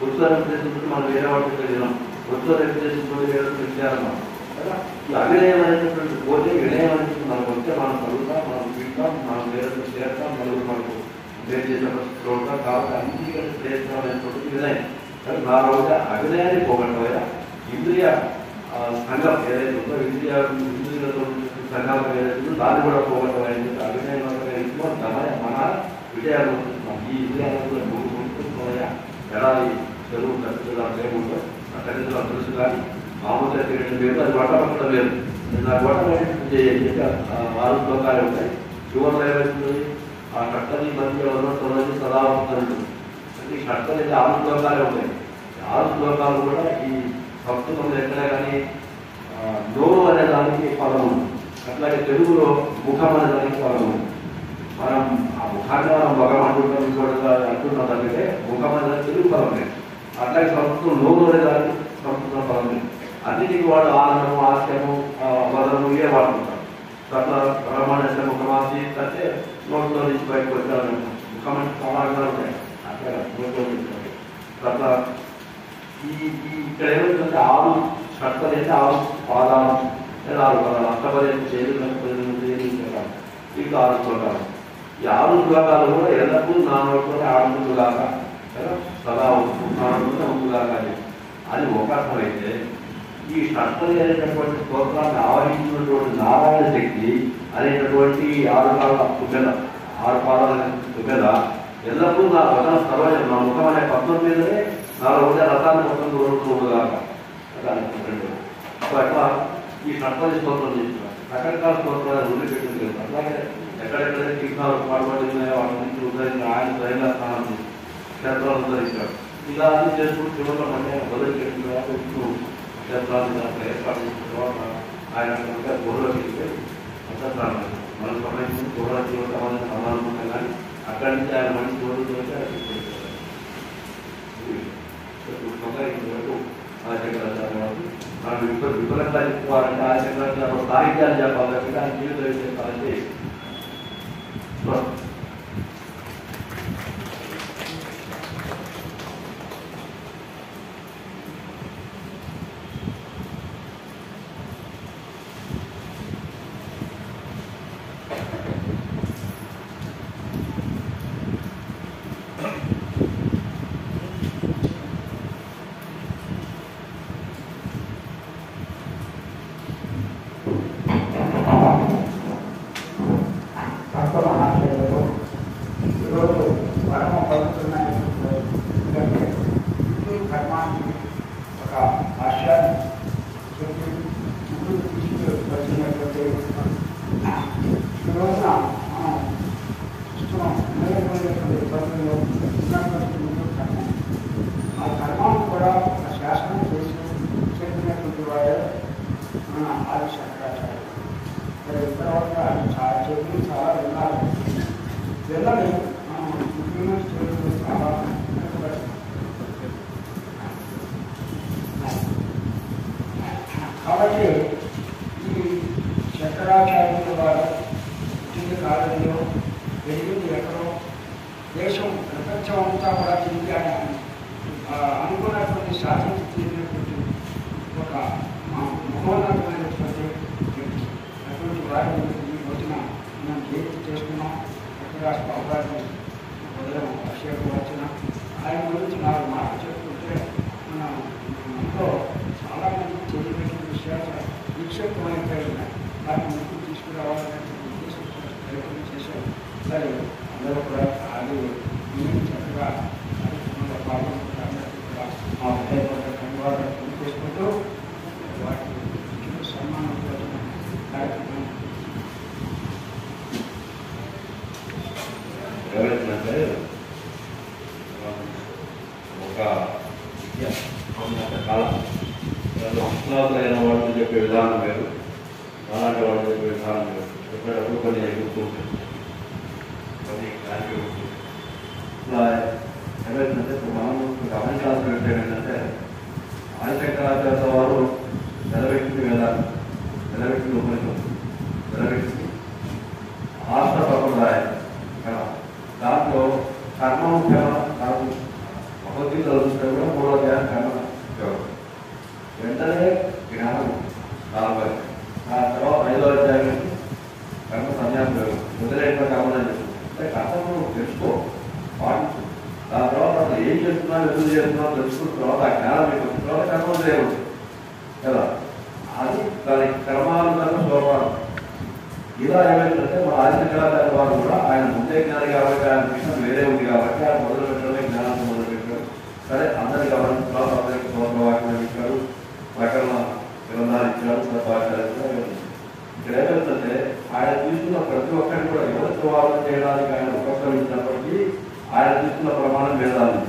ఉత్సాహం చేసినట్టు మనం వేరే వాటి తినాం. వృత్తుల నిర్దేశంతో విద్యారన్నాం కదా. ఈ అభినయం అనేటటువంటి పోతే వినయం అనేటువంటి మనకు వస్తే మనం చదువుతాం, మనం వింటాం, మనం వేరే చేస్తాం, నలుగురు మనకు వేరు చేసే పరిస్థితులు ఉంటాం. కాబట్టి అన్నిటికంటే ప్రయత్నం అనేటువంటి వినయం. కానీ నా రోజు అభినయాన్ని పోగొట్టవయ్యా ఇంద్రియ సంఘం ఏదైతే ఉందో ఇంద్రియాలతో సంఘం ఏదైతే ఉందో దాన్ని కూడా పోగొట్టవని అభినయం మన విజయాలు వస్తున్నాం. ఈ విజయాలు ముందుకున్నాయా ఎడారి చెరువు ఖర్చులు ఏముందో ఆ ఖర్చులు తెలుసు కానీ మామూలుగా తిరగడం లేదు, అది వట్టపక్కడం లేదు. నాకు వట్టపడి చేయాలి 6 శ్లోకాలు ఉంటాయి. చివరిలో ఏమవుతుంది ఆ కట్టని మధ్య తొలగి సదా ఉంటుంది. అంటే ఈ కట్టలు అయితే 6 శ్లోకాలే ఉంటాయి. 6 శ్లోకాలు కూడా ఈ సంస్కృతంలో ఎక్కడే కానీ నోరు అనే దానికి పదం ఉంది, అట్లాగే తెలుగులో ముఖం అనే దానికి పదం ఉంది. మనం ఆ ముఖాన్ని మనం ముఖం అంటున్నాం అంటున్నాం తప్పితే ముఖం అనే తెలుగు పదం లేదు. అట్లాగే సంస్కృతం నోరు అనే దానికి సంస్కృతం పదం లేదు. అన్నిటికీ వాడు ఆనందము, హాస్యము, వదనము ఇవే వాడుకుంటారు. తర్వాత రమణేశ్వర ముఖమాసి అంటే నోట్లో నుంచి బయటకు వచ్చారు. ముఖం అంటే సమానంగా ఉంటాయి అట్లా నోట్లో నుంచి. తర్వాత ఇక్కడ ఏమైందంటే 6 షట్పది అయితే 6 పాదాలు లేదా 6 పదాలు, అష్టపది చేదు ఇంకా 6 శ్లోకాలు. ఈ 6 శ్లోకాలు కూడా ఎల్లప్పుడూ నా నోట్లోనే ఆడుతుందిలాగా కదా, సదా నా నోట్లోనే ఉంటుందిలాగా అది ఒక అర్థమైతే, ఈ షట్పది అనేటటువంటి స్తోత్రాన్ని ఆవహించినటువంటి నారాయణ శక్తి అనేటటువంటి 6 కాళ్ళ తుగెద 6 పాదాల తుగెద ఎల్లప్పుడూ నా వదన సర్వజం నా ముఖం అనే పద్మం మీదనే నాలో ఉండే రథాన్ని మొత్తం దూరంగా అట్లా ఈ షట్పది స్తోత్రం చేస్తున్నారు. రకరకాల స్తోత్రాలు వదిలిపెట్టింది లేదు. అట్లాగే ఎక్కడెక్కడైతే కీర్తనాలు పాడుబడుతున్నాయో వాటి నుంచి ఉదయించిన ఆయన స్వయంగా స్నానం చేసి క్షేత్రాలు ఉదరించాడు. ఇలా అన్ని చేసుకుంటూ చివరిలో మళ్ళీ వదిలిపెట్టిన తర్వాత విష్ణు క్షేత్రాన్ని ఏర్పాటు చేసిన తర్వాత ఆయన గోడలోకి వెళ్ళిపోయి నక్షత్రాలు మనకు సంబంధించిన గోడ జీవితం సమానం ఉంటాం. కానీ అక్కడి నుంచి ఆయన మనిషి గోడలు మనం విఫలంగా చెప్పుకోవాలంటే ఆ శంకరాచార్య సాహిత్యాలు చెప్పాలంటే ఆయన జీవితం చెప్పాలంటే కాబట్టి ఈ శంకరాచార్యుల వారు పుట్టిన కాలంలో వెలిగింది ఎక్కడో దేశం ప్రపంచం అంతా కూడా తిరిగి ఆయన అనుకున్నటువంటి సాధించి తీరినటువంటి ఒక మహోన్నతమైనటువంటి వ్యక్తి. అటువంటి వారిని ఈ రోజున మనం జయంతి చేసుకున్నాం. శంకరాచార్య బాబు గారిని ఉదయం అభిషేకం వచ్చిన ఆయన గురించి 4 మాటలు చెప్పుకుంటే మనం ఇంట్లో చాలామంది తెలియబెట్టిన విషయాలు నిక్షేపమైపోయి ఉన్నాయి. వాటిని ముందుకు తీసుకురావాలనే ఉద్దేశంతో ప్రయత్నం చేశారు. సరే అందరూ కూడా అది చక్కగా కార్యక్రమంలో పాల్గొంటున్నారు. కూడా మా హృదయపూర్వక ధన్యవాదాలు చేసుకుంటూ వాటి సన్మానం కార్యక్రమం ఎవరైతే ఒక విద్య కళ అసలాదులైన వాళ్ళు చెప్పే విధానం వేరు, అలాంటి వాళ్ళు చెప్పే విధానం వేరు. చెప్పేటప్పుడు కొన్ని గుర్తుంటుంది, కొన్ని దానికి గుర్తుంది. ఇలా ఏమైందంటే మనం గమనించాల్సిన విషయం ఏంటంటే ఆదిశంకరాచార్య వారు నిలబెట్టిన విధానం, నిలబెట్టిన ఉపనిషత్తు, నిలబెట్టి ఆశ్రపం రాయాలి. దాంట్లో కర్మం కేవలం నాకు భగవద్గీత చదువుతుంటే కూడా 3వ అధ్యాయం కర్మ కేవలం జ్ఞానాన్ని ఎదురు చేస్తున్నాం తెలుసుకున్న తర్వాత ఆ జ్ఞానం మీకు వచ్చిన తర్వాత కర్మలు దేవుడు కదా. అది దాని క్రమానుసారం సోపానం. ఇలా ఏమైందంటే మన ఆదిశంకరాచార్య వారు కూడా ఆయన ముందే జ్ఞాని కాబట్టి ఆయన విషయం వేరే ఉంది కాబట్టి ఆయన మొదలు పెట్టడమే జ్ఞానాన్ని మొదలు పెట్టారు. సరే అందరికి గమనించిన తర్వాత అందరికి సోమవాక్యం ఇచ్చారు, ప్రకరణ గ్రంథాలు ఇచ్చారు, సత్వాచార్య. ఇక్కడ ఏమైందంటే ఆయన తీసుకున్న ప్రతి ఒక్కరిని కూడా ఎవరితో వాదన చేయడానికి ఆయన ఉపక్రమించినప్పటికీ ఆయన తీసుకున్న ప్రమాణం వేదాలు,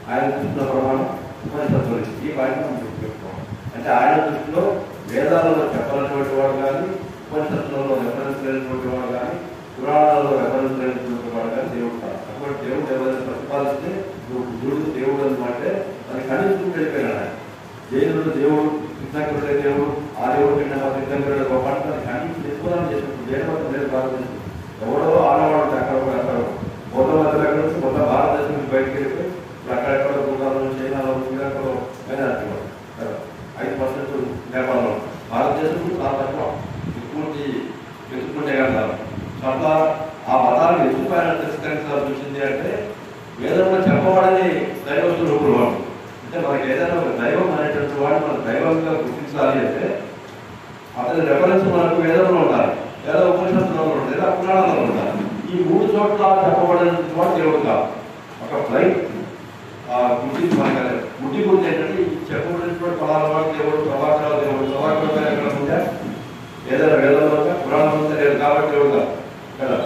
ఆయన తీసుకున్న ప్రమాణం ఉపనిషత్తులు. ఈ వాటిని మనం గుర్తుపెట్టుకోవాలి. అంటే ఆయన దృష్టిలో వేదాలలో చెప్పాలన్నటువంటి వాడు కానీ, ఉపనిషత్తులలో రెఫరెన్స్ లేనటువంటి వాడు కానీ, పురాణాలలో రెఫరెన్స్ లేనటువంటి వాడు కానీ దేవుడు కాదు. అటువంటి దేవుడు ఎవరైనా ప్రతిపాదిస్తే నువ్వు గురుడు దేవుడు అనమాటే అది ఖండించుకుని వెళ్ళిపోయాడు. ఆయన జైనుడు దేవుడు, కృష్ణాకుడే దేవుడు, ఆ దేవుడు కంటే సిద్ధంకరుడు గొప్ప అది ఖండించి నిర్మూలన చేసినప్పుడు దేశం లేదు భారతదేశం. ఎవడో ఆడవాడు అక్కడ మొత్తం మధ్య దగ్గర నుంచి మొత్తం భారతదేశం నుంచి బయటకు వెళ్ళిపోయి అక్కడెక్కడ భూతాలు, చైనాలో, శ్రీలంకలో అయినా 5% నేపాల్లో, భారతదేశం చాలా తక్కువ. పూర్తి వెతుక్కుంటే కదా అట్లా ఆ మతాన్ని ఎందుకు ఆయన తిరస్కరించాల్సి వచ్చింది అంటే వేదంలో చెప్పబడని దైవ స్వరూపులు వాడు. అంటే మనకి ఏదైనా ఒక దైవం అనేటువంటి వాడిని మనం దైవంగా గుర్తించాలి అంటే అతని రెఫరెన్స్ మనకు వేదంలో ఉండాలి, లేదా ఉపనిషత్తులో ఉండాలి, లేదా పురాణాలలో ఉండాలి. ఈ 3 చోట్ల చెప్పబడినటువంటి వాడు దేవుడు కాదు. ఒక ఫ్లైట్ గుర్తించి మనకి ముట్టి గుర్తు ఏంటంటే చెప్పబడినటువంటి పదాల వాడు దేవుడు, ప్రభాకరావు దేవుడు. ప్రభాకరావు ఎక్కడ ఉంటే ఏదైనా వేదంలో పురాణం ఉంటే లేదు కాబట్టి దేవుడు కాదు కదా.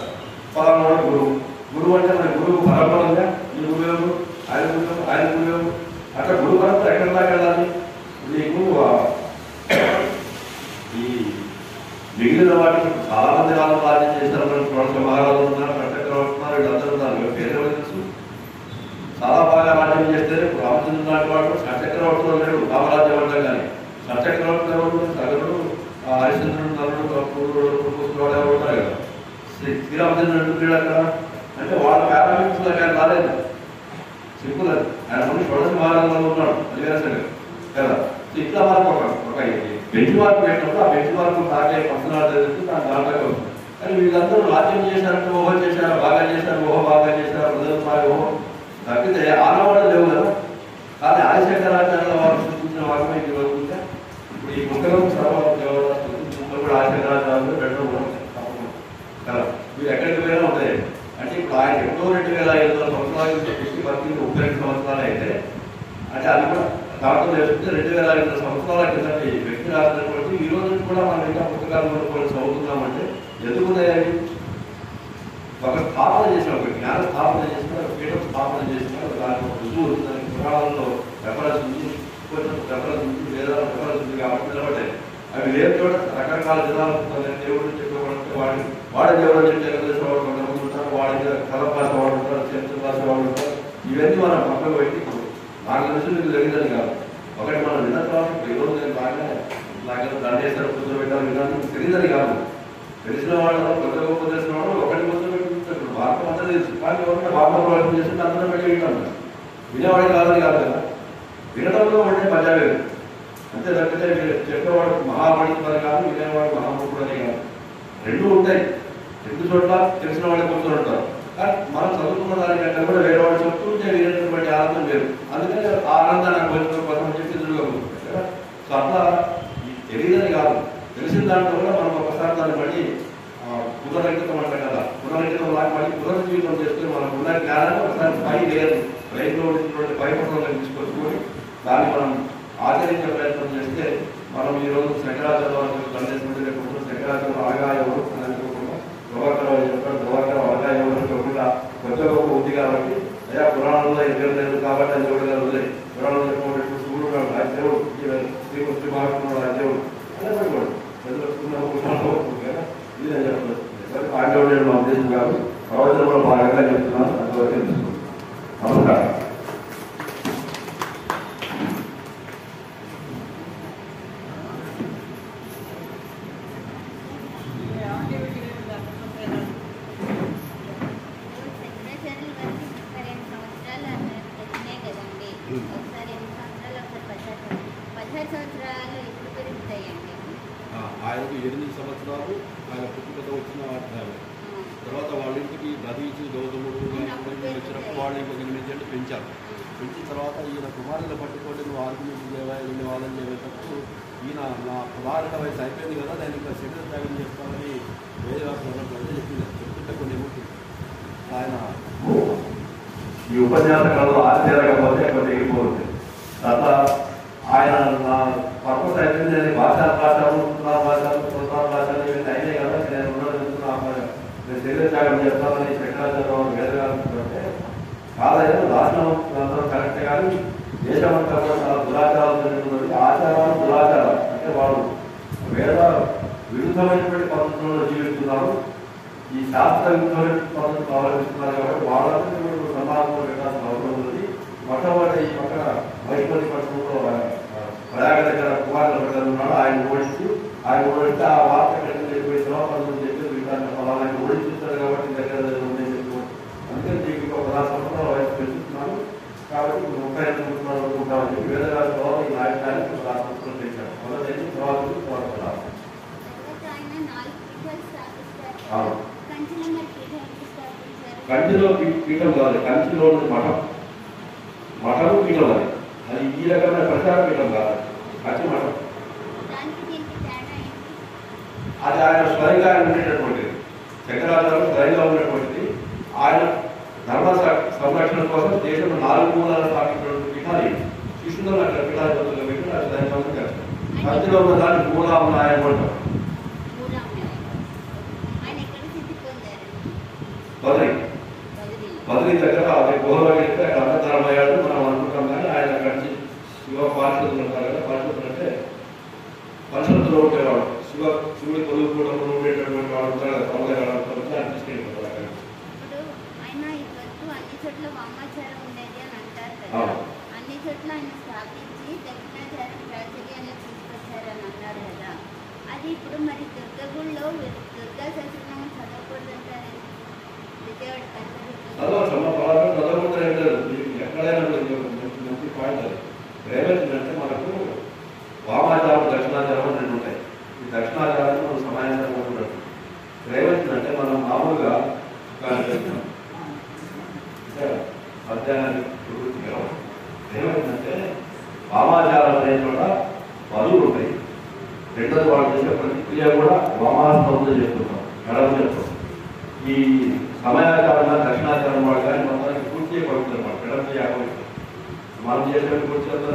పలానా వాడు గురువు. గురువు అంటే మన గురువు పరంపర ఉందా, ఈ గురువు ఎవరు, ఆయన గురువు, ఆయన గురువు ఎవరు, అట్లా గురువు పరంపర ఎక్కడ దాకా వెళ్ళాలి. నీకు ఈ మిగిలిన వాటికి చాలా మంది వాళ్ళు రాజ్యం చేశారు. మనకి మహారాజులు ఉన్నారు, కట్టెక్రవర్తులు ఉన్నారు, వీళ్ళందరూ ఉన్నారు. పేరు తెలుసు చాలా బాగా రాజ్యం చేస్తే రామచంద్రుడు లాంటి వాడు కట్టెక్రవర్తులు లేడు రామరాజ్యం అంటే. కానీ కట్టెక్రవర్తులు ఎవరు, సగరుడు, హరిశ్చంద్రుడు, నలుడు, పూర్వడు ఎవరు ఉంటారు కదా. శ్రీరామచంద్రుడు క్రీడ అక్కడ అంటే వాళ్ళ పారామీటర్స్ ఆయన రాలేదు. సింపుల్ అది. ఆయన ముందు షోడశ మహారాజులో ఉన్నాడు, అది వేరే కదా. ఇట్లా మనకు ఒక బెంచ్ మార్క్ పెట్టినప్పుడు ఆ బెంచ్ మార్క్ తాకే పర్సనాలు తెలిసి దాని దాంట్లో వస్తుంది. కానీ వీళ్ళందరూ రాజ్యం చేశారంటే ఓహో చేశారు, బాగా చేశారు, ఓహో బాగా చేశారు, ప్రజలు బాగా ఓహో తప్పితే ఆనవాళ్ళు లేవు కదా. కానీ ఆదిశంకరాచార్యుల వారు సృష్టించిన వాక్యం ఇది వస్తుంటే ఇప్పుడు ఈ ముఖం సర్వృష్టించడంలో కూడా ఆదిశంకరాచార్యులు రెండో కదా. మీరు ఎక్కడికి పోయినా ఉంటాయి. అంటే ఇప్పుడు ఆయన ఎప్పుడో 2500 సంవత్సరాల పుష్టి బతికి 32 సంవత్సరాలు అయితే అంటే అది కూడా దాంట్లో వేసుకుంటే 2500 సంవత్సరాల కిందటి వ్యక్తి రాసినటువంటి ఈ రోజు కూడా మనం ఇంకా పుస్తకాలను కొన్ని చదువుతున్నామంటే ఎందుకున్నాయి. ఒక స్థాపన చేసిన, ఒక జ్ఞాన స్థాపన చేసిన, ఒక పీఠం స్థాపన చేసిన దానికి ఒక రుజువు ఉంది. దానికి పురాణాలలో రెఫరెన్స్ ఉంది, కొంచెం రెఫరెన్స్ ఉంది, వేదాలు రెఫరెన్స్ ఉంది కాబట్టి నిలబడ్డాయి. అవి లేని చోట రకరకాల జనాలు దేవుడు చెప్పేవాడు వాడే దేవుడు చెప్పే ప్రదేశం వాడు కొంతమంది ఉంటారు, వాడి కథ భాష వాడు ఉంటారు, చరిత్ర భాష వాడు ఉంటారు. ఇవన్నీ మనం పక్కకు పెట్టి నాకు తెలిసి మీకు జరిగిందని కాదు. ఒకటి మనం విన్న తర్వాత ఈరోజు నేను బాగా నాకు దండేశ్వర పుస్తకం పెట్టాలి విన్నాను తెలియదని కాదు. తెలిసిన వాళ్ళు కొత్త గొప్ప తెలిసిన వాళ్ళు ఒకటి పుస్తకం పెట్టుకుంటారు. భారతం అంతా తెలుసు కానీ ఎవరైనా భారత ప్రవేశం చేస్తుంటే అందరూ పెట్టి వింటాను. వినేవాడి కాదని కాదు కదా, వినడంలో ఉంటే మజా లేదు. అంతే తప్పితే చెప్పేవాడు మహాపండితుడు కాదు, వినేవాడు మహామూర్ఖుడు అని కాదు. రెండూ ఉంటాయి. 2 చోట్ల తెలిసిన వాళ్ళు కూర్చొని ఉంటారు. కానీ మనం చదువుకున్న దానికంటే కూడా వేరే వాళ్ళు చెప్తుంటే వినేటటువంటి ఆనందం వేరు. అందుకని ఆ ఆనందాన్ని అనుభవించడం కోసం చెప్పి ఎదురుగా కూర్చుంటారు కదా. సో అట్లా తెలియదని కాదు, తెలిసిన దాంట్లో కూడా మనం ఒకసారి దాన్ని మళ్ళీ పునరంకితం అంటాం కదా. పునరంకితం లాగా మళ్ళీ పునర్జీవితం చేసుకుని మనకు ఉన్న జ్ఞానాన్ని ఒకసారి పై లేదు రైతులో ఉన్నటువంటి పైపట్లను తీసుకొచ్చుకొని దాన్ని మనం ఆచరించే ప్రయత్నం చేస్తే మనం ఈరోజు శంకరాచార్య దండేశ్వరుడు లేకుండా శంకరాచార్య అలాగా ఎవరు అని అనుకోకుండా ధ్రువాకరావు చెప్పారు, ధ్రువాకరావు అలాగా ఎవరు అనుకోకుండా కొత్త గొప్ప ఉంది కాబట్టి అయ్యా పురాణంలో ఎదురు లేదు కాబట్టి అది ఎవరు లేదు. పురాణంలో చెప్పినట్టు సూర్యుడు రాజ్యవుడు, శ్రీకృష్ణ మహాత్ముడు రాజ్యవుడు అలా పడిపోడు ఇది నేను చెప్పలేదు. ఆండవుడు మా ఉద్దేశం కాదు, ప్రవచనంలో భాగంగా చెప్తున్నాను. అంతవరకు తెలుసుకుంటాను. నమస్కారం. ఆయనకు 8 సంవత్సరాలు ఆయన పుట్టుకత వచ్చిన తర్వాత వాళ్ళ ఇంటికి దధీచి గౌతముడు వచ్చినప్పుడు వాళ్ళు ఇంకొక 8 ఏళ్ళు పెంచారు. పెంచిన తర్వాత ఈయన కుమారులను పట్టుకోండి నువ్వు ఆర్గ్యుమెంట్ చేయవా ఎన్ని వాళ్ళని చేసేటప్పుడు ఈయన నా పదహారేళ్ల వయసు అయిపోయింది కదా నేను ఇంకా శరీర త్యాగం చేస్తానని వేదవ్యాసం చెప్పింది చెప్తుంటే కొన్ని ఏమవుతుంది ఆయన ఈ ఉపన్యాసకాలలో ఆశ్చర్యకపోతే కొన్ని ఎగిపోతుంది అట్లా ఆయన నా పర్పస్ అయిపోయింది నేను భాషలు భాషలు ఇవన్నీ అయినాయి కదా నేను నేను శరీర త్యాగం చేస్తానని శంకరాచార్య వేదవ్యాసంటే కాదైనా రాష్ట్రం అందరూ కరెక్ట్ కానీ దేశమంతా కూడా చాలా దురాచారాలు జరుగుతున్నది ఆచారాలు దురాచారాలు అంటే వాళ్ళు వేద విరుద్ధమైనటువంటి పద్ధతుల్లో జీవిస్తున్నారు ఈ శాస్త్ర విరుద్ధమైన పద్ధతులు అవలంబిస్తున్నారు కాబట్టి వాళ్ళందరూ సమాజంలో పెట్టాల్సిన అవసరం ఉంది మొట్టమొదటి ఈ పక్కన వైష్ణవి పట్టణంలో ప్రయాగ దగ్గర కుమారుల బిడ్డలు ఉన్నాడు ఆయన ఓడిస్తే ఆ వార్త వెళ్ళిపోయి శివపదం చెప్పి వీళ్ళని ఫలాన్ని ఓడిస్తారు కాబట్టి దగ్గర ఉందని చెప్పి అందుకని మీకు ఒక 10 సంవత్సరాల వయసు పెంచుతున్నాను కాబట్టి 35 సంవత్సరాలు అనుకుంటామని చెప్పి వేదరాజు తర్వాత ఈ నాయకాన్ని 10 సంవత్సరాలు పెంచారు మొదటి తర్వాత కంచిలో పీఠం కాదు కంచిలో మఠము పీఠం అది ఈ రకమైన ప్రచార పీఠం కాదు కంచి మఠం అది ఆయన స్వయంగా ఉండేటటువంటిది శంకరాచార్య స్వయంగా ఉన్నటువంటిది ఆయన ధర్మ సంరక్షణ కోసం దేశంలో 4 మూలాలు స్థాపించినటువంటి పీఠాలు శిష్యులు అక్కడ పీఠాధిపతులుగా పెట్టి అది స్వయంగా చేస్తారు కంచిలో ఉన్న దానికి మూలా ఉన్నాయని అంటారు బదిలీ దగ్గర అది గుహలో వెళ్తే అక్కడ అన్నదానమయ్యాడు మనం అనుకుంటాం కానీ ఆయన అక్కడి నుంచి శివ పార్షదులు ఉంటారు కదా పార్షదులు అంటే పరిషత్తులో ఉండేవాడు శివుడి కొలువుకోవడంలో ఉండేటటువంటి వాడు ఉంటారు కదా తమలగాడు తీసుకెళ్ళిపోతారు అక్కడ అన్ని చోట్ల ఆయన స్థాపించి దక్షిణాచార్య ప్రాచుర్యాన్ని తీసుకొచ్చారని అన్నారు కదా అది ఇప్పుడు మరి దుర్గగుడిలో దుర్గా సహస్రనామం చదవకూడదంటారు ఎక్కడైనా మంచి పాయింట్ రేవంటే మనకు వామాచారం దక్షిణాచారం అని 2 ఉంటాయి ఈ దక్షిణాచారం మనం సమాచారంగా ఉండదు రేవంతి అంటే మనం మామూలుగా మధ్యాహ్నానికి రేవంతి అంటే వామాచారం అనే చోట పదువులు ఉంటాయి రెండోది వాళ్ళు చేసే ప్రతిక్రియ కూడా వామాస్తంతో చేస్తుంటాం ఎడమ చెప్తాం ఈ సమయాచారంగా దక్షిణాచారం వాడు కానీ మొత్తానికి పూర్తిగా పడుతుంది మాట ఎడమ యాభవిస్తాం మనం చేసే పూర్తితో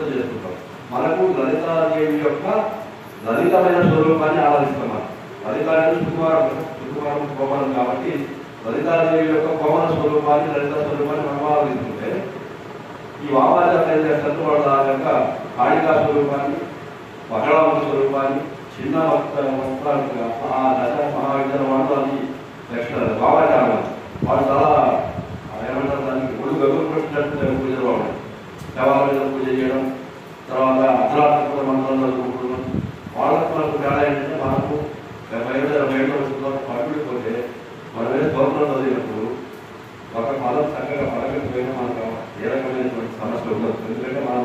చేసుకుంటాం మనకు లలితాదేవి యొక్క లలితమైన స్వరూపాన్ని ఆరాధిస్తాం మనం లలితాదేవి శుక్రవారం కోమలం కాబట్టి లలితాదేవి యొక్క కోమల స్వరూపాన్ని లలిత స్వరూపాన్ని మనం ఆరాధిస్తుంటే ఈ వామాచారం ఏం చేస్తారు వాళ్ళు ఆ యొక్క కాళికా స్వరూపాన్ని పగడామ స్వరూపాన్ని చిన్న వస్త్రాలుగా ఆ దశ మహావిద్యాల వాళ్ళు అది దక్షిణ వామాచారం వాళ్ళు చాలా ఏమంటారు దానికి ఒళ్ళు గగులు పెట్టినట్టు పూజలు వాళ్ళు శవాల మీద పూజ చేయడం తర్వాత అర్ధరాత్రి మంత్రాలు చదువుకుంటున్నాం వాళ్ళకు మనకు తేడా ఏంటంటే మనకు 20 వస్తుందో పట్టుడిపోతే మనమే గవర్నర్ చదివినప్పుడు ఒక పదం చక్కగా పడకపోయినా మనకు ఏ రకమైనటువంటి సమస్య ఉండదు ఎందుకంటే మనం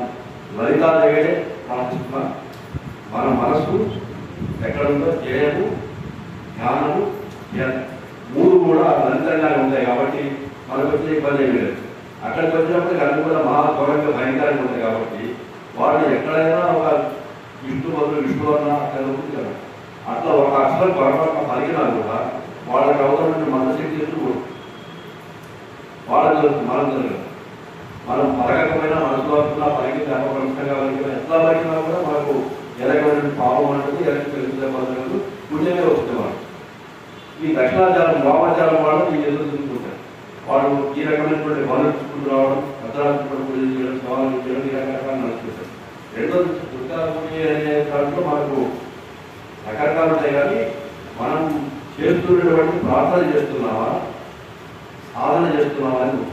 లలితాదేవే ప్రార్థిస్తున్నాం మన మనసు ఎక్కడుందో జయము ధ్యానము 3 కూడా లలితంగానే ఉంటాయి కాబట్టి మనకు వచ్చే ఇబ్బంది ఏమీ లేదు అక్కడికి వచ్చినప్పుడు అన్ని కూడా మహాఘోరంగా భయంకరంగా ఉంటాయి కాబట్టి వాళ్ళు ఎక్కడైనా ఒక విష్ణు బదులు విష్ణు అన్న అక్కడ ఉంటుంది కదా అట్లా ఒక అక్షరం పొరపాటున పలికినా కూడా వాళ్ళకి అవసరమైన మనశక్తి ఎదురు వాళ్ళకి మనం జరగదు మనం పలకపోయినా మనసులో వస్తున్నా పలికి ధర్మపరంగా పలికినా ఎట్లా పలికినా కూడా మనకు ఏ రకమైన పాపం అంటుంది ఏ రకమైన పద్ధతులు పుణ్యమే వస్తుంది వాళ్ళు ఈ దక్షిణాచారం వామాచారం వాళ్ళు ఈ ఎదురు చూసుకుంటారు వాళ్ళు ఈ రకమైనటువంటి బలు చూసుకుంటూ రావడం అర్ధరాత్రి పూజ చేయడం సవాలు చేయడం ఈ రకరకాలు నడుచుకుంటారు రెండోది దుర్గా పూజ అనే దాంట్లో మనకు రకరకాలు ఉంటాయి కానీ మనం చేస్తున్నటువంటి ప్రార్థన చేస్తున్నావా సాధన చేస్తున్నావా అని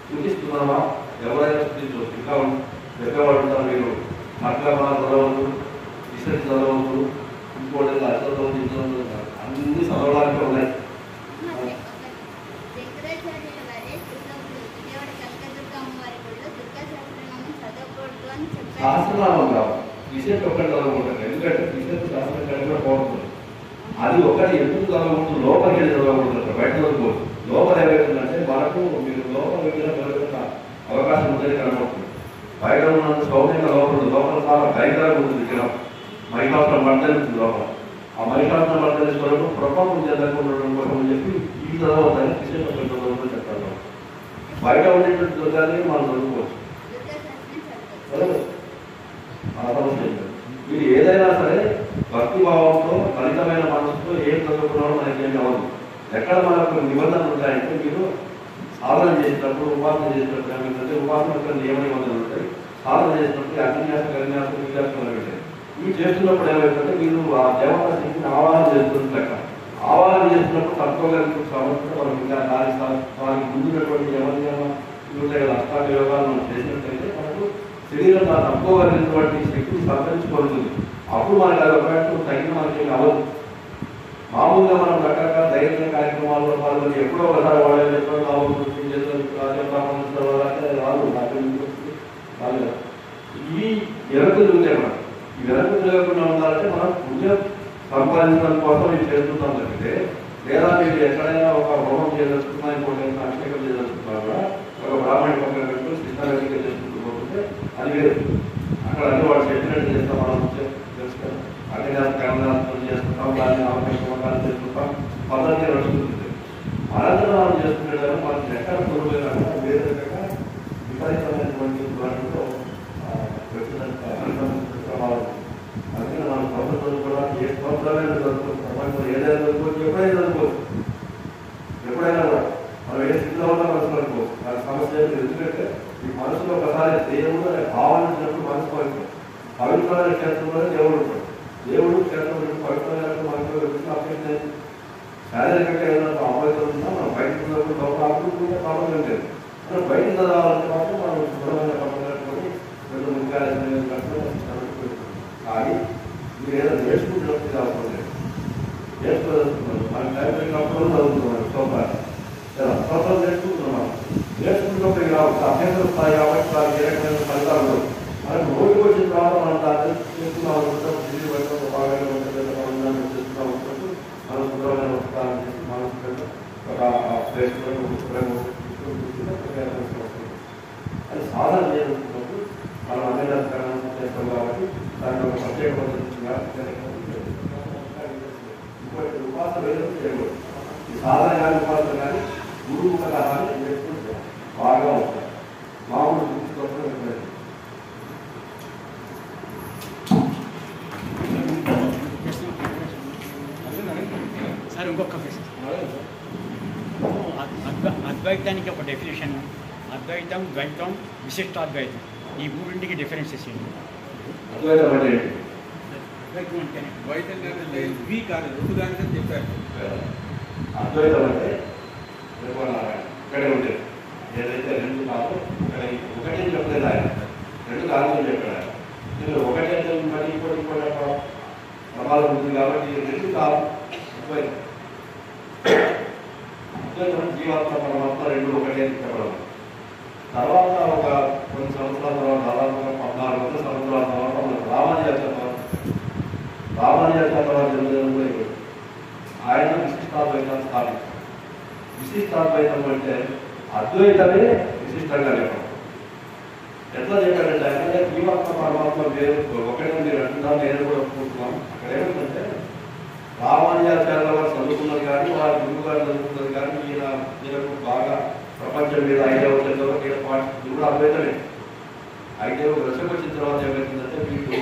సూచిస్తున్నావా ఎవరైనా సూచించవచ్చు ఇంకా ఎక్కవాడు ఉంటారు మీరు అట్లా మనం చదవద్దు రీసెర్చ్ చదవద్దు ఇంకోటి చదవద్దు అన్ని చదవడానికి ఉన్నాయి శాస్త్రనామం కావాలి రీసెర్చ్ ఒక్కటి చదవకూడదు ఎందుకంటే రీసెర్చ్ శాస్త్రం కలిగి కూడా బాగుంటుంది అది ఒకటి ఎందుకు చదవకూడదు లోపలికి వెళ్ళి చదవకూడదు బయట చదవకూడదు లోపల ఏమవుతుందంటే మనకు మీరు లోపల వెళ్ళిన అవకాశం ఉందని కనబడుతుంది. బయట ఉన్నంత సౌమ్యంగా లోపల చాలా భయంకరంగా ఉంటుంది విగ్రహం. మైకాసం వర్ధనిస్తుంది లోపల. ఆ మైకాసం వర్ధని స్వరూపం ప్రపంచం చెందకుండా ఉండడం కోసం అని చెప్పి ఈ చదవద్దని విశేషమైన చెప్తాను. బయట ఉండేటువంటి దుర్గాన్ని మనం చదువుకోవచ్చు. ఆ సమస్య మీరు ఏదైనా సరే భక్తి భావంతో ఫలితమైన మనసుతో ఏం చదువుకున్నారో మనకి ఏమి అవ్వదు. ఎక్కడ మనకు నిబంధనలు ఉంటాయంటే మీరు సాధన చేసినప్పుడు ఉపాసన చేసినప్పుడు ఏమిటంటే ఉపాసన యొక్క నియమ నిబంధనలు ఉంటాయి. సాధన చేసినప్పుడు అగ్నిన్యాసం కన్యాసం విన్యాసం ఉంటాయి. ఇవి చేస్తున్నప్పుడు ఏమైందంటే మీరు ఆ దేవత శక్తిని ఆవాహన చేస్తున్నట్టు లెక్క. ఆవాహన చేస్తున్నప్పుడు తట్టుకోగలిగిన సమస్య మనం ఇంకా దానికి ముందున్నటువంటి ఎవరి ఉంటాయి కదా అష్టాంగ యోగాలు మనం చేసినట్టయితే మనకు శరీరం తట్టుకోగలిగినటువంటి శక్తిని సంతరించుకోరుతుంది. అప్పుడు మనకి అది ఒక తగిన మనకి అవ్వదు. మామూలుగా మనం రకరకాల ధైర్య కార్యక్రమాల్లో పాల్గొని ఎప్పుడో ఒకసారి వాళ్ళు ఎప్పుడో రాదు. ఇవి ఎరకు తిరుగుతాయి. మనం ఈ వెనక్కు తిరగకుండా ఉండాలంటే మనం పుణ్యం సంపాదించడం కోసం ఇవి చేస్తుంటాం తప్పితే, లేదా మీరు ఎక్కడైనా ఒక హోమం చేయదలుచుకున్నా ఇంకోటి అభిషేకం చేయదలుచుకున్నా కూడా ఒక బ్రాహ్మణ పక్కన పెట్టుకుని సిద్ధాంతిగా చేసుకుంటూ పోతుంటే అది వేరు. అక్కడ అన్ని వాడు చెప్పినట్టు చేస్తాం. మనం తెలుసుకుంటాం అగ్నినాథం చేసుకుంటాం, దాన్ని అవకాశం చేసుకుంటాం, పద్ధతి నడుస్తుంది. అనంతరం మనం చేసుకునేటప్పుడు మనకి ఎక్కడ పొరుగుగా వేరే రకంగా విపరీతమైనటువంటి వాటితో ప్రభావం. అందుకే మనం సంవత్సరం కూడా ఏ సంవత్సరాలైనా చదువుకోవచ్చు, ఏదైనా చదువుకోవచ్చు, ఎప్పుడైనా చదువుకోవచ్చు. ఎప్పుడైనా కూడా మనం ఏ స్థితిలో ఉన్నా మనసు అనుకోవచ్చు. దాని సమస్య ఎందుకంటే ఈ మనసులో ఒకసారి దేవుడు అనే భావనప్పుడు మనసు పవిత్రమైన క్షేత్రంలోనే దేవుడు ఉంటాడు. దేవుడు క్షేత్రం పవిత్రమైన మనసు శారీరకంగా ఏదైనా అపవిత్రం ఉన్నా మనం బయటకు ఉన్నప్పుడు లోపల అభివృద్ధి ప్రాబ్లం లేదు. మనం బయటకు చదవాలంటే మాత్రం మనం శుభ్రమైన పట్టుకొని రెండు ముఖ్యాలు కానీ మీరు ఏదో నేర్చుకుంటున్నప్పుడు అవసరం లేదు. నేర్చుకోదలుచుకున్నాను మన టైంలో చదువుతున్నాను సోపాలు నేర్చుకుంటున్నాం. నేర్చుకుంటున్నప్పుడు ఇక అభ్యర్థులు స్థాయి కాబట్టి ఏ రకమైన ఫలితాలు ఉండవు. మనకు రోడ్డుకు వచ్చిన తర్వాత మనం దాన్ని చేస్తున్నాం అనుకుంటాం. ఢిల్లీ పడుతుంది బాగా చేస్తున్నాం అనుకుంటూ మనం శుభ్రమైన వస్తారని చెప్పి మనసు ఒక ప్లేస్ అది సాధన చేయాలనుకున్నప్పుడు మనం అన్ని రకాలను చేస్తాం కాబట్టి దాన్ని ఒక ప్రత్యేక పద్ధతి ఇంకోటి ఉపాసన వేరే చేయకూడదు. ఈ సాధన కానీ ఉపాసన కానీ గురువు కలహాన్ని నేర్చుకుంటే బాగా ఉంటాయి. మామూలు గుర్తుకోవడం సార్ ఇంకొక ప్రశ్న. అద్వైతానికి ఒక డెఫినేషన్, అద్వైతం, ద్వైతం, విశిష్టాద్వైతం, ఈ మూడింటికి డిఫరెన్సెస్ ఏంటి? అద్వైతం అంటే అద్వైతం అంటే ద్వైతం అంటే ఇవి కాదు, రెండు దానికని చెప్పారు. అద్వైతం అంటే ఇక్కడే ఉంటుంది. ఏదైతే రెండు కాదు ఇక్కడ ఒకటే చెప్పలేదు ఆయన, రెండు కాదు చెప్పాడు ఆయన. నేను ఒకటే మరి ఇంకోటి ప్రమాదం ఉంది కాబట్టి రెండు కాదు. అద్వైతం జీవాత్మ పరమాత్మ రెండు ఒకటే అని చెప్పడం. తర్వాత ఒక కొన్ని సంవత్సరాల తర్వాత దాదాపుగా 1400 సంవత్సరాల తర్వాత మనకు రామానుజాచార్య జన్మదినం ఆయన విశిష్టాద్వైతాన్ని స్థాపించారు. విశిష్టాద్వైతం అంటే అద్వైతమే విశిష్టంగా చెప్పడం. ఎట్లా చెప్పాడంటే ఆయన జీవాత్మ పరమాత్మ వేరు ఒకటే మీరు అంటున్నారు, నేను కూడా ఒప్పుకుంటున్నాను. అక్కడ ఏమిటంటే రామానుజాచార్యుల వారు చదువుకున్నది కానీ వారి గురువు గారు చదువుకున్నది కానీ ఈయనకు బాగా ప్రపంచం మీద ఐదవ చంద్రుడు ఈయన పాటిస్తుంది కూడా అద్వైతమే. అయితే ఒక దశకు వచ్చిన తర్వాత ఏమవుతుందంటే వీళ్ళు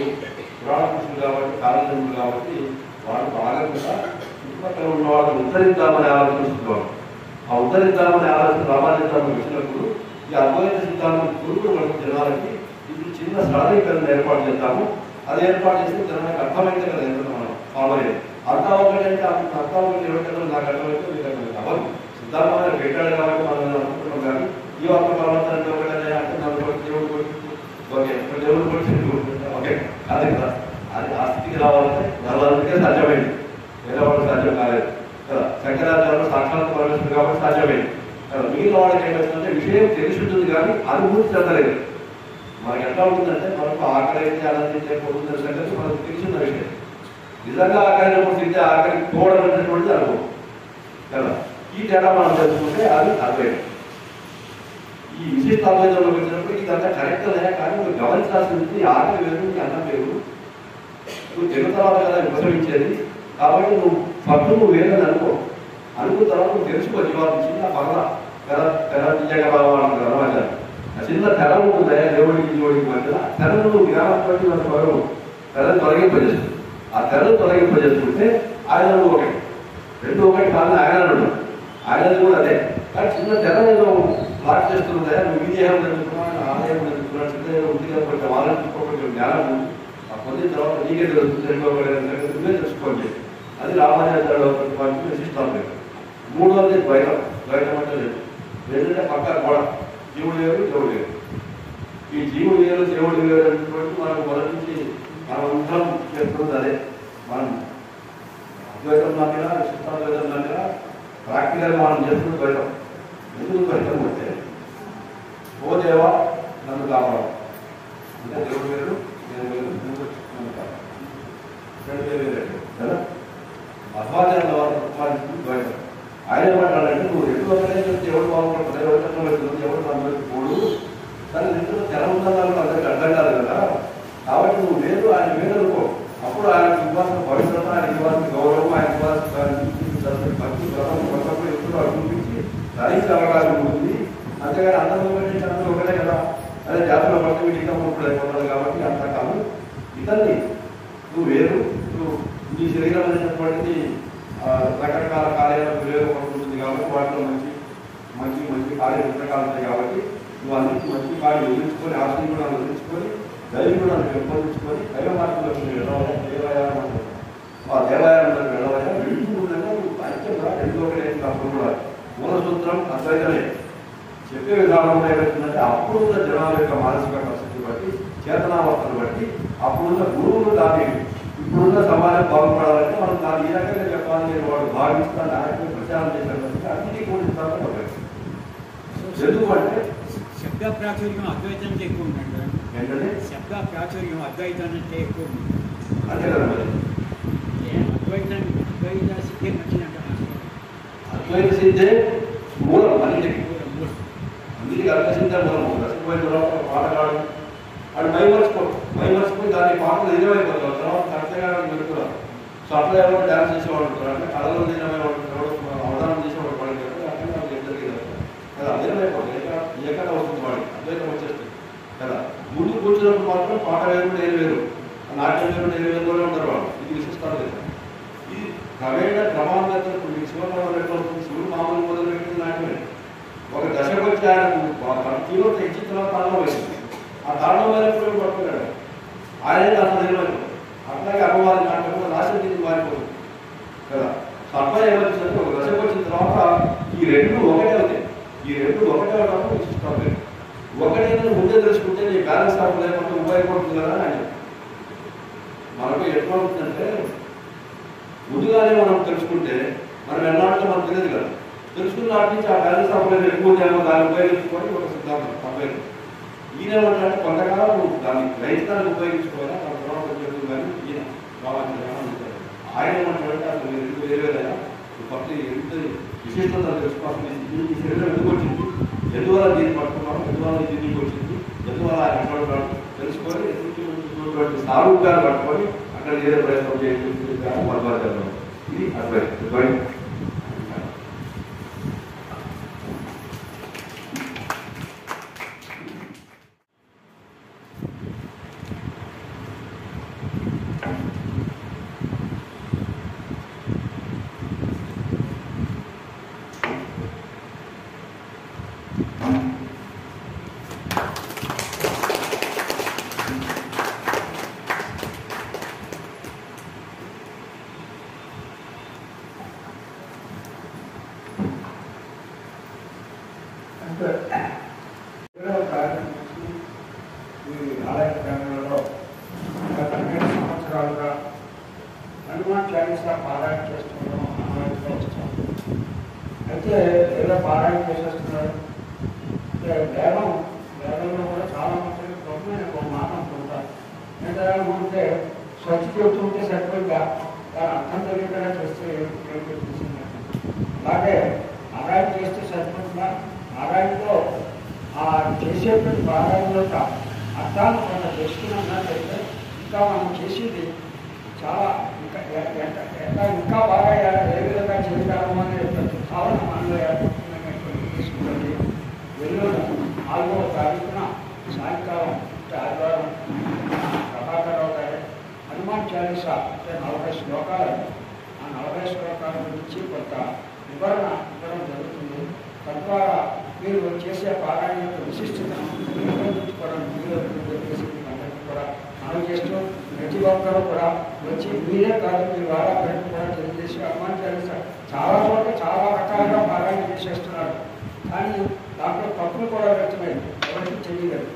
పురాణ పురుషులు కాబట్టి కాలజన్ములు కాబట్టి వాడు బాగా కూడా చుట్టుపక్కల ఉన్న వాళ్ళని ఉద్ధరిద్దామని ఆలోచిస్తున్నారు. ఆ ఉద్ధరిద్దామని ఆలోచన రామానుజాచార్యులు వచ్చినప్పుడు ఈ అద్వైత సిద్ధాంతం గురువులు మనకు జనాలకి ఇది చిన్న సాధీకరణ ఏర్పాటు చేద్దాము. అది ఏర్పాటు చేస్తే జనానికి అర్థమైతే కదా ఎంత మనం ఫాలో అయ్యేది. అర్థం ఒకటి అంటే అర్థం ఒకటి ఏమిటో నాకు అర్థమైతే మీకు అవ్వదు. సిద్ధాంతం పెట్టాడు కాబట్టి మనం అనుకుంటున్నాం కానీ ఈ ఒక్క పర్వతం అంటే ఒకటే అంటే నన్ను దేవుడు కొట్టి ఓకే దేవుడు కొట్టి ఓకే కాదు కదా. అది ఆ స్థితికి రావాలంటే నల్లకే సాధ్యమైంది, వేరే వాళ్ళకి సాధ్యం కాలేదు కదా. శంకరాచార్యులు సాక్షాత్ పరమేశ్వరుడు కాబట్టి సాధ్యమైంది కదా. మిగిలిన వాళ్ళకి ఏమవుతుందంటే విషయం తెలిసి ఉంటుంది కానీ అది గురించి చెందలేదు. మనకి ఎట్లా ఉంటుందంటే మనకు ఆకలి అయితే ఆనందించే పోతుందని సంగతి మనకు తెలిసిన విషయం. నిజంగా ఆకలి తింటే ఆకలి పోవడం అనేటువంటిది అనుభవం కదా. ఈ ఈ తేడా మనం తెలుసుకుంటే అది అద్వైతం. ఈ విశిష్ట అద్వైతంలోకి వచ్చినప్పుడు ఇదంతా కరెక్ట్ లేదా కానీ నువ్వు గమనించాల్సింది ఆకలి వేరు నీ అన్నం వేరు. నువ్వు తెలుగు తర్వాత కదా విభజించేది కాబట్టి నువ్వు ఫస్ట్ నువ్వు వేరని అనుకున్న తర్వాత నువ్వు తెలుసుకో జీవాలు చిన్న పగల తెర తీయగలవాలని కదా ఆ చిన్న తెర ఉంటుంది దేవుడికి జీవుడికి మధ్యన తెరను నువ్వు జ్ఞానంతో మన పగలు తెరను తొలగింపజేస్తుంది. ఆ తెరను తొలగింపజేస్తుంటే ఆయన నువ్వు ఒకటి రెండు ఒకటి కాదని ఆయనది కూడా అదే. కానీ చిన్న తెర నేను ప్లాట్ చేస్తుందా నువ్వు ఈ దేహం జరుగుతున్నావు ఆదాయం జరుగుతున్నావు చిన్న ఉంది కదా కొంచెం ఆలోచించుకోకుండా జ్ఞానం ఉంది ఆ పొందిన తర్వాత నీకే తెలుస్తుంది నువ్వే తెలుసుకోండి. అది రామాయణ విశిష్టాలు. మూడవది ద్వైతం. ద్వైతం అంటే లేదు ఏంటంటే పక్క గోడ జీవుడు వేరు దేవుడు వేరు. ఈ జీవుడు వేరు దేవుడు వేరు అనేటువంటి మనకు మొదటి నుంచి మనం అందరం చేస్తున్నది అదే. మనం అద్వైతం దానిగా విశిష్టాద్వైతం దానిగా ప్రాక్టికల్గా మనం చేస్తున్న ద్వైతం. ఎందుకు ద్వైతం అంటే ఓ దేవా నన్ను కాపాడు అంటే దేవుడు వేరు నేను వేరు నువ్వు నన్ను కాపాడు రెండు వేరు వేరే కదా. అద్వాచార్యుల వారు ప్రతిపాదించింది ద్వైతం. ఆయన ఏమంటాడంటే నువ్వు రెండు ఒకటే ఎవరు బాగుంటుంది ఎవరు అందరికి పోడు కానీ రెండు తెర ఉందన్నారు అందరికి అర్థం కాదు కదా. కాబట్టి నువ్వు వేరు ఆయన వేరు అనుకో. అప్పుడు ఆయన ఇవ్వాల్సిన పవిత్రత ఆయన ఇవ్వాల్సిన గౌరవం ఆయన ఇవ్వాల్సిన భక్తి వ్రతం కొత్తప్పుడు ఎప్పుడు అనిపించి ధరించే అవకాశం ఉంటుంది. అంతేగాని అందరూ ఒకటే అందరూ ఒకటే కదా. అదే జాతర పడితే వీటి ఇంకా ముప్పుడు అయిపోతుంది కాబట్టి అంత కాదు. ఇతన్ని నువ్వు వేరు నువ్వు నీ శరీరం అనేటటువంటిది రకరకాల కార్యాలకు ఉపయోగపడుతుంది కాబట్టి వాటిలో మంచి మంచి మంచి కార్యాలు రకరకాలు ఉంటాయి కాబట్టి నువ్వు అన్నింటి మంచి కార్యాలు వదిలించుకొని ఆశని కూడా వదిలించుకొని దైవం కూడా పెంపొందించుకొని దైవ మార్గంలోకి వెళ్ళవయా దేవాయానం ఆ దేవాలయంలోకి వెళ్ళవయా ఐక్యం కూడా రెండు ఒకటే అప్పుడు కూడా మూలసూత్రం అద్వైతమే. చెప్పే విధానంలో ఏమవుతుందంటే అప్పుడున్న జనాల యొక్క మానసిక పరిస్థితిని బట్టి చేతనావస్థను బట్టి అప్పుడున్న గురువులు దాన్ని ఇప్పుడున్న సమాజం బాగుపడాలంటే మనం దాన్ని ఈ రకంగా చెప్పాలని నేను వాడు భావిస్తాను ఆయన ప్రచారం చేశాను అన్నిటి కూడిస్తాను. ఎందుకంటే శబ్ద ప్రాచుర్యం అద్వైతానికి ఎక్కువ ఉందండి. ఏంటంటే శబ్ద ప్రాచుర్యం అద్వైతానికి ఎక్కువ ఉంది. అంతే కదా మరి అద్వైత సిద్ధి వచ్చినట్టు అద్వైత సిద్ధే మూలం అన్నిటికీ అర్థసిద్ధ మూలం. రసపోయిన తర్వాత పాటగాడు వాడు మైమర్చిపోయి దాన్ని పాటలు నిజమైపోతారు తర్వాత కరెక్ట్గా పెడుతున్నారు. సో అట్లా ఎవరు డ్యాన్స్ చేసేవాడు ఉంటారు అంటే కళలో నిజమైవాడు అవధానం చేసేవాడు పడింది అట్లా జరిగింది కదా. నిజమైపోతుంది ఎక్కడ వస్తుంది వాడికి అద్వైతం వచ్చేస్తుంది కదా. ముందు కూర్చున్నప్పుడు మాత్రం పాట వేరు నేను వేరు నాట్యం వేరు నేను వేరులోనే ఉంటారు వాళ్ళు. ఇది విశిష్టాలు లేదు. ఇది క్రమాంగత ఇప్పుడు మీకు శివప్రభు ఎట్లా అవుతుంది శివుడు మామూలు మొదలు పెట్టింది నాట్యమే. ఒక దశకు వచ్చి ఆయన కిలో తెచ్చిన తర్వాత తాళం వేసింది. ఆ తాళం వేరేప్పుడు పట్టుకున్నాడు ఆయనే దాంట్లో నిలబడిపోతుంది. అట్లాగే అమ్మవారి నాటకంలో రాసిన దీనికి మారిపోతుంది కదా. సో అట్లా ఏమవుతుందంటే ఒక దశకు వచ్చిన తర్వాత ఈ రెండు ఒకటే అవుతాయి. ఈ రెండు ఒకటే అవడం విశిష్టం లేదు. ఒకటే ముందే తెలుసుకుంటే నీ బ్యాలెన్స్ ఆఫ్ లేకపోతే ఉపయోగపడుతుంది కదా అని ఆయన మనకు ఎట్లా అవుతుందంటే ముందుగానే మనం తెలుసుకుంటే మనం ఎన్నాళ్ళతో మనకు తెలియదు కదా. తెలుసుకున్న నాటి నుంచి ఆ బ్యాలెన్స్ ఆఫ్ లేదు ఎక్కువ ఉందేమో దాన్ని ఉపయోగించుకొని ఒక సిద్ధాంతం తప్పలేదు. ఈయనేమంటే కొంతకాలం నువ్వు దాన్ని రైతాన్ని ఉపయోగించుకోవాలి దాని తర్వాత చెప్తుంది కానీ ఈయన రావాల్సిన ఆయన ఏమంటాడంటే అసలు మీరు ఎందుకు వేరేదైనా ఫస్ట్ ఎంత విశేషత తెలుసుకోవాల్సింది ఈ శరీరం ఎందుకు వచ్చింది ఎందువల్ల దీన్ని పట్టుకున్నాం ఎందువల్ల దీనికి వచ్చింది ఎందువల్ల ఆయన అంటాడు తెలుసుకొని ఎదుర్కొన్నటువంటి సారూప్యాన్ని పట్టుకొని అక్కడ ఏదో ప్రయత్నం చేయాలి మధ్వాచారం. ఇది అద్వైతం. ఈ ఆలయ ప్రాంగణంలో గత 2 సంవత్సరాలుగా హనుమాన్ చాలీసా పారాయణ చేస్తున్నాం ఆనందంగా వస్తాం. అయితే ఏదో పారాయణ చేసేస్తున్నారు అంటే వేదంలో కూడా చాలా మంది గొప్పమైన ఒక మాట అనుకుంటారు. ఏంటంటే స్వచ్ఛ చెబుతుంటే సరిపోయిగా దాని అర్థం తెలియకుండా చేస్తే ఏమిటి చూసింది. అలాగే పారాయణ చేస్తే సరిపడుతుందా? పారాయణలో ఆ చేసేటువంటి పారాయణ యొక్క అర్థాన్ని మనం తెలుసుకున్నట్లయితే ఇంకా మనం చేసేది చాలా ఇంకా బాగా ఏ విధంగా చేయగలము అనే భావన మనలో ఏర్పడుతున్నటువంటి తీసుకుంటుంది. వెల్లుడు 4వ తారీఖున సాయంకాలం ఆదివారం ప్రభాకరరావు గారి హనుమాన్ చాలీసా అంటే 40 శ్లోకాలు, ఆ 40 శ్లోకాల గురించి కొంత వివరణ ఇవ్వడం జరుగుతుంది. తద్వారా మీరు చేసే పారాయణ యొక్క విశిష్టతను నిర్వహించుకోవడం చెప్పేసి అందరికీ కూడా మనం చేస్తూ ప్రతి ఒక్కరూ కూడా వచ్చి మీరే కాదు మీ వారాన్ని కూడా తెలియజేసి హనుమాన్ చాలీసా చాలా చోట్ల చాలా రకాలుగా పారాయణ చేసేస్తున్నారు. కానీ దాంట్లో తప్పులు కూడా వ్యక్తమై ఎవరికి తెలియలేదు.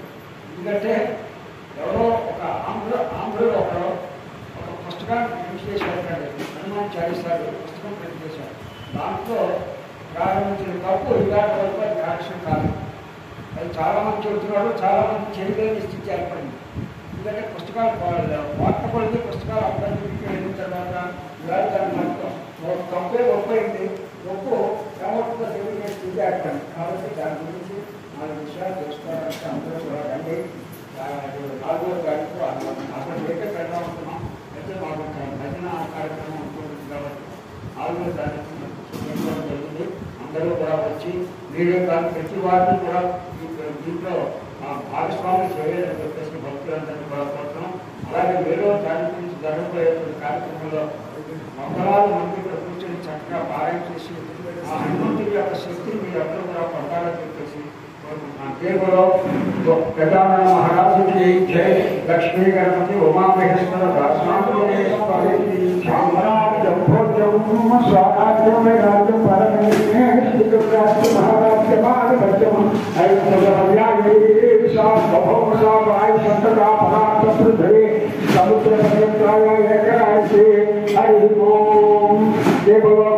ఎందుకంటే ఎవరో ఒక ఆంధ్రుడు ఒకరు ఒక పుస్తకాన్ని ప్రింట్ చేశారు, హనుమాన్ చాలీసా పుస్తకం ప్రింట్ చేశారు. దాంట్లో ప్రారంభించిన తప్పు ఇలాంటి వరకు అది కరెక్షన్ కాదు. అది చాలామంది చెబుతున్నారు, చాలామంది చేయలేని స్థితి ఏర్పడింది. ఎందుకంటే పుస్తకాలు వార్తపడితే పుస్తకాలు అప్పటికి వెళ్ళిన తర్వాత ఇవాళ దాని మొత్తం తప్పే ఒప్పైంది, ఒప్పు ఏమవుతుందో తెలియని స్థితి ఏర్పడింది. కాబట్టి దాని గురించి 4 విషయాలు తెలుసుకోవడానికి అందరూ కూడా రండి. 4వ తారీఖు అసలు ఏకే పెడదాం అనుకున్నాం, అయితే మాకు భజన కార్యక్రమం ఉంటుంది కాబట్టి 4వ తారీఖు జరుగుతుంది. అందరూ కూడా వచ్చి మీరే కాదు ప్రతి వారిని కూడా దీంట్లో భాగస్వామి చేయాలని చెప్పేసి భక్తులందరినీ కూడా కోరుతున్నాం. అలాగే 7వ తారీఖు నుంచి జరగబోయేటువంటి కార్యక్రమంలో వందలాది మంది ఇక్కడ కూర్చొని చక్కగా పారాయణ చేసి ఆ హనుమంతుడి యొక్క శక్తిని మీరు అందరూ కూడా పొందాలని చెప్పేసి గజానన మహారాజుకి జై. లక్ష్మీ గణపతి ఉమామహేశ్వర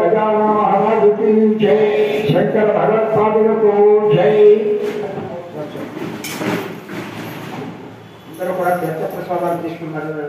గజానన మహారాజుకి జై. శంకర భగవత్పాదులకు జై. అందరూ కూడా తీర్థ ప్రసాదాలు తీసుకున్నారు.